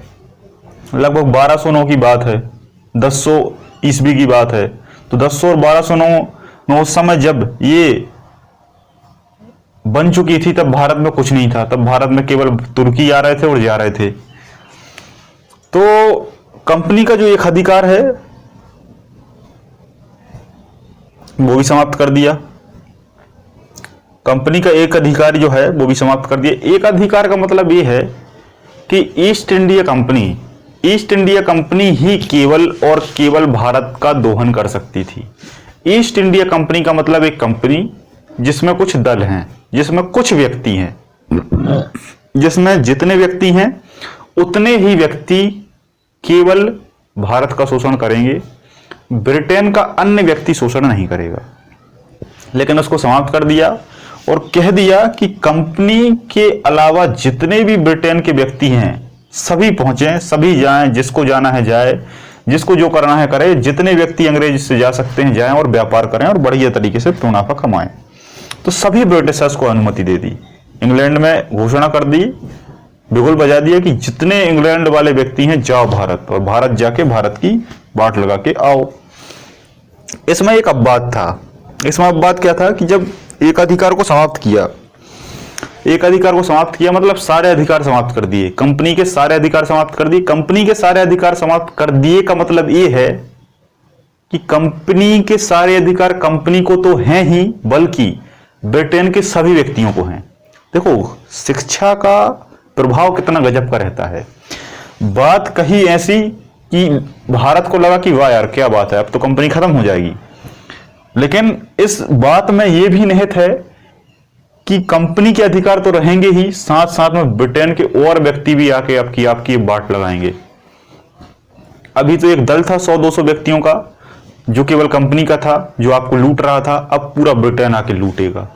लगभग 1209 की बात है, 1000 ईस्वी की बात है। तो 1000 और 1209 उस समय जब ये बन चुकी थी तब भारत में कुछ नहीं था। तब भारत में केवल तुर्की आ रहे थे और जा रहे थे। तो कंपनी का जो एक अधिकार है वो भी समाप्त कर दिया। कंपनी का एक अधिकार जो है वो भी समाप्त कर दिया। एक अधिकार का मतलब ये है कि ईस्ट इंडिया कंपनी ही केवल और केवल भारत का दोहन कर सकती थी। ईस्ट इंडिया कंपनी का मतलब एक कंपनी जिसमें कुछ दल हैं, जिसमें कुछ व्यक्ति हैं, जिसमें जितने व्यक्ति हैं उतने ही व्यक्ति केवल भारत का शोषण करेंगे, ब्रिटेन का अन्य व्यक्ति शोषण नहीं करेगा। लेकिन उसको समाप्त कर दिया और कह दिया कि कंपनी के अलावा जितने भी ब्रिटेन के व्यक्ति हैं सभी पहुंचे, सभी जाएं, जिसको जाना है जाए, जिसको जो करना है करे। जितने व्यक्ति अंग्रेज से जा सकते हैं जाएं और व्यापार करें और बढ़िया तरीके से मुनाफा कमाएं। तो सभी ब्रिटिशर्स को अनुमति दे दी। इंग्लैंड में घोषणा कर दी, बिगुल बजा दिया कि जितने इंग्लैंड वाले व्यक्ति हैं जाओ भारत, और भारत जाके भारत की बाट लगा के आओ। इसमें एक अपवाद था। इसमें अपवाद क्या था कि जब एक अधिकार को समाप्त किया, मतलब सारे अधिकार समाप्त कर दिए, कंपनी के सारे अधिकार समाप्त कर दिए। कंपनी के सारे अधिकार समाप्त कर दिए का मतलब यह है कि कंपनी के सारे अधिकार कंपनी को तो हैं ही, बल्कि ब्रिटेन के सभी व्यक्तियों को हैं। देखो शिक्षा का प्रभाव कितना गजब का रहता है। बात कही ऐसी कि भारत को लगा कि वाह यार क्या बात है, अब तो कंपनी खत्म हो जाएगी। लेकिन इस बात में यह भी निहित है कि कंपनी के अधिकार तो रहेंगे ही, साथ साथ में ब्रिटेन के और व्यक्ति भी आके आपकी बाट लगाएंगे। अभी तो एक दल था 100-200 व्यक्तियों का जो केवल कंपनी का था, जो आपको लूट रहा था। अब पूरा ब्रिटेन आके लूटेगा।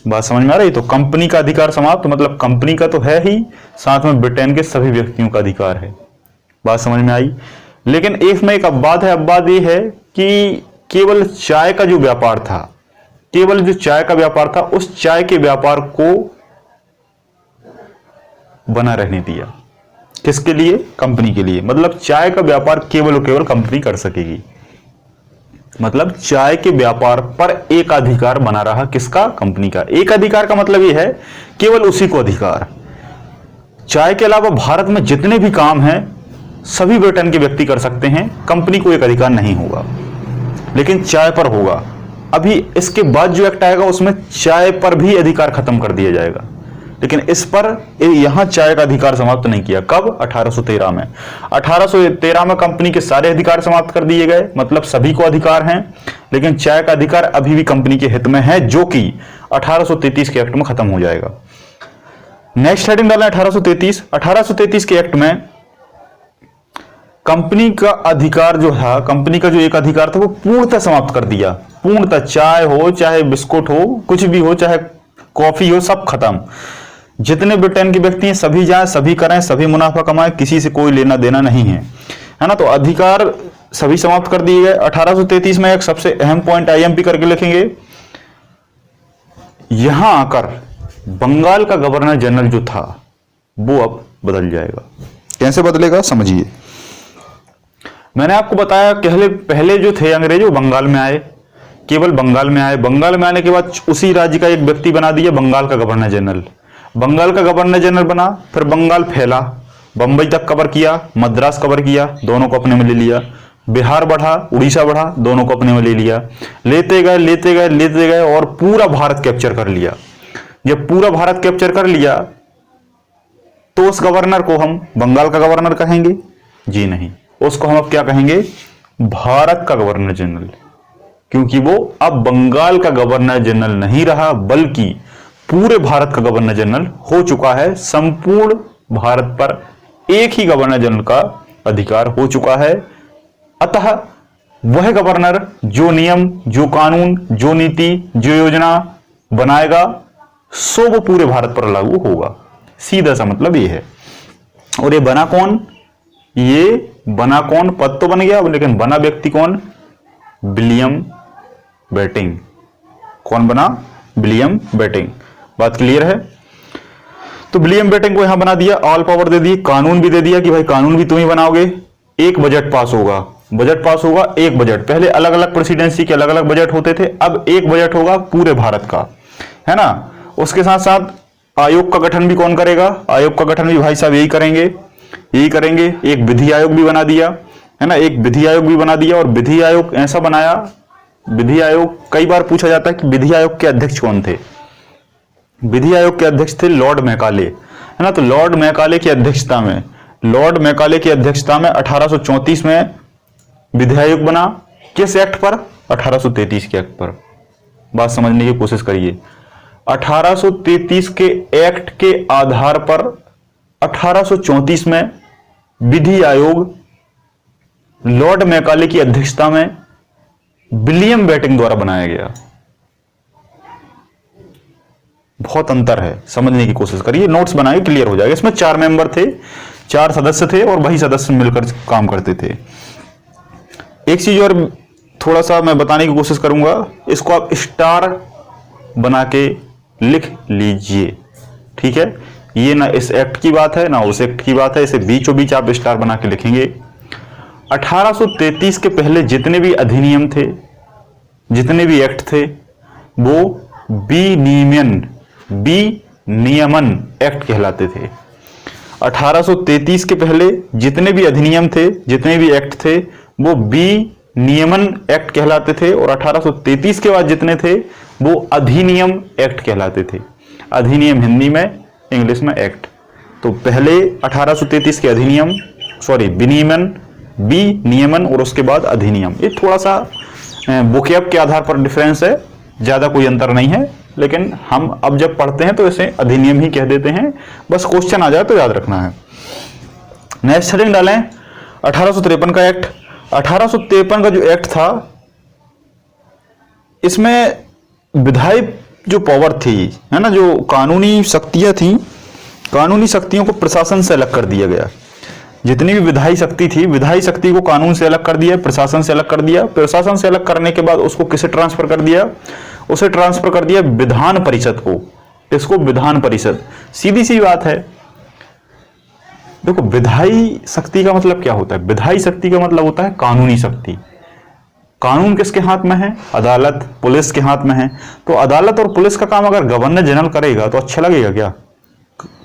बात समझ में आ रही? तो कंपनी का अधिकार समाप्त, मतलब कंपनी का तो है ही, साथ में ब्रिटेन के सभी व्यक्तियों का अधिकार है। बात समझ में आई? लेकिन इसमें एक अपवाद है। अपवाद ये है कि केवल चाय का जो व्यापार था, केवल जो चाय का व्यापार था, उस चाय के व्यापार को बना रहने दिया। किसके लिए? कंपनी के लिए। मतलब चाय का व्यापार केवल और केवल कंपनी कर सकेगी। मतलब चाय के व्यापार पर एक अधिकार बना रहा। किसका? कंपनी का। एक अधिकार का मतलब यह है केवल उसी को अधिकार। चाय के अलावा भारत में जितने भी काम हैं सभी ब्रिटेन के व्यक्ति कर सकते हैं, कंपनी को एक अधिकार नहीं होगा, लेकिन चाय पर होगा। अभी इसके बाद जो एक्ट आएगा उसमें चाय पर भी अधिकार खत्म कर दिया जाएगा, लेकिन इस पर यहां चाय का अधिकार समाप्त नहीं किया। कब? 1813 में। 1813 में कंपनी के सारे अधिकार समाप्त कर दिए गए, मतलब सभी को अधिकार हैं, लेकिन चाय का अधिकार अभी भी कंपनी के हित में है, जो कि 1833 के एक्ट में खत्म हो जाएगा। नेक्स्ट हेडिंग डालना 1833। 1833 के एक्ट में कंपनी का अधिकार जो है, कंपनी का जो एक अधिकार था वो पूर्णतः समाप्त कर दिया। पूर्णतः, चाय हो चाहे बिस्कुट हो, कुछ भी हो, चाहे कॉफी हो, सब खत्म। जितने ब्रिटेन के व्यक्ति हैं सभी जाएं, सभी करें, सभी मुनाफा कमाएं, किसी से कोई लेना देना नहीं है, है ना। तो अधिकार सभी समाप्त कर दिए गए। 1833 में एक सबसे अहम पॉइंट आईएमपी करके लिखेंगे, यहां आकर बंगाल का गवर्नर जनरल जो था वो अब बदल जाएगा। कैसे बदलेगा समझिए। मैंने आपको बताया पहले जो थे अंग्रेज वो बंगाल में आए, केवल बंगाल में आए। बंगाल में आने के बाद उसी राज्य का एक व्यक्ति बना दिया बंगाल का गवर्नर जनरल। बंगाल का गवर्नर जनरल बना, फिर बंगाल फैला, बंबई तक कवर किया, मद्रास कवर किया, दोनों को अपने में ले लिया। बिहार बढ़ा, उड़ीसा बढ़ा, दोनों को अपने में ले लिया। लेते गए लेते गए लेते गए और पूरा भारत कैप्चर कर लिया। जब पूरा भारत कैप्चर कर लिया तो उस गवर्नर को हम बंगाल का गवर्नर कहेंगे? जी नहीं, उसको हम अब क्या कहेंगे? भारत का गवर्नर जनरल, क्योंकि वो अब बंगाल का गवर्नर जनरल नहीं रहा, बल्कि पूरे भारत का गवर्नर जनरल हो चुका है। संपूर्ण भारत पर एक ही गवर्नर जनरल का अधिकार हो चुका है। अतः वह गवर्नर जो नियम, जो कानून, जो नीति, जो योजना बनाएगा सो वो पूरे भारत पर लागू होगा। सीधा सा मतलब ये है। और ये बना कौन? ये बना कौन? पद तो बन गया, लेकिन बना व्यक्ति कौन? William Bentinck. कौन बना? William betting. बात क्लियर है? तो विलियम बेटिंग को यहां बना दिया, ऑल पावर दे दी, कानून भी दे दिया कि भाई कानून भी तुम ही बनाओगे। एक बजट पास होगा, बजट पास होगा, एक बजट। पहले अलग अलग प्रेसिडेंसी के अलग अलग बजट होते थे, अब एक बजट होगा पूरे भारत का, है ना। उसके साथ साथ आयोग का गठन भी कौन करेगा? आयोग का गठन भी भाई साहब यही करेंगे, यही करेंगे। एक विधि आयोग भी बना दिया, है ना, एक विधि आयोग भी बना दिया। और विधि आयोग ऐसा बनाया, विधि आयोग कई बार पूछा जाता है कि विधि आयोग के अध्यक्ष कौन थे? विधि आयोग के अध्यक्ष थे लॉर्ड मैकाले, है ना। तो लॉर्ड मैकाले की अध्यक्षता में, लॉर्ड मैकाले की अध्यक्षता में 1834 में विधि आयोग बना। किस एक्ट पर? 1833 के एक्ट पर। बात समझने की कोशिश करिए। 1833 के एक्ट के आधार पर 1834 में विधि आयोग लॉर्ड मैकाले की अध्यक्षता में विलियम बेटिंग द्वारा बनाया गया। बहुत अंतर है, समझने की कोशिश करिए, नोट्स बनाइए, क्लियर हो जाएगा। इसमें 4 मेंबर थे, 4 सदस्य थे और वही सदस्य मिलकर काम करते थे। एक चीज और थोड़ा सा मैं बताने की कोशिश करूंगा, इसको आप स्टार बना के लिख लीजिए, ठीक है। ये ना इस एक्ट की बात है ना उस एक्ट की बात है, इसे बीचों बीच आप स्टार बना के लिखेंगे। 1833 के पहले जितने भी अधिनियम थे, जितने भी एक्ट थे, वो विनियमन एक्ट कहलाते थे। 1833 के पहले जितने भी अधिनियम थे, जितने भी एक्ट थे, वो विनियमन एक्ट कहलाते थे। और 1833 के बाद जितने थे वो अधिनियम एक्ट कहलाते थे। अधिनियम हिंदी में, इंग्लिश में एक्ट। तो पहले 1833 के अधिनियम, विनियमन और उसके बाद अधिनियम। ये थोड़ा सा वोकैब के आधार पर डिफरेंस है, ज्यादा कोई अंतर नहीं है, लेकिन हम अब जब पढ़ते हैं तो इसे अधिनियम ही कह देते हैं। बस क्वेश्चन आ जाए तो याद रखना है। नेक्स्ट हेडिंग डालें 1853 का एक्ट। 1853 का जो एक्ट था, इसमें विधायक जो पावर थी, है ना, जो कानूनी शक्तियां थी, कानूनी शक्तियों को प्रशासन से अलग कर दिया गया। जितनी भी विधायी शक्ति थी, विधायी शक्ति को कानून से अलग कर दिया, प्रशासन से अलग कर दिया। प्रशासन से अलग करने के बाद उसको किसे ट्रांसफर कर दिया? उसे ट्रांसफर कर दिया विधान परिषद को। इसको विधान परिषद। सीधी सी बात है, देखो विधायी शक्ति का मतलब क्या होता है? विधायी शक्ति का मतलब होता है कानूनी शक्ति। कानून किसके हाथ में है? अदालत, पुलिस के हाथ में है। तो अदालत और पुलिस का काम अगर गवर्नर जनरल करेगा तो अच्छा लगेगा क्या?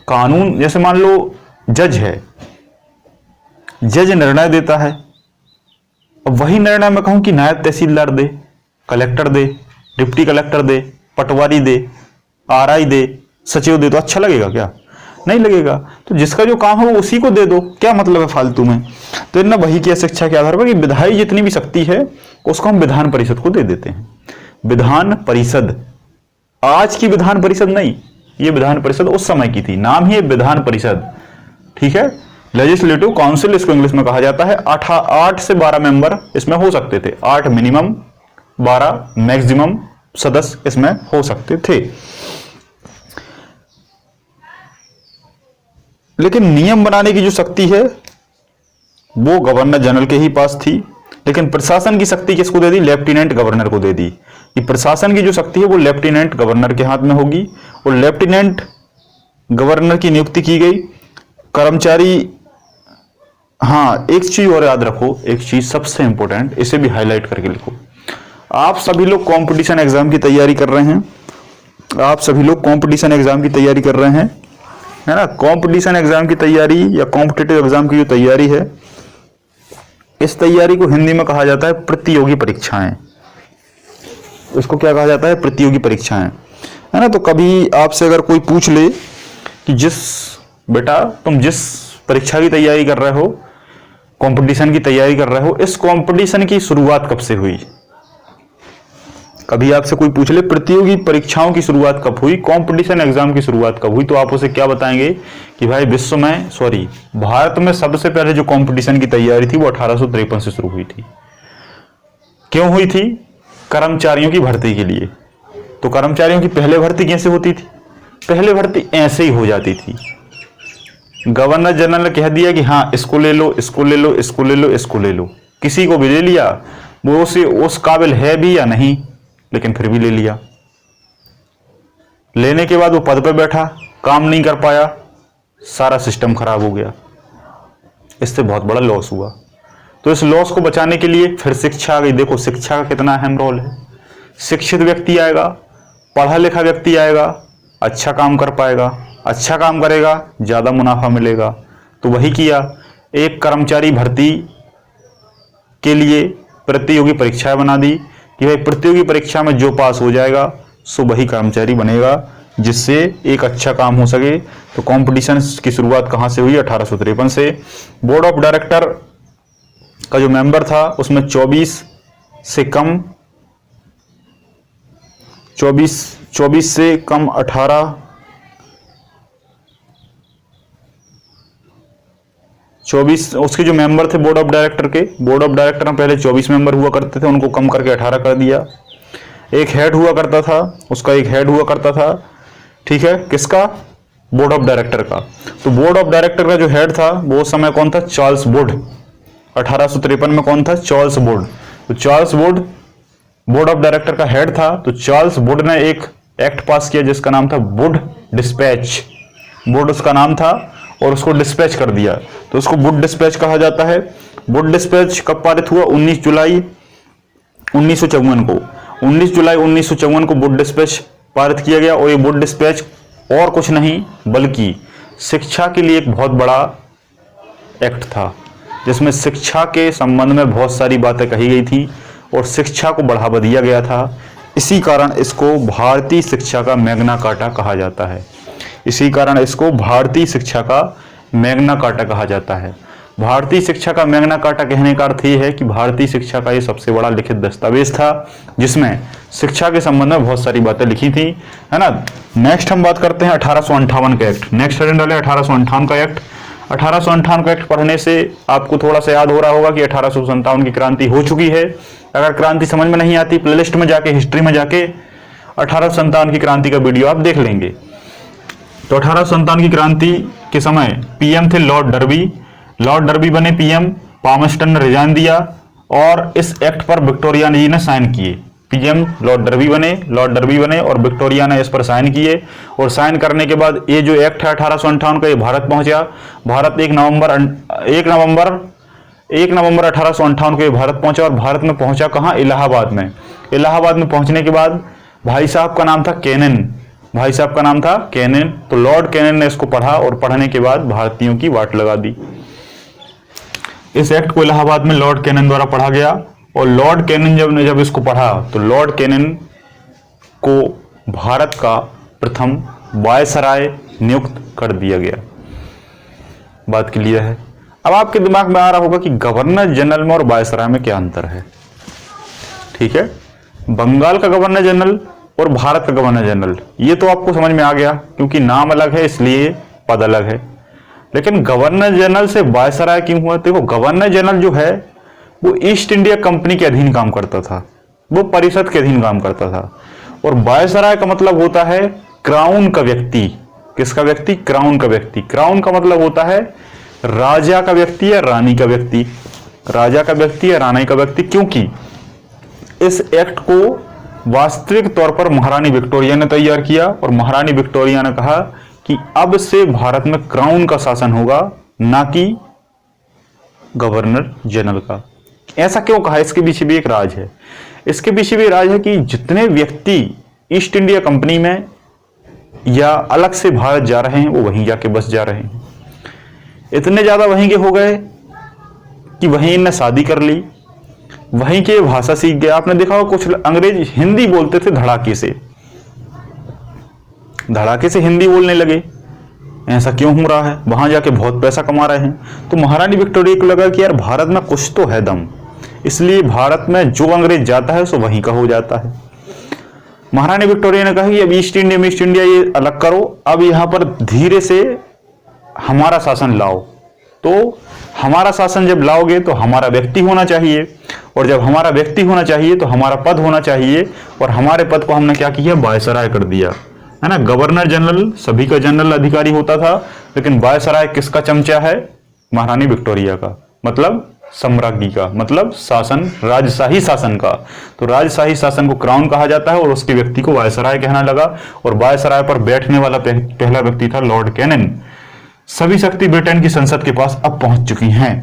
कानून, जैसे मान लो जज है, जज निर्णय देता है, अब वही निर्णय मैं कहूं कि नायब तहसीलदार दे, कलेक्टर दे, डिप्टी कलेक्टर दे, पटवारी दे, आरआई दे, सचिव दे, तो अच्छा लगेगा क्या? नहीं लगेगा। तो जिसका जो काम है वो उसी को दे दो, क्या मतलब है फालतू में। तो इतना वही किया शिक्षा के आधार पर कि विधायी जितनी भी शक्ति है उसको हम विधान परिषद को दे देते हैं। विधान परिषद, आज की विधान परिषद नहीं, ये विधान परिषद उस समय की थी, नाम ही है विधान परिषद, ठीक है। लेजिस्लेटिव काउंसिल इसको इंग्लिश में कहा जाता है। 8 से 12 मेंबर इसमें हो सकते थे, 8 मिनिमम, 12 मैक्सिमम सदस्य इसमें हो सकते थे। लेकिन नियम बनाने की जो शक्ति है वो गवर्नर जनरल के ही पास थी। लेकिन प्रशासन की शक्ति किसको दे दी? लेफ्टिनेंट गवर्नर को दे दी। कि प्रशासन की जो शक्ति है वो लेफ्टिनेंट गवर्नर के हाथ में होगी, और लेफ्टिनेंट गवर्नर की नियुक्ति की गई। कर्मचारी, हाँ एक चीज और याद रखो, एक चीज सबसे इंपॉर्टेंट, इसे भी हाईलाइट करके लिखो। आप सभी लोग कंपटीशन एग्जाम की तैयारी कर रहे हैं, आप सभी लोग कंपटीशन एग्जाम की तैयारी कर रहे हैं, है ना। कंपटीशन एग्जाम की तैयारी या कॉम्पिटिटिव एग्जाम की जो तैयारी है, इस तैयारी को हिंदी में कहा जाता है प्रतियोगी परीक्षाएं। इसको क्या कहा जाता है? प्रतियोगी परीक्षाएं, है ना। तो कभी आपसे अगर कोई पूछ ले कि बेटा तुम जिस परीक्षा की तैयारी कर रहे हो, कंपटीशन की तैयारी कर रहे हो, इस कंपटीशन की शुरुआत कब से हुई? कभी आपसे कोई पूछ ले प्रतियोगी परीक्षाओं की शुरुआत कब हुई, कंपटीशन एग्जाम की शुरुआत कब हुई, तो आप उसे क्या बताएंगे कि भाई भारत में सबसे पहले जो कंपटीशन की तैयारी थी वो 1853 से शुरू हुई थी। क्यों हुई थी? कर्मचारियों की भर्ती के लिए। तो कर्मचारियों की पहले भर्ती कैसे होती थी? पहले भर्ती ऐसे ही हो जाती थी, गवर्नर जनरल ने कह दिया कि हाँ इसको ले लो, इसको ले लो, इसको ले लो, इसको ले लो, किसी को भी ले लिया, वो उस काबिल है भी या नहीं, लेकिन फिर भी ले लिया। लेने के बाद वो पद पे बैठा, काम नहीं कर पाया, सारा सिस्टम खराब हो गया, इससे बहुत बड़ा लॉस हुआ। तो इस लॉस को बचाने के लिए फिर शिक्षा आ गई। देखो शिक्षा का कितना अहम रोल है। शिक्षित व्यक्ति आएगा, पढ़ा लिखा व्यक्ति आएगा, अच्छा काम कर पाएगा, अच्छा काम करेगा, ज्यादा मुनाफा मिलेगा। तो वही किया, एक कर्मचारी भर्ती के लिए प्रतियोगी परीक्षाएं बना दी कि भाई प्रतियोगी परीक्षा में जो पास हो जाएगा सो वही कर्मचारी बनेगा, जिससे एक अच्छा काम हो सके। तो कंपटीशन की शुरुआत कहां से हुई? 1853 से। बोर्ड ऑफ डायरेक्टर का जो मेंबर था उसमें 24 से कम 18 24 उसके जो मेंबर थे बोर्ड ऑफ डायरेक्टर के, बोर्ड ऑफ डायरेक्टर में पहले 24 मेंबर हुआ करते थे, उनको कम करके 18 कर दिया। एक हेड हुआ करता था, उसका एक हेड हुआ करता था, ठीक है, किसका? बोर्ड ऑफ डायरेक्टर का। तो बोर्ड ऑफ डायरेक्टर का जो हेड था वो उस समय कौन था? Charles would. 1853 में कौन था? Charles Wood. तो Charles Wood board of director का हेड था। तो चार्ल्स वुड ने एक एक्ट पास किया जिसका नाम था वुड डिस्पैच। वुड उसका नाम था और उसको डिस्पैच कर दिया, तो उसको वुड डिस्पैच कहा जाता है। वुड डिस्पैच कब पारित हुआ? 19 जुलाई 1954 को। 19 जुलाई 1954 को वुड डिस्पैच पारित किया गया। और ये वुड डिस्पैच और कुछ नहीं बल्कि शिक्षा के लिए एक बहुत बड़ा एक्ट था, जिसमें शिक्षा के संबंध में बहुत सारी बातें कही गई थी और शिक्षा को बढ़ावा दिया गया था। इसी कारण इसको भारतीय शिक्षा का मैग्ना कार्टा कहा जाता है। इसी कारण इसको भारतीय शिक्षा का मैग्ना कार्टा कहा जाता है। भारतीय शिक्षा का मैग्ना कार्टा कहने का अर्थ ये है कि भारतीय शिक्षा का ये सबसे बड़ा लिखित दस्तावेज था, जिसमें शिक्षा के संबंध में बहुत सारी बातें लिखी थी, है ना। नेक्स्ट हम बात करते हैं 1858 का एक्ट। नेक्स्ट अजेंडा है 1858 का एक्ट। 1858 का एक्ट पढ़ने से आपको थोड़ा सा याद हो रहा होगा कि 1857 की क्रांति हो चुकी है। अगर क्रांति समझ में नहीं आती, प्लेलिस्ट में जाके, हिस्ट्री में जाके 1857 की क्रांति का वीडियो आप देख लेंगे। तो 1857 की क्रांति के समय पीएम थे लॉर्ड डर्बी। लॉर्ड डर्बी बने पीएम, पामस्टन ने रिजाइन दिया और इस एक्ट पर विक्टोरिया जी ने साइन किए। पीएम लॉर्ड डर्बी बने और विक्टोरिया ने इस पर साइन किए। और साइन करने के बाद ये जो एक्ट है 1858 का, ये भारत पहुंचा। भारत 1 नवंबर 1858 को ये भारत पहुंचा। और भारत में पहुंचा कहाँ? इलाहाबाद में। इलाहाबाद में पहुंचने के बाद भाई साहब का नाम था कैनिन। तो लॉर्ड कैनिन ने इसको पढ़ा और पढ़ने के बाद भारतीयों की वाट लगा दी। इस एक्ट को इलाहाबाद में लॉर्ड कैनिन द्वारा पढ़ा गया। और लॉर्ड कैनिन जब इसको पढ़ा तो लॉर्ड कैनिन को भारत का प्रथम वायसराय नियुक्त कर दिया गया। बात क्लियर है। अब आपके दिमाग में आ रहा होगा कि गवर्नर जनरल में और वायसराय में क्या अंतर है। ठीक है, बंगाल का गवर्नर जनरल और भारत का गवर्नर जनरल, ये तो आपको समझ में आ गया क्योंकि नाम अलग है इसलिए पद अलग है। लेकिन गवर्नर जनरल से वायसराय क्यों हुआ? देखो, गवर्नर जनरल जो है वो ईस्ट इंडिया कंपनी के अधीन काम करता था, वो परिषद के अधीन काम करता था। और वायसराय का मतलब होता है क्राउन का व्यक्ति। किसका व्यक्ति? क्राउन का व्यक्ति। क्राउन का मतलब होता है राजा का व्यक्ति या रानी का व्यक्ति, राजा का व्यक्ति या रानी का व्यक्ति। क्योंकि इस एक्ट को वास्तविक तौर पर महारानी विक्टोरिया ने तैयार किया और महारानी विक्टोरिया ने कहा कि अब से भारत में क्राउन का शासन होगा, ना कि गवर्नर जनरल का। ऐसा क्यों कहा? इसके पीछे भी एक राज है। इसके पीछे भी राज है कि जितने व्यक्ति ईस्ट इंडिया कंपनी में या अलग से भारत जा रहे हैं वो वहीं जाके बस जा रहे हैं। इतने ज्यादा वहीं के हो गए कि वहीं इनने शादी कर ली, वहीं के भाषा सीख गया। आपने देखा होगा कुछ अंग्रेज हिंदी बोलते थे धड़ाके से, धड़ाके से हिंदी बोलने लगे। ऐसा क्यों हो रहा है? वहां जाके बहुत पैसा कमा रहे हैं। तो महारानी विक्टोरिया को लगा कि यार भारत में कुछ तो है दम, इसलिए भारत में जो अंग्रेज जाता है सो वहीं का हो जाता है। महारानी विक्टोरिया ने कहा कि अब ईस्ट इंडिया ये अलग करो, अब यहां पर धीरे से हमारा शासन लाओ। तो हमारा शासन जब लाओगे तो हमारा व्यक्ति होना चाहिए, और जब हमारा व्यक्ति होना चाहिए तो हमारा पद होना चाहिए। और हमारे पद को हमने क्या किया? वायसराय कर दिया, है ना। गवर्नर जनरल सभी का जनरल अधिकारी होता था, लेकिन वायसराय किसका चमचा है? महारानी विक्टोरिया का, मतलब सम्राज्ञी का, मतलब शासन, राजशाही शासन का। तो राजशाही शासन को क्राउन कहा जाता है और उसके व्यक्ति को वायसराय कहना लगा। और वायसराय पर बैठने वाला पहला व्यक्ति था लॉर्ड कैनन। सभी शक्ति ब्रिटेन की संसद के पास अब पहुंच चुकी हैं।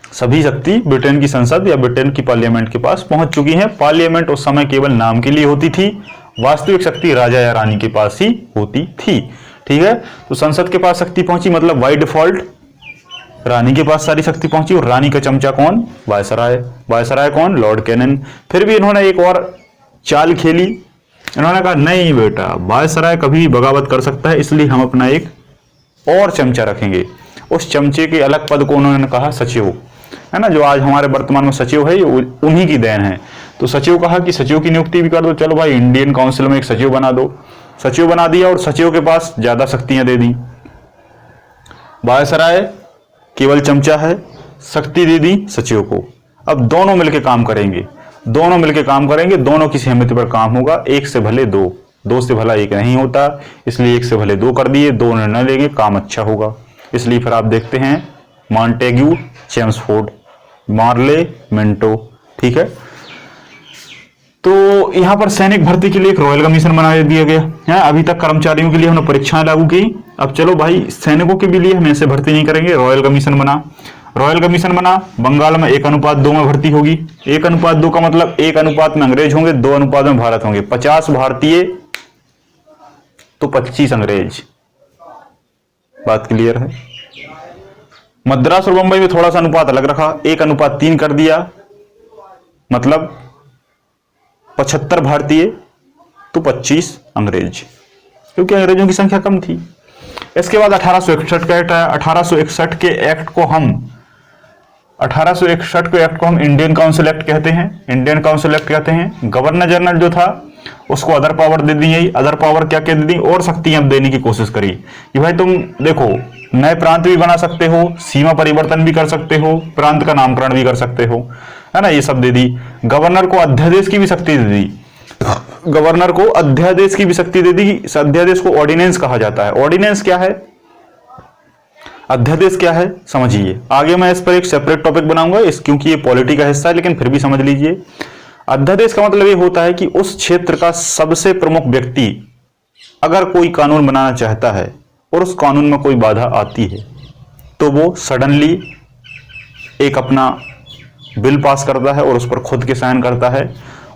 सभी शक्ति ब्रिटेन की संसद या ब्रिटेन की पार्लियामेंट के पास पहुंच चुकी हैं। पार्लियामेंट उस समय केवल नाम के लिए होती थी, वास्तविक शक्ति राजा या रानी के पास ही होती थी। ठीक है, तो संसद के पास शक्ति पहुंची, मतलब बाय डिफॉल्ट रानी के पास सारी शक्ति पहुंची। और रानी का चमचा कौन? वायसराय। वायसराय कौन? Lord Canning. फिर भी इन्होंने एक और चाल खेली। इन्होंने कहा नहीं बेटा, वायसराय कभी भी बगावत कर सकता है, इसलिए हम अपना एक और चमचा रखेंगे। उस चमचे के अलग पद को उन्होंने कहा सचिव, है ना। जो आज हमारे वर्तमान में सचिव है ये उन्हीं की देन है। तो सचिव कहा कि सचिव की नियुक्ति भी कर दो, चलो भाई इंडियन काउंसिल में एक सचिव बना दो। सचिव बना दिया और सचिव के पास ज्यादा शक्तियां दे दी। वायसराय केवल चमचा है, शक्ति दे दी सचिव को। अब दोनों मिलकर काम करेंगे, दोनों मिलकर काम करेंगे, दोनों की सहमति पर काम होगा। एक से भले दो, दो से भला एक नहीं होता, इसलिए एक से भले दो कर दिए, दो निर्णय लेंगे, काम अच्छा होगा। इसलिए फिर आप देखते हैं मॉन्टेग्यू, चेम्सफोर्ड, मार्ले, मिंटो। ठीक है, तो यहां पर सैनिक भर्ती के लिए एक रॉयल कमीशन बना दिया गया है। अभी तक कर्मचारियों के लिए हमने परीक्षाएं लागू की, अब चलो भाई सैनिकों के भी लिए हम ऐसे भर्ती नहीं करेंगे। रॉयल कमीशन बना, रॉयल कमीशन बना। बंगाल में 1:2 में भर्ती होगी। 1:2 का मतलब 1 अनुपात में अंग्रेज होंगे, 2 अनुपात में भारत होंगे। 50 भारतीय तो 25 अंग्रेज। बात क्लियर है। मद्रास और मुंबई में थोड़ा सा अनुपात अलग रखा, 1:3 कर दिया, मतलब 75 भारतीय तो 25 अंग्रेज, क्योंकि अंग्रेजों की संख्या कम थी। इसके बाद 1861 का एक्ट आया। 1861 के एक्ट को हम इंडियन काउंसिल एक्ट कहते हैं। इंडियन काउंसिल एक्ट कहते हैं। गवर्नर जनरल जो था उसको अदर पावर दे दी गई। अदर पावर क्या क्या दे दी? और शक्तियां देने की कोशिश करी कि भाई तुम देखो नए प्रांत भी बना सकते हो, सीमा परिवर्तन भी कर सकते हो, प्रांत का नामकरण भी कर सकते हो, है ना। ये सब दे दी। गवर्नर को अध्यादेश की भी शक्ति दे दी। गवर्नर को अध्यादेश की भी शक्ति दे दी। अध्यादेश को ऑर्डिनेंस कहा जाता है। ऑर्डिनेंस क्या है, अध्यादेश क्या है, समझिए। आगे मैं इस पर एक सेपरेट टॉपिक बनाऊंगा क्योंकि ये पॉलिटी का हिस्सा है, लेकिन फिर भी समझ लीजिए। अध्यादेश का मतलब ये होता है कि उस क्षेत्र का सबसे प्रमुख व्यक्ति अगर कोई कानून बनाना चाहता है और उस कानून में कोई बाधा आती है तो वो सडनली एक अपना बिल पास करता है और उस पर खुद के साइन करता है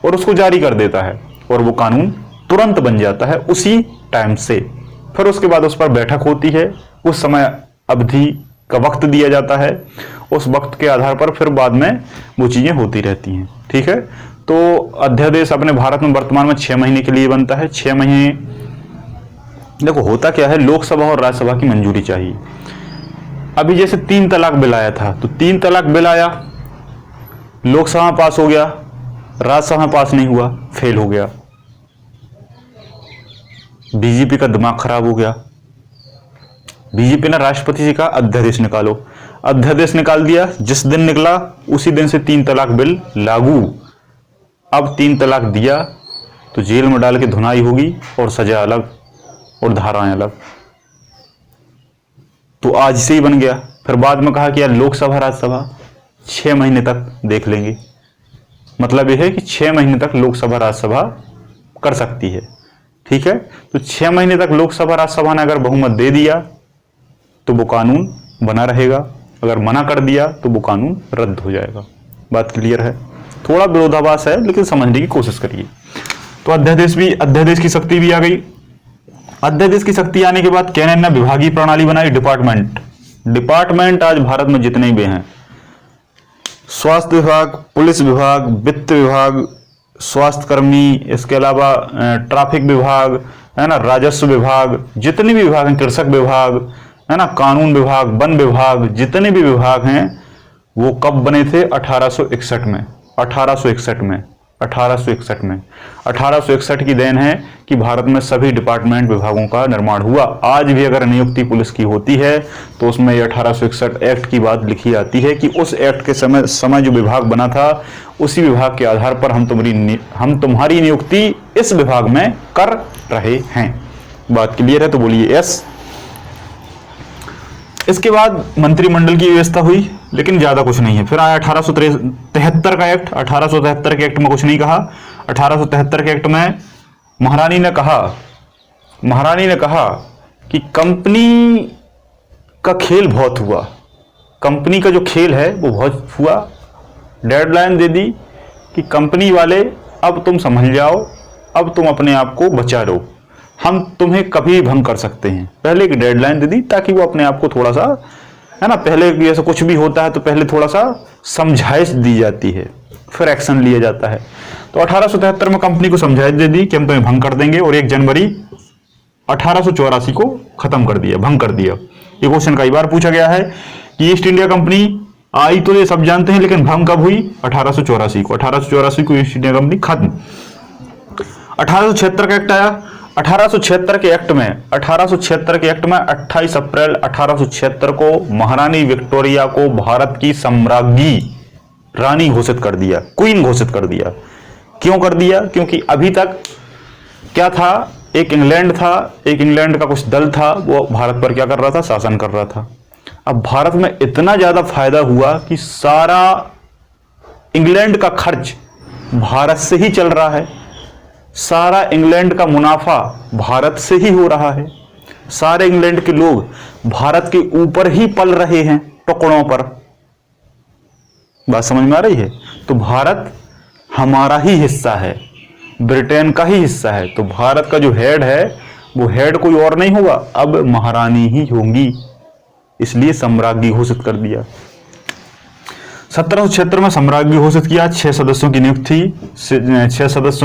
और उसको जारी कर देता है, और वो कानून तुरंत बन जाता है उसी टाइम से। फिर उसके बाद उस पर बैठक होती है, उस समय अवधि का वक्त दिया जाता है, उस वक्त के आधार पर फिर बाद में वो चीजें होती रहती हैं। ठीक है, तो अध्यादेश अपने भारत में वर्तमान में 6 महीने के लिए बनता है। 6 महीने, देखो होता क्या है, लोकसभा और राज्यसभा की मंजूरी चाहिए। अभी जैसे 3 तलाक बिल आया था, तो 3 तलाक बिल आया, लोकसभा में पास हो गया, राज्यसभा में पास नहीं हुआ, फेल हो गया। बीजेपी का दिमाग खराब हो गया। बीजेपी ने राष्ट्रपति जी का अध्यादेश निकालो, अध्यादेश निकाल दिया। जिस दिन निकला उसी दिन से 3 तलाक बिल लागू। अब 3 तलाक दिया तो जेल में डाल के धुनाई होगी और सजा अलग और धाराएं अलग। तो आज से ही बन गया। फिर बाद में कहा कि यार लोकसभा राज्यसभा 6 महीने तक देख लेंगे। मतलब यह है कि 6 महीने तक लोकसभा राज्यसभा कर सकती है। ठीक है, तो 6 महीने तक लोकसभा राज्यसभा ने अगर बहुमत दे दिया तो वो कानून बना रहेगा, अगर मना कर दिया तो वो कानून रद्द हो जाएगा। बात क्लियर है? थोड़ा विरोधाभास है लेकिन समझने की कोशिश करिए। तो अध्यादेश की शक्ति भी आ गई। अध्यादेश की शक्ति आने के बाद कैबिनेट ने विभागीय प्रणाली बनाई। डिपार्टमेंट आज भारत में जितने भी हैं, स्वास्थ्य विभाग, पुलिस विभाग, वित्त विभाग, स्वास्थ्य कर्मी, इसके अलावा ट्रैफिक विभाग है ना, राजस्व विभाग, जितने भी विभाग हैं, कृषक विभाग है ना, कानून विभाग, वन विभाग, जितने भी विभाग हैं वो कब बने थे? 1861 में। 1861 की देन है कि भारत में सभी डिपार्टमेंट विभागों का निर्माण हुआ। आज भी अगर नियुक्ति पुलिस की होती है तो उसमें 1861 एक्ट की बात लिखी जाती है कि उस एक्ट के समय जो विभाग बना था उसी विभाग के आधार पर हम तुम्हारी नियुक्ति इस विभाग में कर रहे हैं। बात क्लियर है? तो बोलिए यस। इसके बाद मंत्रिमंडल की व्यवस्था हुई, लेकिन ज्यादा कुछ नहीं है। फिर आया 1873 का एक्ट। 1873 के एक्ट में कुछ नहीं कहा। 1873 के एक्ट में महारानी ने कहा कि कंपनी का खेल बहुत हुआ, कंपनी का जो खेल है वो बहुत हुआ। डेडलाइन दे दी कि कंपनी वाले अब तुम समझ जाओ, अब तुम अपने आप को बचा लो, हम तुम्हें कभी भंग कर सकते हैं। पहले एक डेडलाइन दे दी ताकि वो अपने आप को थोड़ा सा, है ना, पहले जैसे कुछ भी होता है तो पहले थोड़ा सा समझाइश दी जाती है, फिर एक्शन लिया जाता है। तो 1873 में कंपनी को समझाइश दे दी कि हम तुम्हें भंग कर देंगे, और 1 जनवरी 1884 को खत्म कर दिया, भंग कर दिया। ये क्वेश्चन कई बार पूछा गया है कि ईस्ट इंडिया कंपनी आई तो ये सब जानते हैं, लेकिन भंग कब हुई? 1884 को। 1884 को ईस्ट इंडिया कंपनी खत्म। 1876 का एक्ट आया। 1876 के एक्ट में 28 अप्रैल 1876 को महारानी विक्टोरिया को भारत की साम्राज्ञी रानी घोषित कर दिया, क्वीन घोषित कर दिया। क्यों कर दिया? क्योंकि अभी तक क्या था, एक इंग्लैंड था, एक इंग्लैंड का कुछ दल था, वो भारत पर क्या कर रहा था? शासन कर रहा था। अब भारत में इतना ज्यादा फायदा हुआ कि सारा इंग्लैंड का खर्च भारत से ही चल रहा है, सारा इंग्लैंड का मुनाफा भारत से ही हो रहा है, सारे इंग्लैंड के लोग भारत के ऊपर ही पल रहे हैं, टुकड़ों पर। बात समझ में आ रही है? तो भारत हमारा ही हिस्सा है, ब्रिटेन का ही हिस्सा है। तो भारत का जो हेड है वो हेड कोई और नहीं होगा, अब महारानी ही होंगी, इसलिए साम्राज्ञी घोषित कर दिया। 1776 में साम्राज्ञी घोषित किया। 6 सदस्यों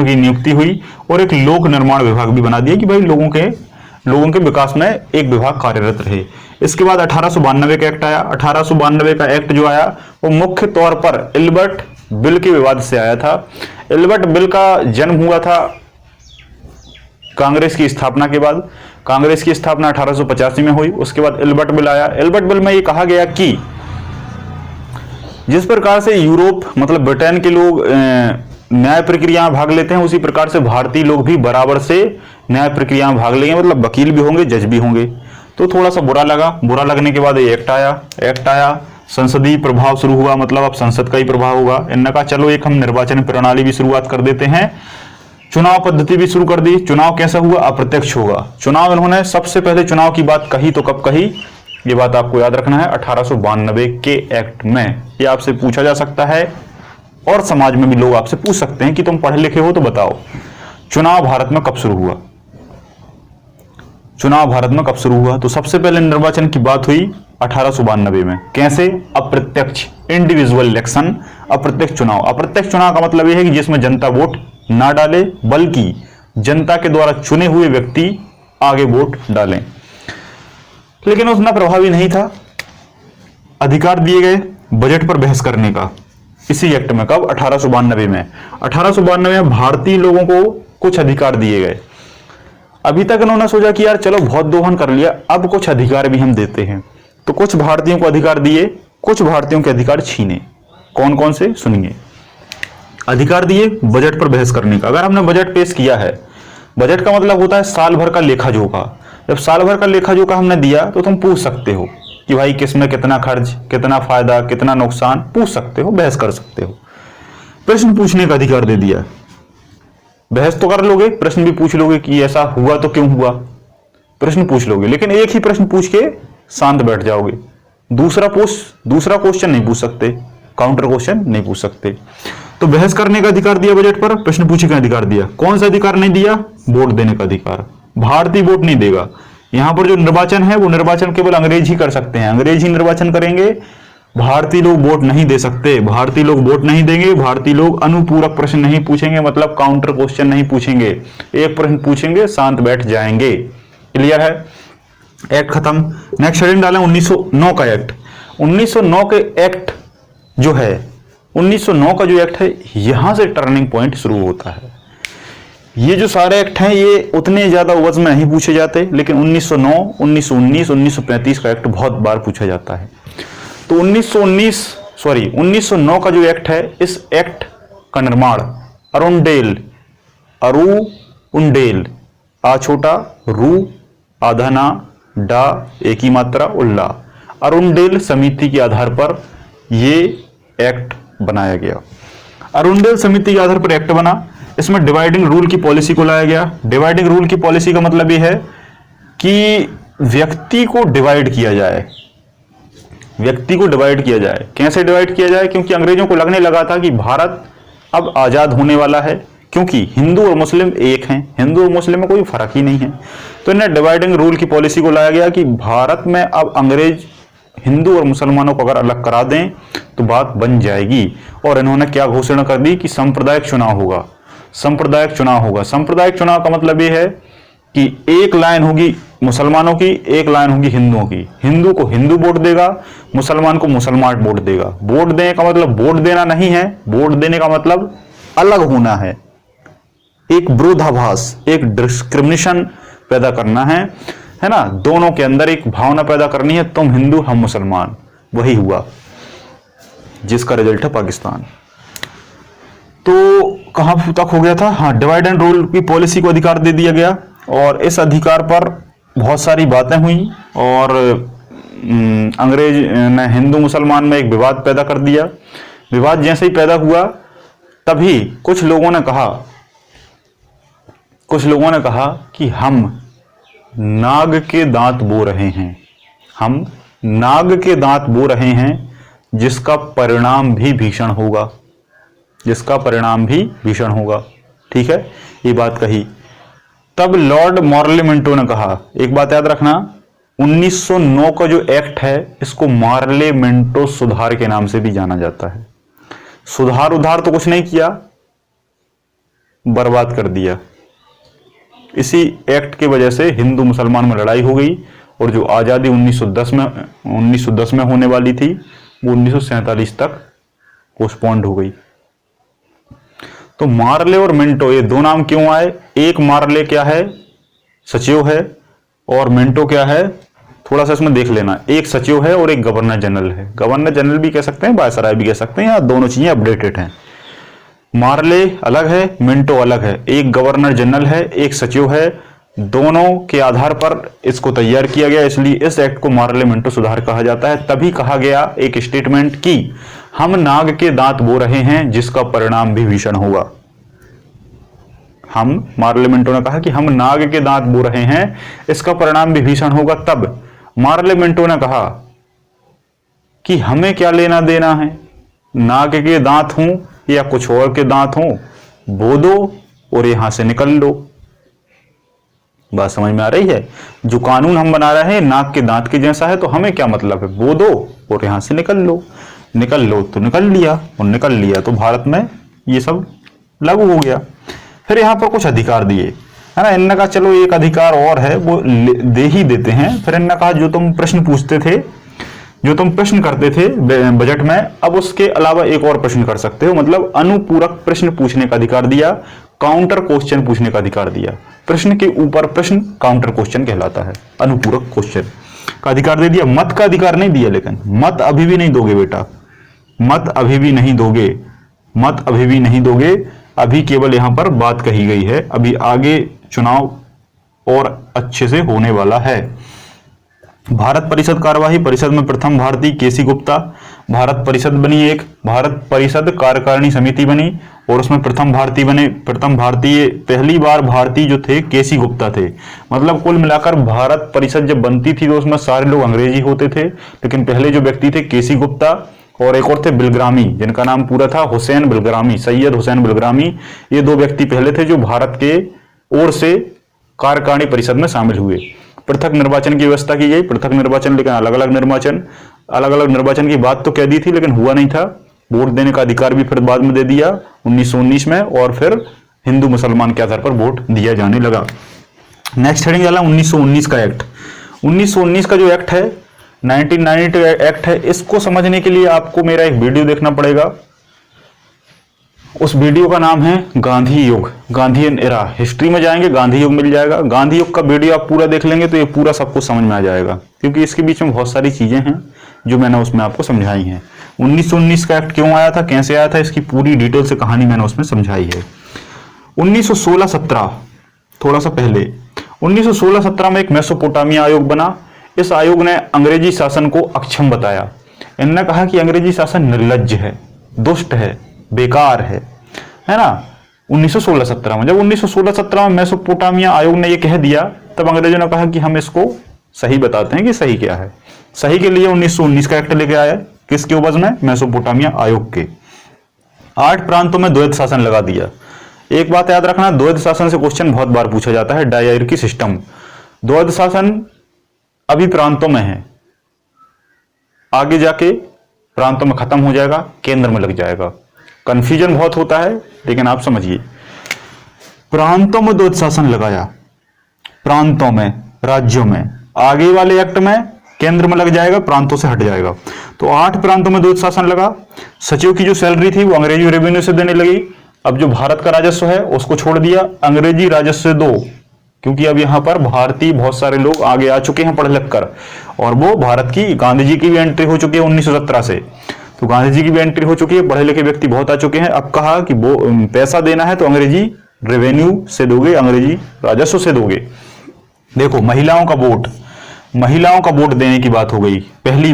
की नियुक्ति हुई और एक लोक निर्माण विभाग भी बना दिया कि भाई लोगों के विकास में एक विभाग कार्यरत रहे। इसके बाद 1892 का एक्ट आया। 1892 का एक्ट जो आया वो मुख्य तौर पर इल्बर्ट बिल के विवाद से आया था। इल्बर्ट बिल का जन्म हुआ था कांग्रेस की स्थापना के बाद। कांग्रेस की स्थापना 1885 में हुई। उसके बाद इल्बर्ट बिल आया। इल्बर्ट बिल में ये कहा गया कि जिस प्रकार से यूरोप मतलब ब्रिटेन के लोग न्याय प्रक्रिया में भाग लेते हैं, उसी प्रकार से भारतीय लोग भी बराबर से न्याय प्रक्रिया में भाग लेंगे, मतलब वकील भी होंगे, जज भी होंगे। तो थोड़ा सा बुरा लगा। बुरा लगने के बाद ये एक्ट आया। संसदीय प्रभाव शुरू हुआ, मतलब अब संसद का ही प्रभाव होगा। इन्होंने कहा चलो एक हम निर्वाचन प्रणाली भी शुरुआत कर देते हैं, चुनाव पद्धति भी शुरू कर दी। चुनाव कैसा हुआ? अप्रत्यक्ष होगा चुनाव। इन्होंने सबसे पहले चुनाव की बात कही तो कब कही? ये बात आपको याद रखना है 1892 के एक्ट में। ये आपसे पूछा जा सकता है और समाज में भी लोग आपसे पूछ सकते हैं कि तुम पढ़े लिखे हो तो बताओ चुनाव भारत में कब शुरू हुआ? चुनाव भारत में कब शुरू हुआ? तो सबसे पहले निर्वाचन की बात हुई 1892 में। कैसे? अप्रत्यक्ष इंडिविजुअल इलेक्शन अप्रत्यक्ष चुनाव। अप्रत्यक्ष चुनाव का मतलब यह है कि जिसमें जनता वोट ना डाले, बल्कि जनता के द्वारा चुने हुए व्यक्ति आगे वोट डालें। लेकिन उतना प्रभावी नहीं था। अधिकार दिए गए बजट पर बहस करने का इसी एक्ट में। कब? 1892 में। 1892 में भारतीय लोगों को कुछ अधिकार दिए गए। अभी तक इन्होंने सोचा कि यार चलो बहुत दोहन कर लिया, अब कुछ अधिकार भी हम देते हैं। तो कुछ भारतीयों को अधिकार दिए, कुछ भारतीयों के अधिकार छीने। कौन कौन से? सुनिए। अधिकार दिए बजट पर बहस करने का। अगर हमने बजट पेश किया है, बजट का मतलब होता है साल भर का लेखा जोखा। जब साल भर का लेखा जोखा हमने दिया तो तुम पूछ सकते हो कि भाई किसमें कितना खर्च, कितना फायदा, कितना नुकसान, पूछ सकते हो, बहस कर सकते हो। प्रश्न पूछने का अधिकार दे दिया। बहस तो कर लोगे, प्रश्न भी पूछ लोगे कि ऐसा हुआ तो क्यों हुआ, प्रश्न पूछ लोगे। लेकिन एक ही प्रश्न पूछ के शांत बैठ जाओगे। दूसरा क्वेश्चन नहीं पूछ सकते, काउंटर क्वेश्चन नहीं पूछ सकते। तो बहस करने का अधिकार दिया बजट पर, प्रश्न पूछने का अधिकार दिया। कौन सा अधिकार नहीं दिया? वोट देने का अधिकार। भारतीय वोट नहीं देगा। यहां पर जो निर्वाचन है वो निर्वाचन केवल अंग्रेज ही कर सकते हैं, अंग्रेज ही निर्वाचन करेंगे। भारतीय लोग वोट नहीं दे सकते, भारतीय लोग वोट नहीं देंगे, भारतीय लोग अनुपूरक प्रश्न नहीं पूछेंगे, मतलब काउंटर क्वेश्चन नहीं पूछेंगे। एक प्रश्न पूछेंगे, शांत बैठ जाएंगे। क्लियर है? एक्ट खत्म। नेक्स्ट हेडिंग डालें 1909 का एक्ट। 1909 के एक्ट जो है, 1909 का जो एक्ट है, यहां से टर्निंग पॉइंट शुरू होता है। ये जो सारे एक्ट हैं ये उतने ज्यादा ओवर्स में नहीं पूछे जाते, लेकिन 1909, 1919, 1935 का एक्ट बहुत बार पूछा जाता है। तो 1909 का जो एक्ट है, इस एक्ट का निर्माण अरुणडेल, आ छोटा, रू आधा ना, डा एक ही मात्रा, उल्ला, अरुणडेल समिति के आधार पर ये एक्ट बनाया गया। अरुणडेल समिति के आधार पर एक्ट बना। इसमें डिवाइडिंग रूल की पॉलिसी को लाया गया। डिवाइडिंग रूल की पॉलिसी का मतलब यह है कि व्यक्ति को डिवाइड किया जाए। व्यक्ति को डिवाइड किया जाए। कैसे डिवाइड किया जाए? क्योंकि अंग्रेजों को लगने लगा था कि भारत अब आजाद होने वाला है, क्योंकि हिंदू और मुस्लिम एक हैं, हिंदू और मुस्लिम में कोई फर्क ही नहीं है। तो इन्हें डिवाइडिंग रूल की पॉलिसी को लाया गया कि भारत में अब अंग्रेज हिंदू और मुसलमानों को अगर अलग करा दें तो बात बन जाएगी। और इन्होंने क्या घोषणा कर दी कि सांप्रदायिक चुनाव होगा। सांप्रदायिक चुनाव होगा। सांप्रदायिक चुनाव का मतलब यह है कि एक लाइन होगी मुसलमानों की, एक लाइन होगी हिंदुओं की। हिंदू को हिंदू वोट देगा, मुसलमान को मुसलमान वोट देगा। वोट देने का मतलब वोट देना नहीं है, वोट देने का मतलब अलग होना है, एक विरोधाभास, एक डिस्क्रिमिनेशन पैदा करना है ना। दोनों के अंदर एक भावना पैदा करनी है, तुम हिंदू हम मुसलमान। वही हुआ जिसका रिजल्ट है पाकिस्तान। तो कहां तक हो गया था? हाँ, डिवाइड एंड रूल की पॉलिसी को अधिकार दे दिया गया और इस अधिकार पर बहुत सारी बातें हुई और अंग्रेज ने हिंदू मुसलमान में एक विवाद पैदा कर दिया। विवाद जैसे ही पैदा हुआ तभी कुछ लोगों ने कहा कि हम नाग के दांत बो रहे हैं, हम नाग के दांत बो रहे हैं, जिसका परिणाम भी भीषण होगा, जिसका परिणाम भी भीषण होगा। ठीक है, ये बात कही। तब लॉर्ड मॉर्ले मिंटो ने कहा, एक बात याद रखना, 1909 का जो एक्ट है इसको मॉर्ले मिंटो सुधार के नाम से भी जाना जाता है। सुधार उधार तो कुछ नहीं किया, बर्बाद कर दिया। इसी एक्ट की वजह से हिंदू मुसलमान में लड़ाई हो गई और जो आजादी 1910 में होने वाली थी वो 1947 तक पोस्टपोन्ड हो गई। तो मार्ले और मिंटो ये दो नाम क्यों आए? एक मार्ले क्या है? सचिव है, और मिंटो क्या है? थोड़ा सा इसमें देख लेना, एक सचिव है और एक गवर्नर जनरल है। गवर्नर जनरल भी कह सकते हैं, वायसराय भी कह सकते हैं, यहाँ दोनों चीजें अपडेटेड हैं। मार्ले अलग है, मिंटो अलग है। एक गवर्नर जनरल है, एक सचिव है, दोनों के आधार पर इसको तैयार किया गया, इसलिए इस एक्ट को मार्ले मिंटो सुधार कहा जाता है। तभी कहा गया एक स्टेटमेंट की हम नाग के दांत बो रहे हैं, जिसका परिणाम भी भीषण होगा। हम मार्ले मिंटो ने कहा कि हम नाग के दांत बो रहे हैं, इसका परिणाम भी भीषण होगा। तब मार्ले मिंटो ने कहा कि हमें क्या लेना देना है, नाग के दांत हों या कुछ और के दांत हों, बो दो और यहां से निकल लो। बात समझ में आ रही है? जो कानून हम बना रहे हैं नाग के दांत के जैसा है, तो हमें क्या मतलब है, बो दो और यहां से निकल लो। निकल लो तो निकल लिया, और निकल लिया तो भारत में ये सब लागू हो गया। फिर यहाँ पर कुछ अधिकार दिए, है ना, इनने कहा चलो एक अधिकार और है वो दे ही देते हैं। फिर इनने कहा जो तुम प्रश्न पूछते थे, जो तुम प्रश्न करते थे बजट में, अब उसके अलावा एक और प्रश्न कर सकते हो, मतलब अनुपूरक प्रश्न पूछने का अधिकार दिया, काउंटर क्वेश्चन पूछने का अधिकार दिया। प्रश्न के ऊपर प्रश्न काउंटर क्वेश्चन कहलाता है, अनुपूरक क्वेश्चन का अधिकार दे दिया। मत का अधिकार नहीं दिया, लेकिन मत अभी भी नहीं दोगे बेटा, मत अभी भी नहीं दोगे, मत अभी भी नहीं दोगे। अभी केवल यहां पर बात कही गई है, अभी आगे चुनाव और अच्छे से होने वाला है। भारत परिषद कार्यवाही, परिषद में प्रथम भारतीय केसी गुप्ता, भारत परिषद बनी एक, भारत परिषद कार्यकारिणी समिति बनी और उसमें प्रथम भारतीय बने, प्रथम भारतीय पहली बार भारतीय जो थे केसी गुप्ता थे। मतलब कुल मिलाकर भारत परिषद जब बनती थी तो उसमें सारे लोग अंग्रेजी होते थे, लेकिन पहले जो व्यक्ति थे केसी गुप्ता और एक और थे बिलग्रामी, जिनका नाम पूरा था हुसैन बिलग्रामी, सैयद हुसैन बिलग्रामी। ये दो व्यक्ति पहले थे जो भारत के ओर से कार्यकारिणी परिषद में शामिल हुए। पृथक निर्वाचन की व्यवस्था की गई, पृथक निर्वाचन, लेकिन अलग अलग निर्वाचन, अलग अलग निर्वाचन की बात तो कह दी थी लेकिन हुआ नहीं था। वोट देने का अधिकार भी फिर बाद में दे दिया 1919 में, और फिर हिंदू मुसलमान के आधार पर वोट दिया जाने लगा। नेक्स्ट हेडिंग डाला 1919 का एक्ट। 1919 का जो एक्ट है 1992 एक्ट है, इसको समझने के लिए आपको मेरा एक वीडियो देखना पड़ेगा। उस वीडियो का नाम है गांधी युग, गांधीयन एरा। हिस्ट्री में जाएंगे गांधी युग मिल जाएगा, गांधी युग का वीडियो आप पूरा देख लेंगे तो ये पूरा सब कुछ समझ में आ जाएगा, क्योंकि इसके बीच में बहुत सारी चीजें हैं जो मैंने उसमें आपको समझाई हैं। 1919 का एक्ट क्यों आया था, कैसे आया था, इसकी पूरी डिटेल से कहानी मैंने उसमें समझाई है। 1916-17 थोड़ा सा पहले 1916-17 में एक मेसोपोटामिया आयोग बना। इस आयोग ने अंग्रेजी शासन को अक्षम बताया। इन्होंने कहा कि अंग्रेजी शासन निर्लज्ज है, दुष्ट है, बेकार है ना। 1916-17 में, जब 1916-17 में मेसोपोटामिया आयोग ने यह कह दिया, तब अंग्रेजों ने कहा कि हम इसको सही बताते हैं कि सही क्या है। सही के लिए 1919 का एक्ट लेके आया, किसके उपज में, मेसोपोटामिया आयोग के। 8 प्रांतों में द्वैध शासन लगा दिया। एक बात याद रखना, द्वैध शासन से क्वेश्चन बहुत बार पूछा जाता है, डायरकी सिस्टम। द्वैध शासन अभी प्रांतों में है, आगे जाके प्रांतों में खत्म हो जाएगा, केंद्र में लग जाएगा। कंफ्यूजन बहुत होता है, लेकिन आप समझिए, प्रांतों में द्वैध शासन लगाया, प्रांतों में, राज्यों में, आगे वाले एक्ट में केंद्र में लग जाएगा, प्रांतों से हट जाएगा। तो 8 प्रांतों में द्वैध शासन लगा। सचिव की जो सैलरी थी वो अंग्रेजी रेवेन्यू से देने लगी। अब जो भारत का राजस्व है उसको छोड़ दिया, अंग्रेजी राजस्व दो, क्योंकि अब यहां पर भारतीय बहुत सारे लोग आगे आ चुके हैं पढ़ लिख कर, और वो भारत की, गांधी जी की भी एंट्री हो चुकी है 1917 से, तो गांधी जी की भी एंट्री हो चुकी है, पढ़े लिखे व्यक्ति बहुत आ चुके हैं। अब कहा कि वो पैसा देना है तो अंग्रेजी रेवेन्यू से दोगे, अंग्रेजी राजस्व से दोगे। देखो महिलाओं का वोट, महिलाओं का वोट देने की बात हो गई। पहली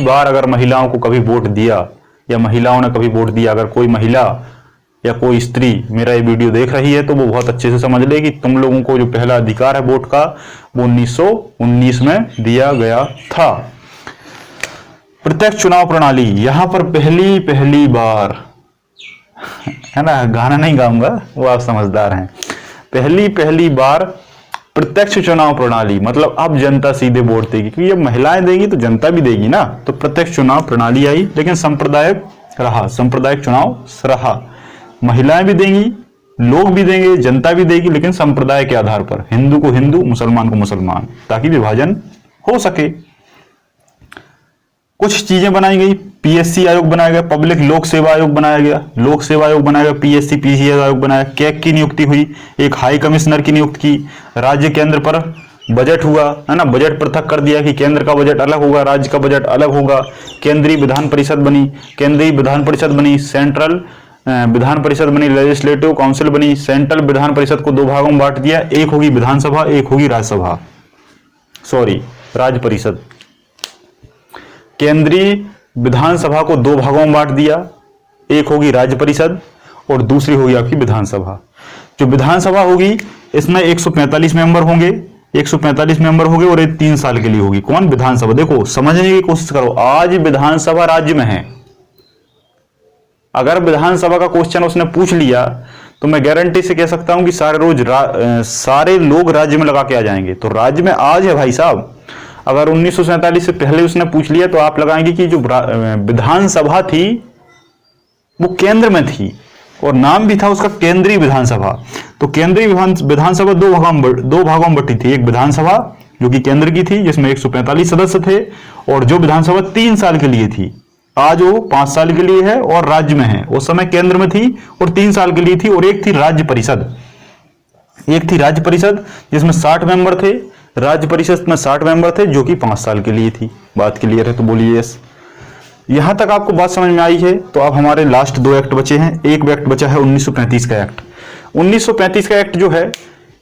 बार अगर महिलाओं को कभी वोट दिया, या महिलाओं ने कभी वोट दिया, अगर कोई महिला या कोई स्त्री मेरा ये वीडियो देख रही है तो वो बहुत अच्छे से समझ ले कि तुम लोगों को जो पहला अधिकार है वोट का वो 1919 में दिया गया था। प्रत्यक्ष चुनाव प्रणाली, यहां पर पहली बार, है ना, गाना नहीं गाऊंगा, वो आप समझदार हैं। पहली बार प्रत्यक्ष चुनाव प्रणाली, मतलब अब जनता सीधे वोट देगी, क्योंकि जब महिलाएं देंगी तो जनता भी देगी ना। तो प्रत्यक्ष चुनाव प्रणाली आई, लेकिन सांप्रदायिक रहा, सांप्रदायिक चुनाव रहा। महिलाएं भी देंगी, लोग भी देंगे, जनता भी देगी, लेकिन संप्रदाय के आधार पर, हिंदू को हिंदू, मुसलमान को मुसलमान, ताकि विभाजन हो सके। कुछ चीजें बनाई गई, पीएससी आयोग बनाया गया, पब्लिक लोक सेवा आयोग बनाया गया, लोक सेवा आयोग बनाया गया, पीएससी पीसीएस आयोग बनाया, कैग की नियुक्ति हुई, एक हाई कमिश्नर की नियुक्ति की, राज्य केंद्र पर बजट हुआ, है ना, बजट पृथक कर दिया कि केंद्र का बजट अलग होगा, राज्य का बजट अलग होगा। केंद्रीय विधान परिषद बनी, केंद्रीय विधान परिषद बनी, सेंट्रल विधान परिषद बनी, लेजिस्लेटिव काउंसिल बनी। सेंट्रल विधान परिषद को 2 भागों में बांट दिया, एक होगी विधानसभा, एक होगी राज्यसभा, राज्य परिषद। केंद्रीय विधानसभा को 2 भागों में बांट दिया, एक होगी राज्य परिषद और दूसरी होगी आपकी विधानसभा। जो विधानसभा होगी इसमें 145 मेंबर होंगे, 145 मेंबर होंगे और ये 3 साल के लिए होगी। कौन? विधानसभा। देखो समझने की कोशिश करो, आज विधानसभा राज्य में है, अगर विधानसभा का क्वेश्चन उसने पूछ लिया तो मैं गारंटी से कह सकता हूं कि सारे लोग राज्य में लगा के आ जाएंगे। तो राज्य में आज है भाई साहब, अगर 1947 से पहले उसने पूछ लिया तो आप लगाएंगे कि जो विधानसभा थी वो केंद्र में थी, और नाम भी था उसका केंद्रीय विधानसभा। तो केंद्रीय विधानसभा दो भागों में बटी थी। एक विधानसभा जो कि केंद्र की थी जिसमें 145 सदस्य थे, और जो विधानसभा 3 साल के लिए थी, आज वो 5 साल के लिए है और राज्य में है। उस समय केंद्र में थी और 3 साल के लिए थी। और एक थी राज्य परिषद, जिसमें 60 मेंबर थे। राज्य परिषद में 60 मेंबर थे जो कि 5 साल के लिए थी। बात क्लियर है तो बोलिए यस। यहां तक आपको बात समझ में आई है। तो अब हमारे लास्ट 2 एक्ट बचे हैं। एक एक्ट बचा है 1935 का एक्ट। 1935 का एक्ट जो है,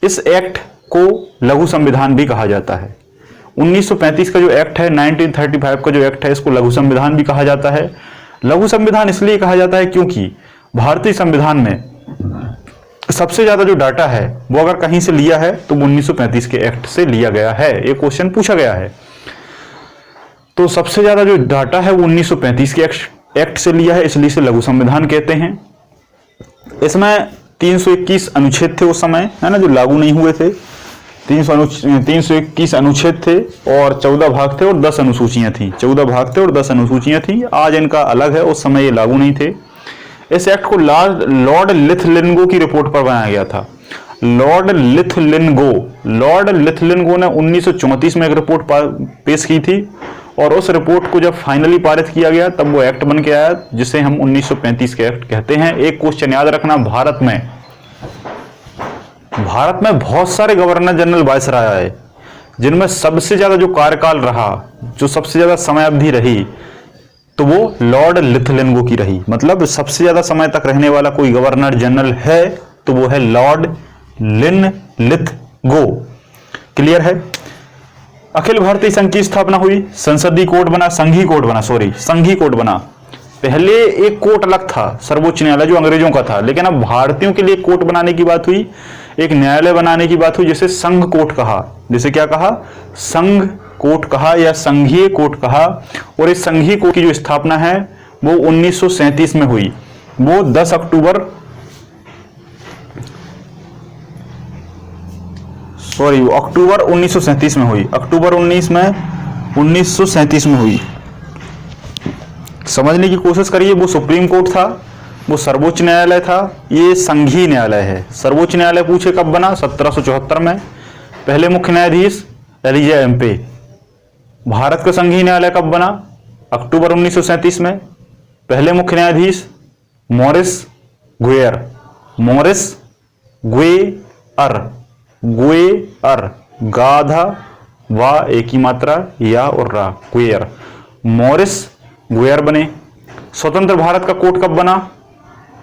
इस एक्ट को लघु संविधान भी कहा जाता है। 1935 का जो एक्ट है, 1935 का जो एक्ट है, इसको लघु संविधान भी कहा जाता है। लघु संविधान इसलिए कहा जाता है क्योंकि भारतीय संविधान में सबसे ज्यादा जो डाटा है वो अगर कहीं से लिया है तो वो 1935 के एक्ट से लिया गया है। एक क्वेश्चन पूछा गया है, तो सबसे ज्यादा जो डाटा है वो 1935 के एक्ट से लिया है, इसलिए इसे लघु संविधान कहते हैं। इसमें 321 अनुच्छेद थे उस समय, है ना, जो लागू नहीं हुए थे। 321 अनुच्छेद थे और 14 भाग थे और 10 अनुसूचियां थी। 14 भाग थे और 10 अनुसूचियां थी। आज इनका अलग है, उस समय ये लागू नहीं थे। इस एक्ट को लॉर्ड लिथलिंगो की रिपोर्ट पर बनाया गया था। लॉर्ड लिथलिंगो ने 1934 में एक रिपोर्ट पेश की थी, और उस रिपोर्ट को जब फाइनली पारित किया गया तब वो एक्ट बन के आया, जिसे हम 1935 के एक्ट कहते हैं। एक क्वेश्चन याद रखना, भारत में बहुत सारे गवर्नर जनरल वायसराय आए, जिनमें सबसे ज्यादा जो कार्यकाल रहा, जो सबसे ज्यादा समय अवधि रही, तो वो लॉर्ड लिथलिंगो की रही। मतलब सबसे ज्यादा समय तक रहने वाला कोई गवर्नर जनरल है तो वो है लॉर्ड लिथलिंगो। क्लियर है। अखिल भारतीय संघ की स्थापना हुई, संघीय कोर्ट बना। पहले एक कोर्ट अलग था, सर्वोच्च न्यायालय जो अंग्रेजों का था, लेकिन अब भारतीयों के लिए कोर्ट बनाने की बात हुई, एक न्यायालय बनाने की बात हुई, जिसे संघ कोर्ट कहा। जिसे क्या कहा? संघ कोर्ट कहा या संघीय कोर्ट कहा। और इस संघीय कोर्ट की जो स्थापना है वो 1937 में हुई। वो 10 अक्टूबर 1937 में हुई। अक्टूबर 1937 में हुई। समझने की कोशिश करिए, वो सुप्रीम कोर्ट था, वो सर्वोच्च न्यायालय था, ये संघीय न्यायालय है। सर्वोच्च न्यायालय पूछे कब बना? 1774 में। पहले मुख्य न्यायाधीश एलिजा एम्पे। भारत का संघीय न्यायालय कब बना? अक्टूबर 1937 में। पहले मुख्य न्यायाधीश मॉरिस गुएर। गाधा वा एक ही मात्रा, या और रा, गुएर। मॉरिस गुएर बने। स्वतंत्र भारत का कोर्ट कब बना?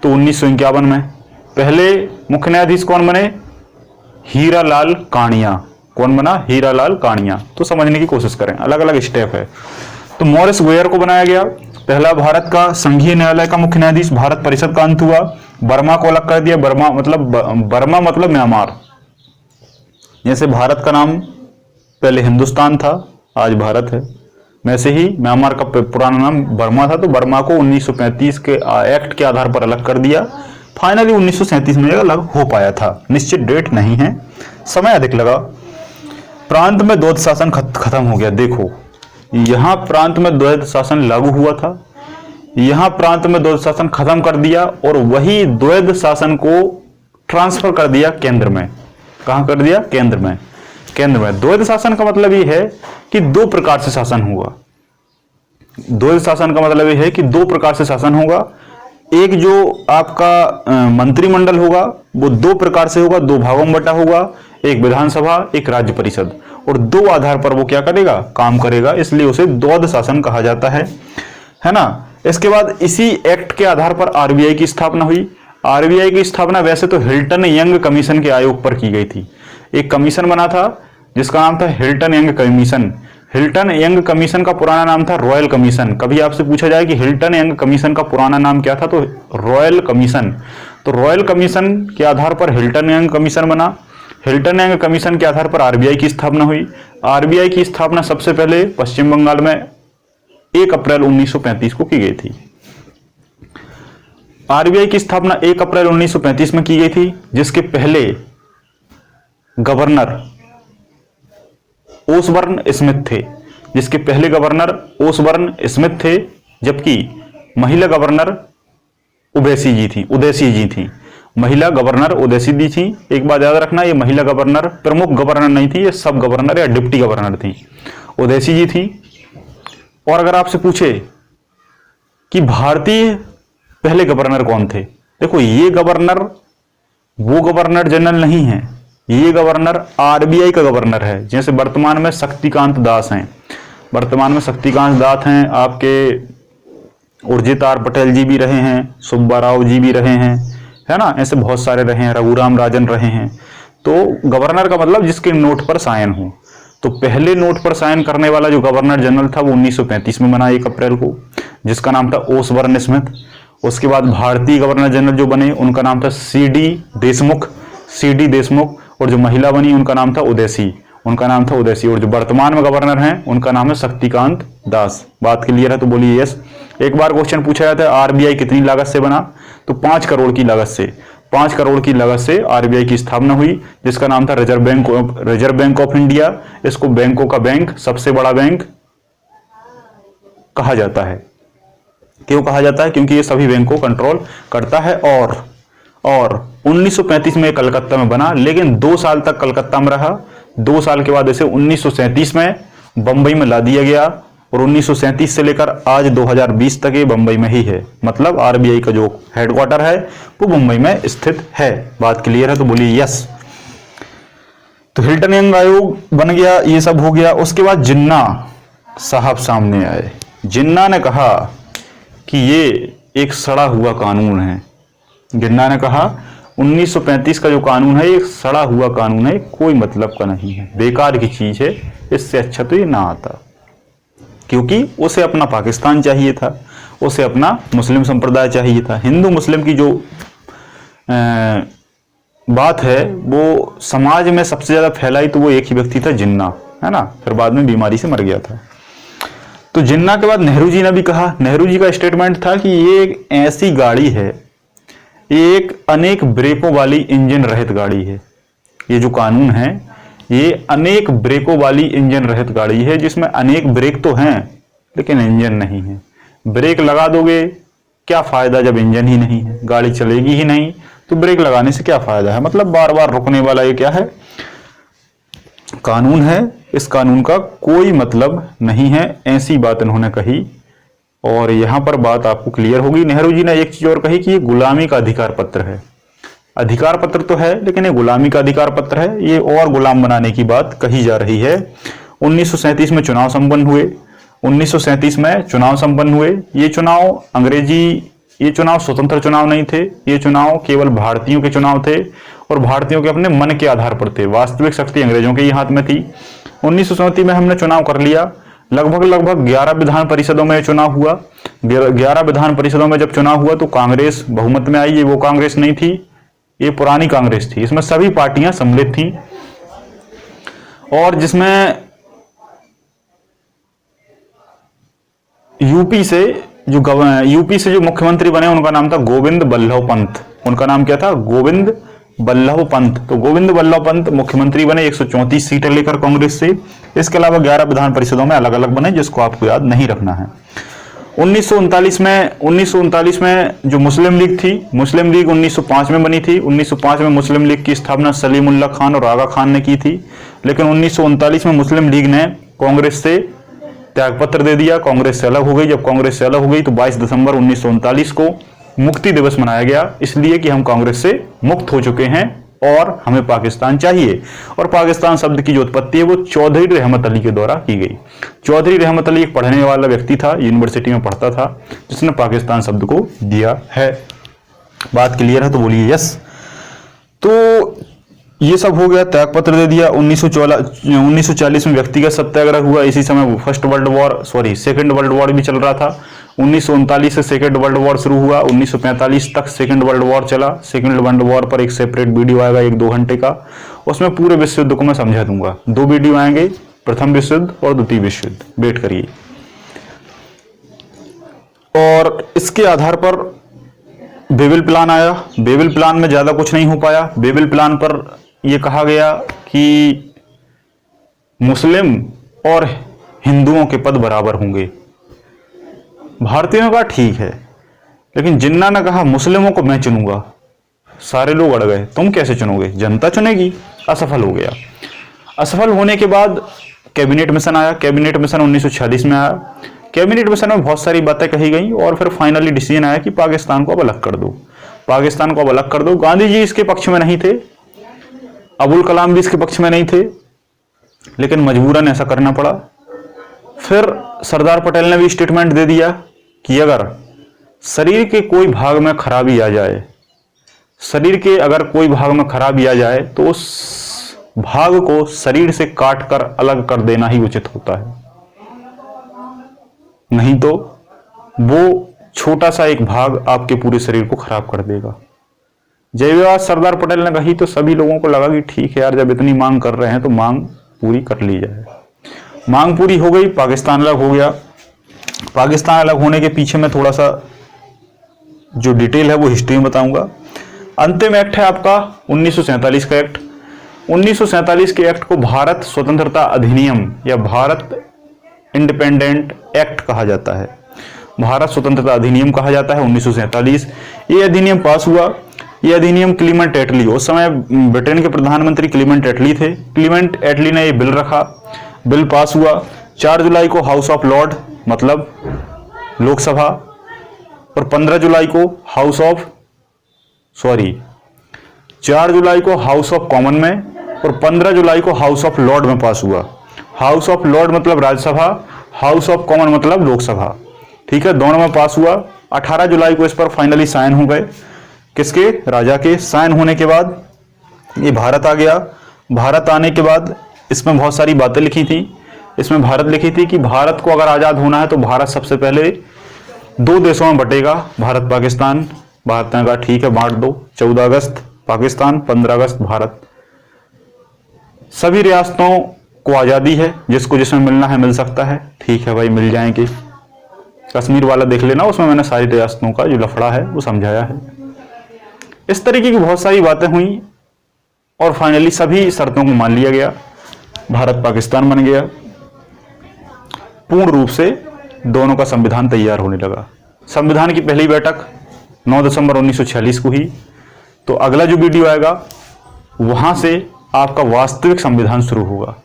तो 1951 में। पहले मुख्य न्यायाधीश कौन बने? हीरालाल कानिया। कौन बना? हीरालाल कानिया। तो समझने की कोशिश करें, अलग अलग स्टेप है। तो मॉरिस गुएर को बनाया गया पहला भारत का संघीय न्यायालय का मुख्य न्यायाधीश। भारत परिषद का अंत हुआ। बर्मा को अलग कर दिया। बर्मा मतलब म्यांमार। जैसे भारत का नाम पहले हिंदुस्तान था, आज भारत है, वैसे ही म्यांमार का पुराना नाम बर्मा था। तो बर्मा को 1935 के एक्ट के आधार पर अलग कर दिया। फाइनली 1937 में अलग हो पाया था। निश्चित डेट नहीं है, समय अधिक लगा। प्रांत में द्वैध शासन खत्म हो गया। देखो, यहां प्रांत में द्वैध शासन लागू हुआ था, यहां प्रांत में द्वैध शासन खत्म कर दिया, और वही द्वैध शासन को ट्रांसफर कर दिया केंद्र में। कहां कर दिया? केंद्र में। द्वैध शासन का मतलब यह है कि 2 प्रकार से शासन होगा। द्वैध शासन का मतलब यह है कि 2 प्रकार से शासन होगा। एक जो आपका मंत्रिमंडल होगा वो 2 प्रकार से होगा, 2 भागों में बटा होगा, एक विधानसभा, एक राज्य परिषद, और 2 आधार पर वो क्या करेगा? काम करेगा। इसलिए उसे द्वैध शासन कहा जाता है ना। इसके बाद इसी एक्ट के आधार पर आरबीआई की स्थापना हुई। आरबीआई की स्थापना वैसे तो हिल्टन यंग कमीशन के आयोग पर की गई थी। एक कमीशन बना था जिसका नाम था Hilton young commission. Hilton young commission का पुराना नाम था रॉयल कमीशन। कभी आपसे पूछा जाए कि हिल्टन यंग कमीशन का पुराना नाम क्या था, तो रॉयल कमीशन। तो रॉयल कमीशन के आधार पर हिल्टन यंग कमीशन बना। हिल्टन यंग कमीशन के आधार पर आरबीआई की स्थापना हुई। आरबीआई की स्थापना सबसे पहले पश्चिम बंगाल में 1 अप्रैल 1935 को की गई थी। आरबीआई की स्थापना 1 अप्रैल 1935 में की गई थी, जिसके पहले गवर्नर ओसबर्न स्मिथ थे, जिसके पहले गवर्नर ओसबर्न स्मिथ थे, जबकि महिला गवर्नर उदैसी जी थी। महिला गवर्नर उदैसी जी थी। एक बात याद रखना, ये महिला गवर्नर प्रमुख गवर्नर नहीं थी, ये सब गवर्नर या डिप्टी गवर्नर थी, उदैसी जी थी। और अगर आपसे पूछे कि भारतीय पहले गवर्नर कौन थे, देखो ये गवर्नर वो गवर्नर जनरल नहीं है, ये गवर्नर आरबीआई का गवर्नर है। जैसे वर्तमान में शक्तिकांत दास हैं, वर्तमान में शक्तिकांत दास हैं, आपके उर्जित आर पटेल जी भी रहे हैं, सुब्बा राव जी भी रहे हैं, है ना, ऐसे बहुत सारे रहे हैं, रघुराम राजन रहे हैं। तो गवर्नर का मतलब जिसके नोट पर साइन हो। तो पहले नोट पर साइन करने वाला जो गवर्नर जनरल था वो 1935 में बना 1 अप्रैल को, जिसका नाम था ओसबर्न स्मिथ। उसके बाद भारतीय गवर्नर जनरल जो बने उनका नाम था सीडी देशमुख, और जो महिला बनी उनका नाम था उदैसी, और जो वर्तमान में गवर्नर हैं उनका नाम है शक्तिकांत दास। बात क्लियर है तो बोलिए यस। एक बार क्वेश्चन पूछा जाता है आरबीआई कितनी लागत से बना, तो 5 करोड़ की लागत से आरबीआई की स्थापना हुई, जिसका नाम था रिजर्व बैंक ऑफ इंडिया। इसको बैंकों का बैंक, सबसे बड़ा बैंक कहा जाता है। क्यों कहा जाता है? क्योंकि ये सभी बैंक को कंट्रोल करता है। और 1935 में कलकत्ता में बना, लेकिन 2 साल तक कलकत्ता में रहा। 2 साल के बाद इसे 1937 में बंबई में ला दिया गया, और 1937 से लेकर आज 2020 तक ये बंबई में ही है। मतलब आरबीआई का जो हेडक्वार्टर है वो मुंबई में स्थित है। बात क्लियर है तो बोलिए यस। तो हिल्टन यंग आयोग बन गया, ये सब हो गया। उसके बाद जिन्ना साहब सामने आए। जिन्ना ने कहा कि ये एक सड़ा हुआ कानून है। जिन्ना ने कहा 1935 का जो कानून है ये सड़ा हुआ कानून है, कोई मतलब का नहीं है, बेकार की चीज है, इससे अच्छा तो ये ना आता। क्योंकि उसे अपना पाकिस्तान चाहिए था, उसे अपना मुस्लिम संप्रदाय चाहिए था। हिंदू मुस्लिम की जो बात है वो समाज में सबसे ज्यादा फैलाई तो वो एक ही व्यक्ति था, जिन्ना, है ना। फिर बाद में बीमारी से मर गया था। तो जिन्ना के बाद नेहरू जी ने भी कहा। नेहरू जी का स्टेटमेंट था कि ये एक ऐसी गाड़ी है, एक अनेक ब्रेकों वाली इंजन रहित गाड़ी है। ये जो कानून है ये अनेक ब्रेकों वाली इंजन रहित गाड़ी है, जिसमें अनेक ब्रेक तो हैं लेकिन इंजन नहीं है। ब्रेक लगा दोगे क्या फायदा जब इंजन ही नहीं है, गाड़ी चलेगी ही नहीं, तो ब्रेक लगाने से क्या फायदा है। मतलब बार बार रुकने वाला ये क्या है, कानून है। इस कानून का कोई मतलब नहीं है, ऐसी बात इन्होंने कही। और यहां पर बात आपको क्लियर होगी। नेहरू जी ने एक चीज और कही कि ये गुलामी का अधिकार पत्र है। अधिकार पत्र तो है लेकिन ये गुलामी का अधिकार पत्र है, ये और गुलाम बनाने की बात कही जा रही है। 1937 में चुनाव संपन्न हुए। 1937 में चुनाव संपन्न हुए। ये चुनाव स्वतंत्र चुनाव नहीं थे, ये चुनाव केवल भारतीयों के चुनाव थे, और भारतीयों के अपने मन के आधार पर थे। वास्तविक शक्ति अंग्रेजों के ही हाथ में थी। 1937 में हमने चुनाव कर लिया। लगभग 11 विधान परिषदों में चुनाव हुआ। 11 विधान परिषदों में जब चुनाव हुआ तो कांग्रेस बहुमत में आई। ये वो कांग्रेस नहीं थी, ये पुरानी कांग्रेस थी। इसमें सभी पार्टियां सम्मिलित थीं, और जिसमें यूपी से जो मुख्यमंत्री बने उनका नाम था गोविंद बल्लभ पंत। उनका नाम क्या था? गोविंद बल्लभ पंत। तो गोविंद बल्लभ पंत मुख्यमंत्री बने 134 सीटें लेकर कांग्रेस से। इसके अलावा 11 विधान परिषदों में अलग अलग बने, जिसको आपको याद नहीं रखना है। 1939 में जो मुस्लिम लीग थी, मुस्लिम लीग 1905 में बनी थी। 1905 में मुस्लिम लीग की स्थापना सलीमुल्लाह खान और आगा खान ने की थी। लेकिन 1939 में मुस्लिम लीग ने कांग्रेस से त्यागपत्र दे दिया, कांग्रेस से अलग हो गई। जब कांग्रेस से अलग हो गई तो 22 दिसंबर 1939 को मुक्ति दिवस मनाया गया, इसलिए कि हम कांग्रेस से मुक्त हो चुके हैं और हमें पाकिस्तान चाहिए। और पाकिस्तान शब्द की जो उत्पत्ति है वो चौधरी रहमत अली के द्वारा की गई। चौधरी रहमत अली एक पढ़ने वाला व्यक्ति था, यूनिवर्सिटी में पढ़ता था, जिसने पाकिस्तान शब्द को दिया है। बात क्लियर है तो बोलिए यस। तो ये सब हो गया, त्यागपत्र दे दिया। 1940 में व्यक्तिगत सत्याग्रह हुआ। इसी समय सेकेंड वर्ल्ड वॉर भी चल रहा था। 1939 से सेकेंड वर्ल्ड वॉर शुरू हुआ, 1945 तक सेकेंड वर्ल्ड वॉर चला। सेकेंड वर्ल्ड वॉर पर एक सेपरेट वीडियो आएगा 1-2 घंटे का, उसमें पूरे विश्व युद्ध को मैं समझा दूंगा। 2 वीडियो आएंगे, प्रथम विश्व युद्ध और द्वितीय विश्व युद्ध, वेट करिए। और इसके आधार पर बेबिल प्लान आया। बेबिल प्लान में ज्यादा कुछ नहीं हो पाया। बेबिल प्लान पर यह कहा गया कि मुस्लिम और हिंदुओं के पद बराबर होंगे। भारतीयों का ठीक है, लेकिन जिन्ना ने कहा मुस्लिमों को मैं चुनूंगा, सारे लोग अड़ गए, तुम कैसे चुनोगे, जनता चुनेगी। असफल हो गया। असफल होने के बाद कैबिनेट मिशन आया। कैबिनेट मिशन 1946 में आया। कैबिनेट मिशन में बहुत सारी बातें कही गई और फिर फाइनली डिसीजन आया कि पाकिस्तान को अब अलग कर दो, पाकिस्तान को अब अलग कर दो। गांधी जी इसके पक्ष में नहीं थे, अबुल कलाम भी इसके पक्ष में नहीं थे, लेकिन मजबूरन ऐसा करना पड़ा। फिर सरदार पटेल ने भी स्टेटमेंट दे दिया कि अगर शरीर के कोई भाग में खराबी आ जाए, शरीर के अगर कोई भाग में खराबी आ जाए तो उस भाग को शरीर से काट कर अलग कर देना ही उचित होता है, नहीं तो वो छोटा सा एक भाग आपके पूरे शरीर को खराब कर देगा। जय विवाद सरदार पटेल ने कही तो सभी लोगों को लगा कि ठीक है यार, जब इतनी मांग कर रहे हैं तो मांग पूरी कर ली जाए। मांग पूरी हो गई, पाकिस्तान अलग हो गया। पाकिस्तान अलग होने के पीछे मैं थोड़ा सा जो डिटेल है वो हिस्ट्री में बताऊंगा। अंतिम एक्ट है आपका 1947 का एक्ट। 1947 के एक्ट को भारत स्वतंत्रता अधिनियम या भारत इंडिपेंडेंट एक्ट कहा जाता है, भारत स्वतंत्रता अधिनियम कहा जाता है 1947। ये अधिनियम पास हुआ। ये अधिनियम क्लीमेंट एटली, उस समय ब्रिटेन के प्रधानमंत्री क्लीमेंट एटली थे। क्लीमेंट एटली ने ये बिल रखा, बिल पास हुआ। 4 जुलाई को हाउस ऑफ लॉर्ड मतलब लोकसभा और 4 जुलाई को हाउस ऑफ कॉमन में और 15 जुलाई को हाउस ऑफ लॉर्ड में पास हुआ। हाउस ऑफ लॉर्ड मतलब राज्यसभा, हाउस ऑफ कॉमन मतलब लोकसभा, ठीक है, दोनों में पास हुआ। 18 जुलाई को इस पर फाइनली साइन हो गए, किसके, राजा के। साइन होने के बाद ये भारत आ गया। भारत आने के बाद इसमें बहुत सारी बातें लिखी थी। इसमें भारत लिखी थी कि भारत को अगर आजाद होना है तो भारत सबसे पहले 2 देशों में बटेगा, भारत पाकिस्तान। भारत ने कहा ठीक है बांट दो। 14 अगस्त पाकिस्तान, 15 अगस्त भारत। सभी रियासतों को आजादी है, जिसको जिसमें मिलना है मिल सकता है, ठीक है भाई मिल जाएंगे। कश्मीर वाला देख लेना, उसमें मैंने सारी रियासतों का जो लफड़ा है वो समझाया है। इस तरीके की बहुत सारी बातें हुई और फाइनली सभी शर्तों को मान लिया गया। भारत पाकिस्तान बन गया। पूर्ण रूप से दोनों का संविधान तैयार होने लगा। संविधान की पहली बैठक 9 दिसंबर 1946 को ही। तो अगला जो वीडियो आएगा वहां से आपका वास्तविक संविधान शुरू होगा।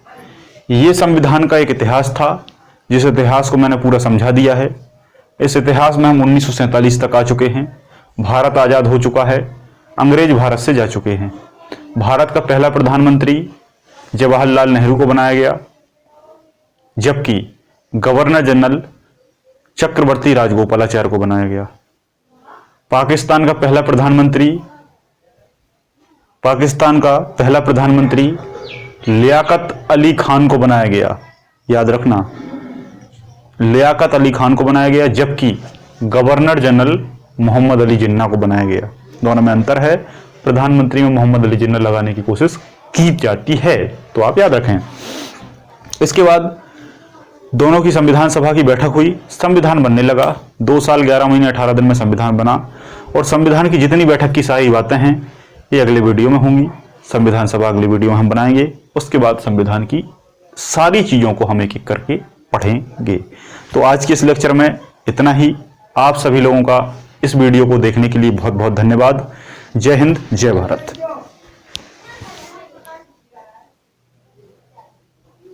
ये संविधान का एक इतिहास था, जिस इतिहास को मैंने पूरा समझा दिया है। इस इतिहास में हम 1947 तक आ चुके हैं। भारत आजाद हो चुका है, अंग्रेज भारत से जा चुके हैं। भारत का पहला प्रधानमंत्री जवाहरलाल नेहरू को बनाया गया, जबकि गवर्नर जनरल चक्रवर्ती राजगोपालाचारी को बनाया गया। पाकिस्तान का पहला प्रधानमंत्री लियाकत अली खान को बनाया गया। याद रखना, लियाकत अली खान को बनाया गया, जबकि गवर्नर जनरल मोहम्मद अली जिन्ना को बनाया गया। दोनों में अंतर है। प्रधानमंत्री में मोहम्मद अली जिन्ना लगाने की कोशिश की जाती है, तो आप याद रखें। इसके बाद दोनों की संविधान सभा की बैठक हुई, संविधान बनने लगा। 2 साल 11 महीने 18 दिन में संविधान बना। और संविधान की जितनी बैठक की सारी बातें हैं ये अगले वीडियो में होंगी। संविधान सभा अगले वीडियो में हम बनाएंगे। उसके बाद संविधान की सारी चीजों को हम एक एक करके पढ़ेंगे। तो आज के इस लेक्चर में इतना ही। आप सभी लोगों का इस वीडियो को देखने के लिए बहुत बहुत धन्यवाद। जय हिंद, जय भारत।